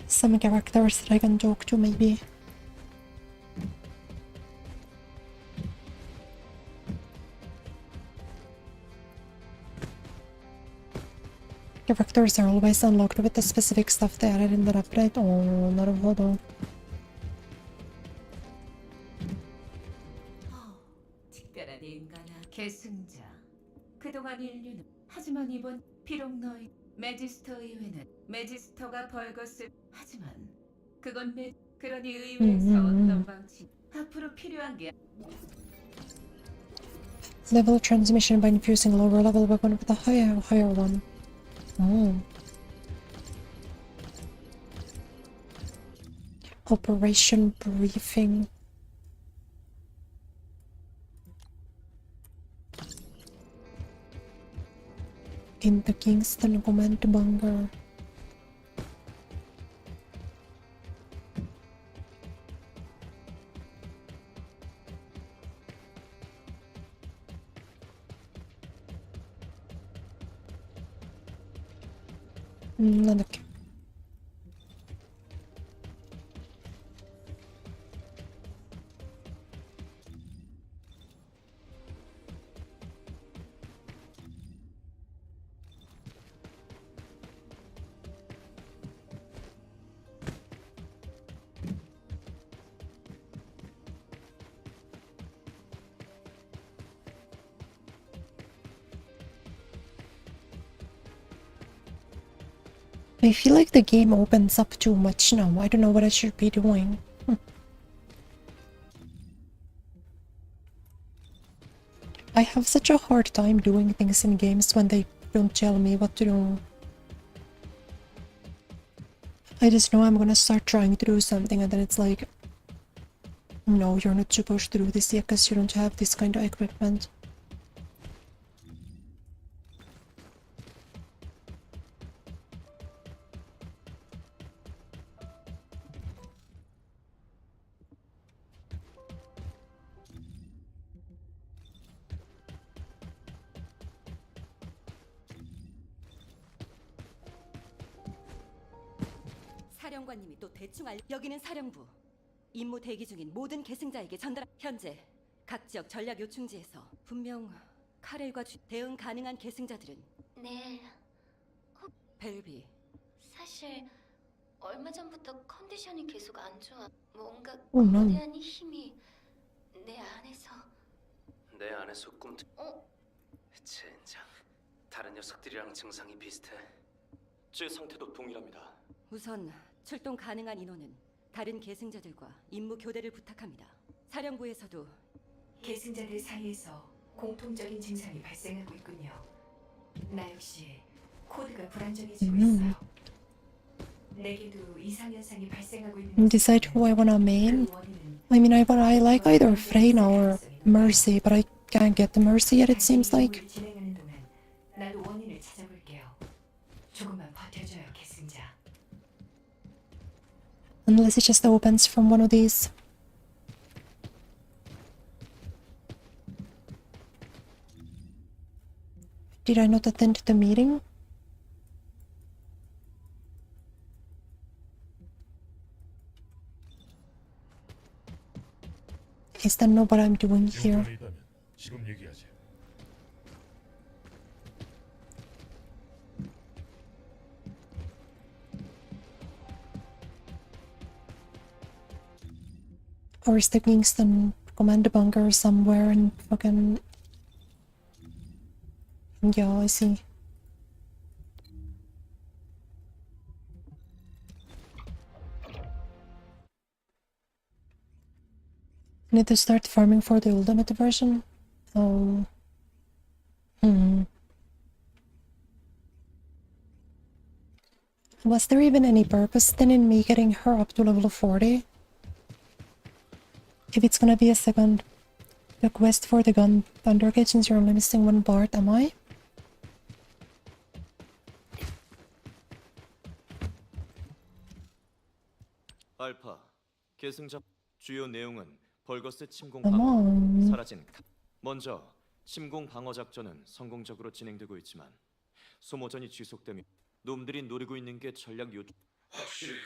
Some characters that I can talk to, maybe. Characters are always unlocked with the specific stuff they added in that update. Oh, 나름대로. 특별한 인간아. 계승자. 그동안 인류는 하지만 이번 비록 너희 매지스터 이외는 매지스터가 벌겋을 하지만 그건 그러니 의회에서 어떤 방식 앞으로 필요한 게 Level transmission by infusing lower level weapon with a higher one. Oh. Operation briefing. In the Kingston command bunker. Nada que. I feel like the game opens up too much now. I don't know what I should be doing. I have such a hard time doing things in games when they don't tell me what to do. I just know I'm gonna start trying to do something and then it's like, no, you're not supposed to do this yet because you don't have this kind of equipment. 사령관님이 또 대충 여기는 사령부. 임무 대기 중인 모든 계승자에게 전달. 현재 각 지역 전략 요충지에서 분명 카렐과 대응 가능한 계승자들은 네. 벨비. 사실 얼마 전부터 컨디션이 계속 안 좋아. 뭔가 Oh no. 거대한 힘이 내 안에서. 내 안에서 꿈. 어? 젠장. 다른 녀석들이랑 증상이 비슷해. 제 상태도 동일합니다. 우선 출동 가능한 인원은 다른 계승자들과 임무 교대를 부탁합니다. 사령부에서도 계승자들 사이에서 공통적인 증상이 발생하고 있군요. 나 역시 코드가 불안정해지고 있어요. 내게도 이상 현상이 발생하고 있는. Decide who I wanna main. 그 원인은 I mean, I like either Freyna or Mercy, but I can't get the Mercy yet. It seems like. 진행하는 동안 나도 원인을 찾아볼게요. 조금만 버텨줘요, 계승자. Unless it just opens from one of these. Did I not attend the meeting? Is that not what I'm doing here? 지금 얘기하지. Or is the Kingston command bunker somewhere in fucking... Yeah, I see. Need to start farming for the ultimate version? Oh. Was there even any purpose then in me getting her up to level 40? If it's gonna be a second, the quest for the gun Thundergate, since you're only missing one part, am I? 알파, 계승자 주요 내용은 벌거스 침공 Come 방어, on. 사라진 먼저 침공 방어 작전은 성공적으로 진행되고 있지만 소모전이 지속되며 놈들이 노리고 있는 게 전략 요. 확실히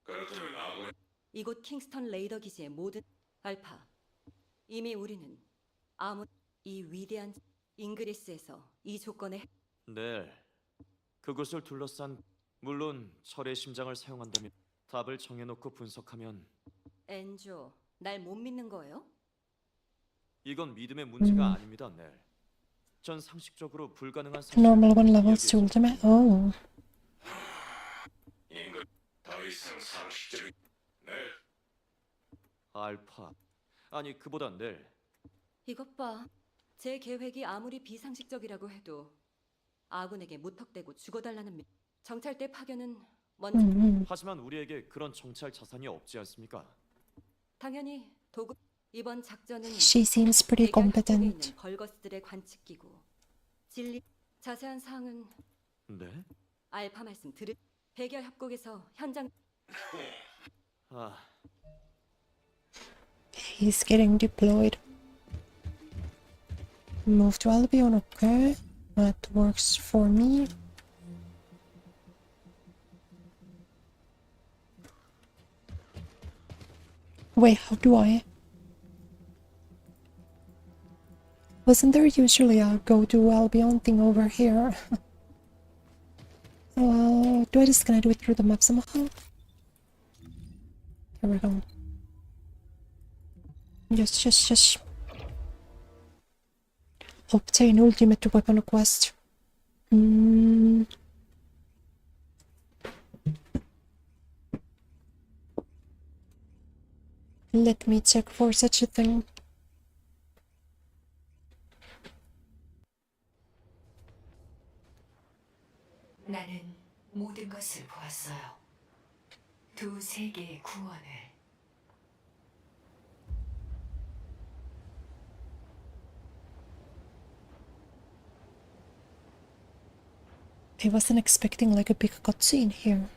그렇다면 아군 이곳 킹스턴 레이더 기지의 모든 알파. 이미 우리는 이 위대한 잉그리스에서 이 조건에 네, 그곳을 둘러싼 물론 철의 심장을 사용한다면 답을 정해놓고 분석하면 엔조, 날 못 믿는 거예요? 이건 믿음의 문제가 아닙니다, 네. 전 상식적으로 불가능한 Normal one levels to ultimate? Oh. 인간 더 이상 상식적인 네 알파. 아니 그보단 넬. 이것 봐. 제 계획이 아무리 비상식적이라고 해도 아군에게 무턱대고 죽어달라는 정찰대 파견은 먼저. 하지만 우리에게 그런 정찰 자산이 없지 않습니까? 당연히 도구. 이번 작전은 She seems pretty 대결 협곡에 competent. 있는 걸거스들의 관측기고 진리 자세한 사항은 네? 알파 말씀 들으. 대결 협곡에서 현장. 아, He's getting deployed. Move to Albion, okay. That works for me. Wait, how do I? Wasn't there usually a go to Albion thing over here? Do I just gonna do it through the map somehow? Here we go. Yes. Obtain ultimate weapon quest. Let me check for such a thing. 나는 모든 것을 보았어요. 두 세계의 구원을. I wasn't expecting like a big cutscene here.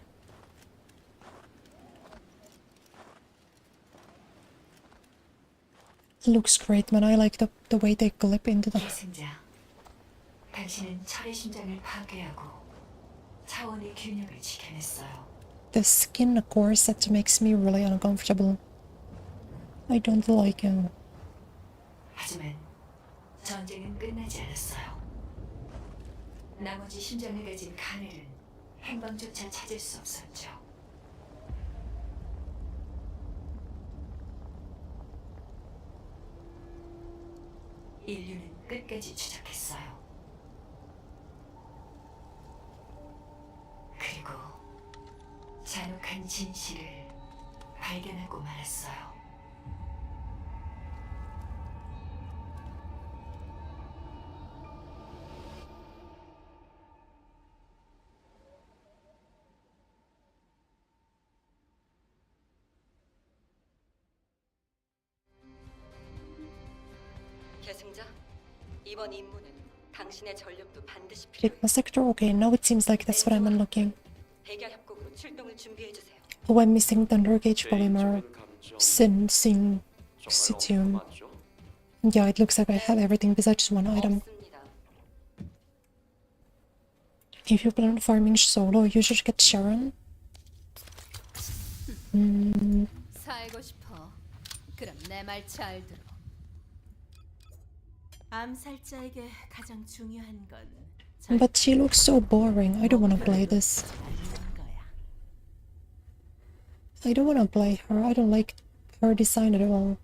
Looks great, man. I like the way they clip into the. 계승자, 당신은 철의 심장을 파괴하고 차원의 균형을 지켜냈어요. The skin corset makes me really uncomfortable. I don't like it. 하지만 전쟁은 끝나지 않았어요. 나머지 심장을 가진 카넬은 행방조차 찾을 수 없었죠. 인류는 끝까지 추적했어요. 그리고 잔혹한 진실을 발견하고 말았어요. 계승자, 이번 임무는 당신의 전력도 반드시 Hit 필요해. my sector? Okay, now it seems like that's what I'm unlocking. 대결 협곡으로 출동을 준비해 주세요. Oh, I'm missing Thunder Gauge Polymer. 개인적인 감정. Sensing 정말 Citium. 맞죠? Yeah, it looks like I have everything besides one item. 없습니다. If you plan on farming solo, you should get Sharon. 살고 싶어. 그럼 내 말 잘 들어. 암살자에게 가장 중요한 건 But she looks so boring. I don't want to play this. 알리는 거야. I don't want to play her. I don't like her design at all.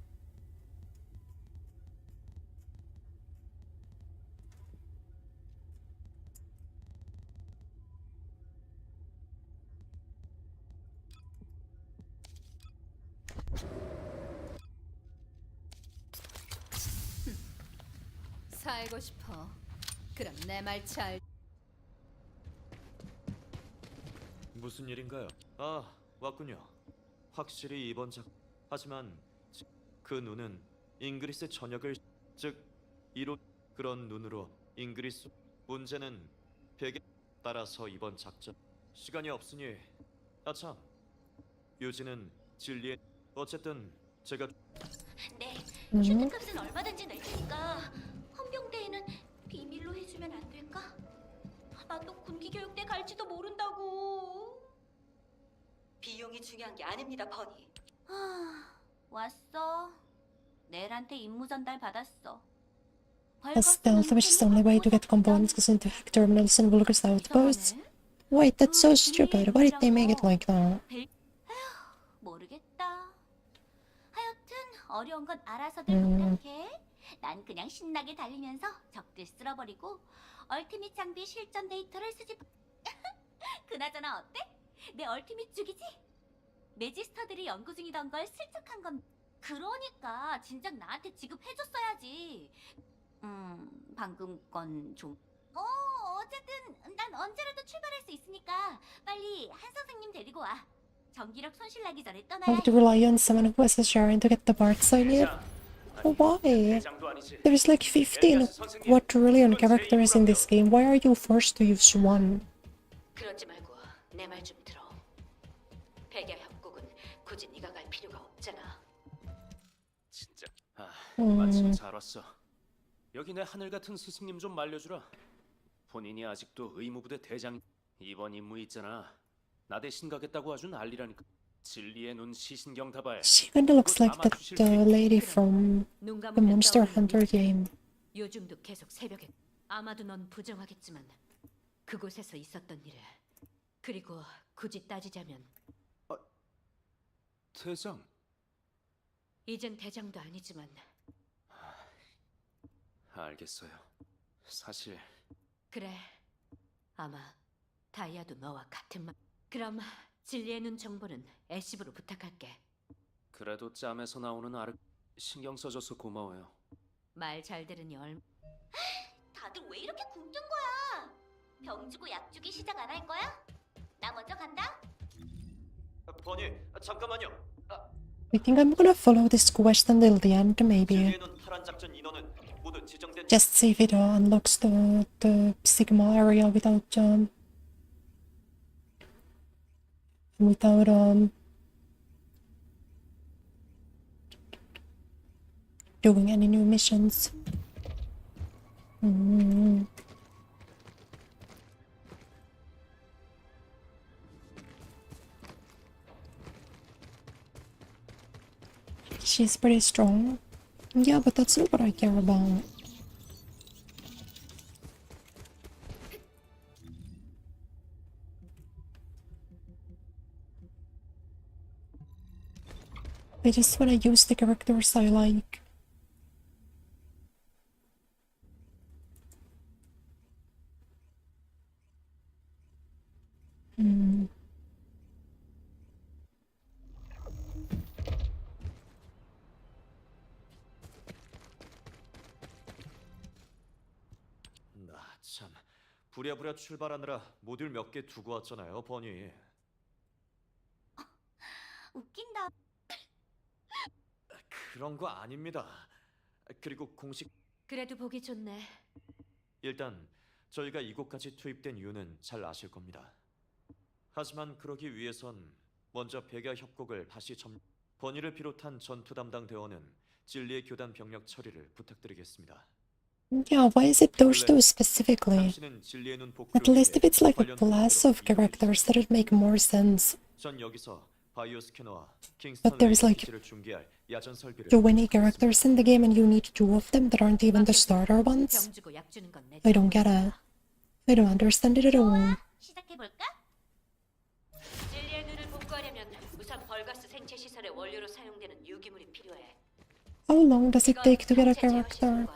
살고 싶어. 그럼 내 말 잘. 무슨 일인가요? 아, 왔군요. 확실히 이번 작. 하지만 그 눈은 잉그리스 전역을 즉 이로 그런 눈으로 잉그리스 문제는 베개 따라서 이번 작전 시간이 없으니 아참 유지는 진리의 어쨌든 제가 네, 휴대값은 얼마든지 낼 테니까 헌병대에는 비밀로 해주면 안 될까? 나 또 군기교육대 갈지도 모른다고. 비용이 중요한 게 아닙니다, 버니. 왔어. 넬한테 임무 전달 받았어. A stealth, which is the only way to get components goes into hack terminals and Vulgar's outposts. Wait, that's so stupid. Why did they make it like that? 모르겠다. 하여튼 어려운 건 알아서들 부탁해. 난 그냥 신나게 달리면서 적들 쓸어버리고 얼티밋 장비 실전 데이터를 수집. 그나저나 어때? 내 얼티밋 죽이지? 매지스터들이 연구 중이던 걸 슬쩍한 건 그러니까 진작 나한테 지급해줬어야지. 방금 건 좀. 어쨌든 난 언제라도 출발할 수 있으니까 빨리 한 선생님 데리고 와. 전기력 손실 나기 전에 I 떠나야 have to rely on someone who has a Sharon to get the parts I need. Why? There's like 15 quadrillion characters in this game. Why are you forced to use one? 그러지 말고 내 말 좀 들어. 백야 협곡은 굳이 네가 갈 필요가 없잖아. 진짜. 마침 잘 왔어. 여기 내 하늘 같은 스승님 좀 말려주라. 본인이 아직도 의무부대 대장. 이번 임무 있잖아. 나 대신 가겠다고 아주 난리라니까. 진리의 눈 시신경 다 봐야. She kinda looks like that lady from the Monster Hunter game. 요즘도 계속 새벽에. 아마도 넌 부정하겠지만 그곳에서 있었던 일을. 그리고 굳이 따지자면 대장. 이젠 대장도 아니지만. 알겠어요. 사실 그래. 아마 다이아도 너와 같은 말. 그럼 진리의 눈 정보는 애쉬브로 부탁할게. 그래도 짬에서 나오는 아르 신경 써줘서 고마워요. 말 잘 들으니 다들 왜 이렇게 굶든 거야? 병 주고 약 주기 시작 안 할 거야? 나 먼저 간다. 버니, 잠깐만요. I think I'm gonna follow this quest until the end, maybe. 진리의 눈 파란 작전 인원은 모두 지정된. Just see if it unlocks the Sigma area without doing any new missions. She's pretty strong. Yeah, but that's not what I care about. I just wanna use the characters I like. 나 참 부랴부랴 출발하느라 모듈 몇 개 두고 왔잖아요, 버니. 웃긴다. 그런 거 아닙니다. 그리고 공식. 그래도 보기 좋네. 일단 저희가 이곳까지 투입된 이유는 잘 아실 겁니다. 하지만 그러기 위해선 먼저 백야 협곡을 다시 버니를 비롯한 전투 담당 대원은 진리의 교단 병력 처리를 부탁드리겠습니다. Yeah, why is it those two specifically? 당신은 진리의 눈 복구를 At least if it's like a 관련 class of characters, that'd make more sense. 전 여기서 바이오 스캐너와 But there's like 기지를 중계할 야전 설비를 20 characters in the game and you need 2 of them that aren't even the starter ones? 병 주고 약 주는 건 내. I don't get it. I don't understand it at all. 시작해 볼까? 진리의 눈을 복구하려면 우선 벌가스 생체 시설의 원료로 사용되는 유기물이 필요해. How long does it take to get a character?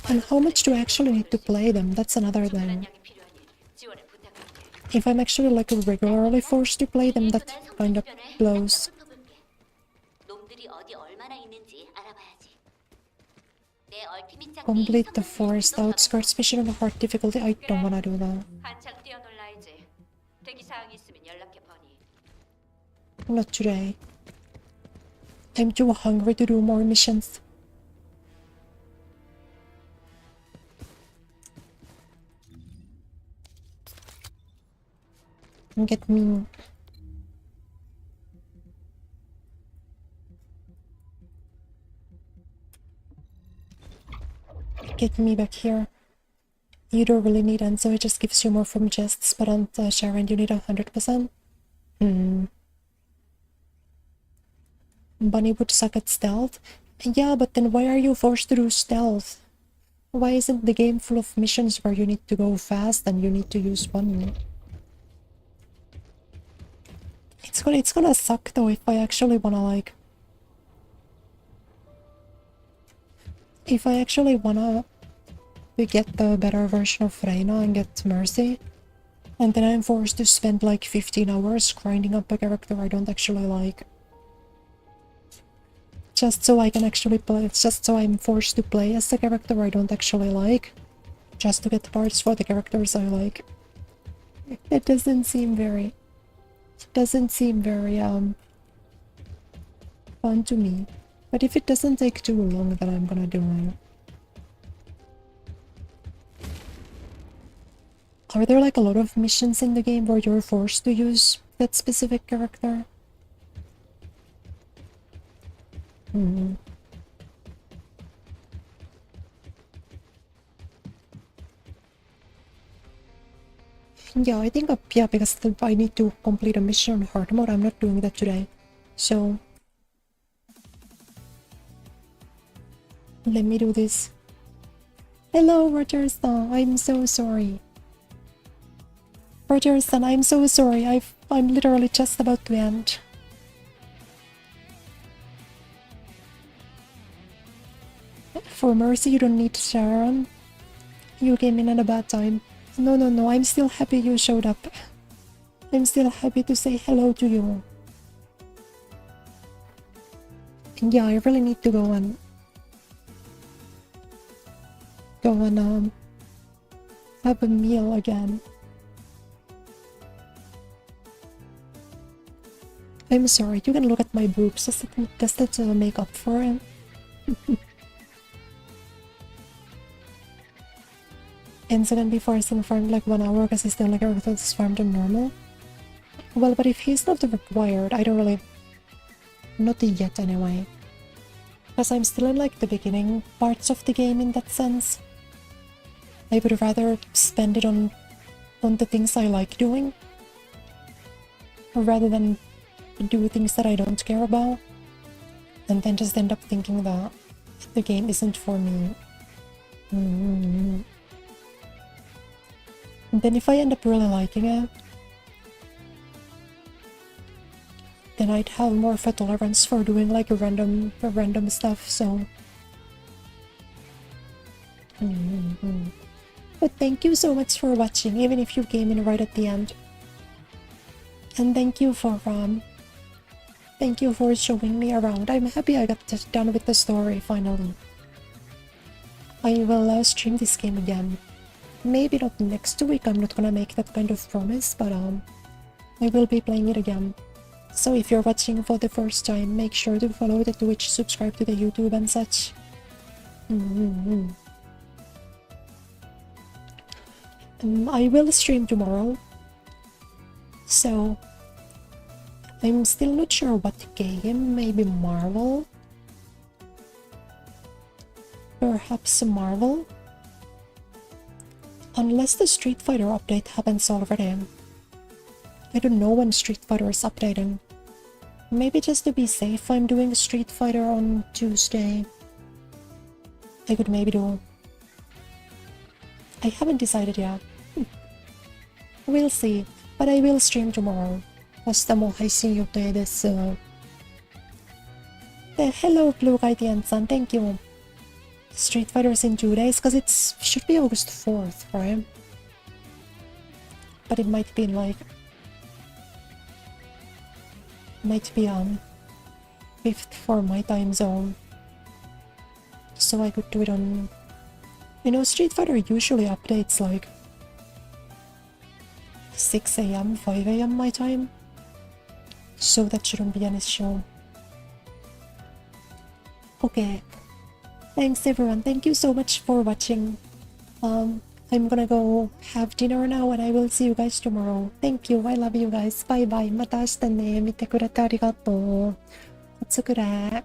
And how much do I actually need to play them? That's another thing. 양이 필요하니 지원을 부탁할게. If I'm actually like regularly forced to play them, that kind of blows. 놈들이 어디 얼마나 있는지 알아봐야지. 내 얼티밋 장비 Complete the forest outskirts mission on hard difficulty. I don't wanna do that. 한창 뛰어놀 나이지. 대기 사항이 있으면 연락해 버니. Not today. I'm too hungry to do more missions. Get me. Get me back here. You don't really need Enzo, it just gives you more from chests, but on Sharon you need 100%. Bunny would suck at stealth. Yeah, but then why are you forced to do stealth? Why isn't the game full of missions where you need to go fast and you need to use one? It's gonna suck though if I actually wanna like... If I actually wanna get the better version of Reina and get Mercy, and then I'm forced to spend like 15 hours grinding up a character I don't actually like. just so I can actually play. It's just so I'm forced to play as the character I don't actually like, just to get parts for the characters I like. It doesn't seem very fun to me. But if it doesn't take too long, then I'm gonna do it. Are there like a lot of missions in the game where you're forced to use that specific character? Yeah, I think yeah, because I need to complete a mission on hard mode. I'm not doing that today. So let me do this. Hello, Roger-san. I'm so sorry. Roger-san, I'm so sorry. I'm literally just about to end. For mercy, you don't need Sharon. You came in at a bad time. No, I'm still happy you showed up. I'm still happy to say hello to you. And yeah, I really need to go and have a meal again. I'm sorry, you can look at my boobs. Does that make up for it? Incident before is farmed like 1 hour because he's the only character that's farmed than normal. Well, but if he's not required, I don't really... Not yet anyway. Because I'm still in like the beginning parts of the game in that sense. I would rather spend it on the things I like doing, rather than do things that I don't care about, and then just end up thinking that the game isn't for me. And then if I end up really liking it, then I'd have more of a tolerance for doing like random stuff, so... But thank you so much for watching, even if you came in right at the end. And thank you for showing me around. I'm happy I got done with the story finally. I will stream this game again. Maybe not next week, I'm not gonna make that kind of promise, but I will be playing it again. So if you're watching for the first time, make sure to follow the Twitch, subscribe to the YouTube and such. I will stream tomorrow, so I'm still not sure what game. Maybe Marvel? Perhaps Marvel? Unless the Street Fighter update happens already. I don't know when Street Fighter is updating. Maybe just to be safe, I'm doing Street Fighter on Tuesday. I could maybe do... I haven't decided yet. We'll see, but I will stream tomorrow. 明日も配信予定です。Hello, Blue Guardian Sun, thank you. Street Fighter's in 2 days, because it should be August 4th, right? But it might be like... Might be 5th for my time zone. So I could do it on... You know, Street Fighter usually updates like 6 AM, 5 AM my time. So that shouldn't be an issue. Okay. Thanks everyone. Thank you so much for watching. I'm gonna go have dinner now and I will see you guys tomorrow. Thank you. I love you guys. Bye bye. また明日ね。見てくれてありがとう。おつくれ。